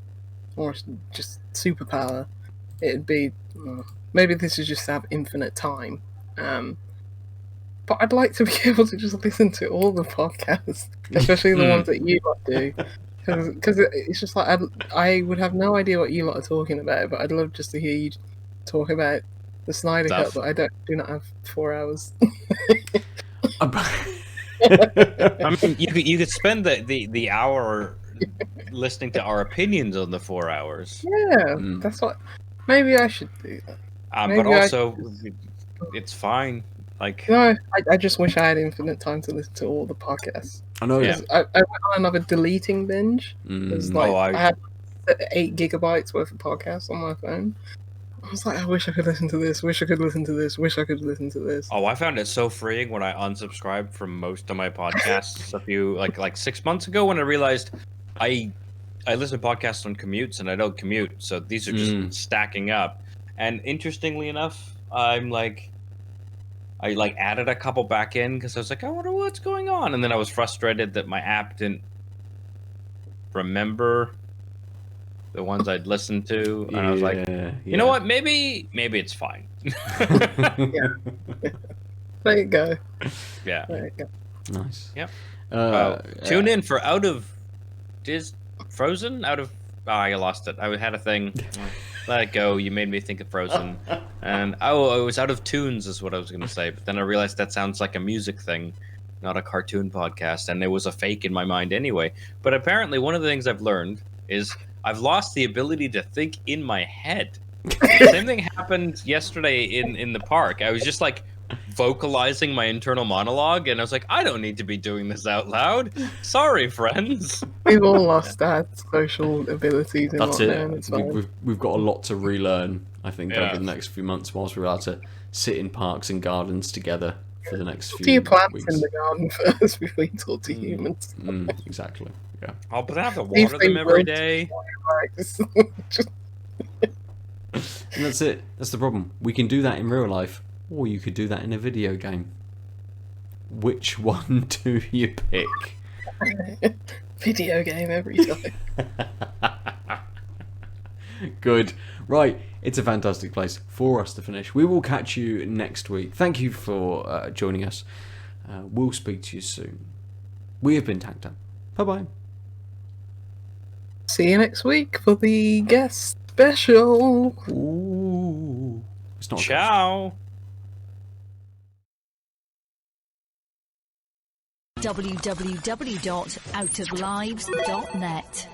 S2: or just superpower, it'd be maybe this is just to have infinite time. But I'd like to be able to just listen to all the podcasts, especially the ones that you lot do, because it's just like I would have no idea what you lot are talking about, but I'd love just to hear you talk about the Snyder Cut, but I do not have 4 hours.
S3: I mean, you could spend the hour listening to our opinions on the 4 hours.
S2: Yeah, that's what. Maybe I should do that.
S3: But also, it's fine. Like,
S2: no, I just wish I had infinite time to listen to all the podcasts.
S1: I know.
S3: Yeah.
S2: I went on another deleting binge. I had 8 gigabytes worth of podcasts on my phone. I was like, I wish I could listen to this, wish I could listen to this, wish I could listen to this.
S3: Oh, I found it so freeing when I unsubscribed from most of my podcasts a few, like 6 months ago, when I realized I listen to podcasts on commutes and I don't commute, so these are just stacking up. And interestingly enough, I added a couple back in because I was like, I wonder what's going on, and then I was frustrated that my app didn't remember the ones I'd listened to, and I was like, you know what? Maybe it's fine.
S2: Yeah. There you go.
S3: Yeah.
S2: There you go.
S1: Nice.
S3: Yep. Tune in for Frozen? I lost it. I had a thing. Let it go. You made me think of Frozen. And it was Out of Tunes is what I was going to say. But then I realized that sounds like a music thing, not a cartoon podcast. And it was a fake in my mind anyway. But apparently one of the things I've learned is I've lost the ability to think in my head. The same thing happened yesterday in the park. I was just like vocalizing my internal monologue, and I was like, I don't need to be doing this out loud. Sorry, friends.
S2: We've all lost our social abilities.
S1: That's it. We've got a lot to relearn, I think, over the next few months, whilst we're allowed to sit in parks and gardens together for the next few weeks.
S2: Do your plants in the garden first before you talk to humans.
S1: Exactly. Yeah.
S3: Oh, but I have to water them every day.
S1: And that's it. That's the problem. We can do that in real life, or you could do that in a video game. Which one do you pick?
S2: Video game every time.
S1: Good. Right. It's a fantastic place for us to finish. We will catch you next week. Thank you for joining us. We'll speak to you soon. We have been Tanked Up. Bye-bye.
S2: See you next week for the guest special.
S1: Ooh. It's not
S3: Ciao.
S4: www.outoflives.net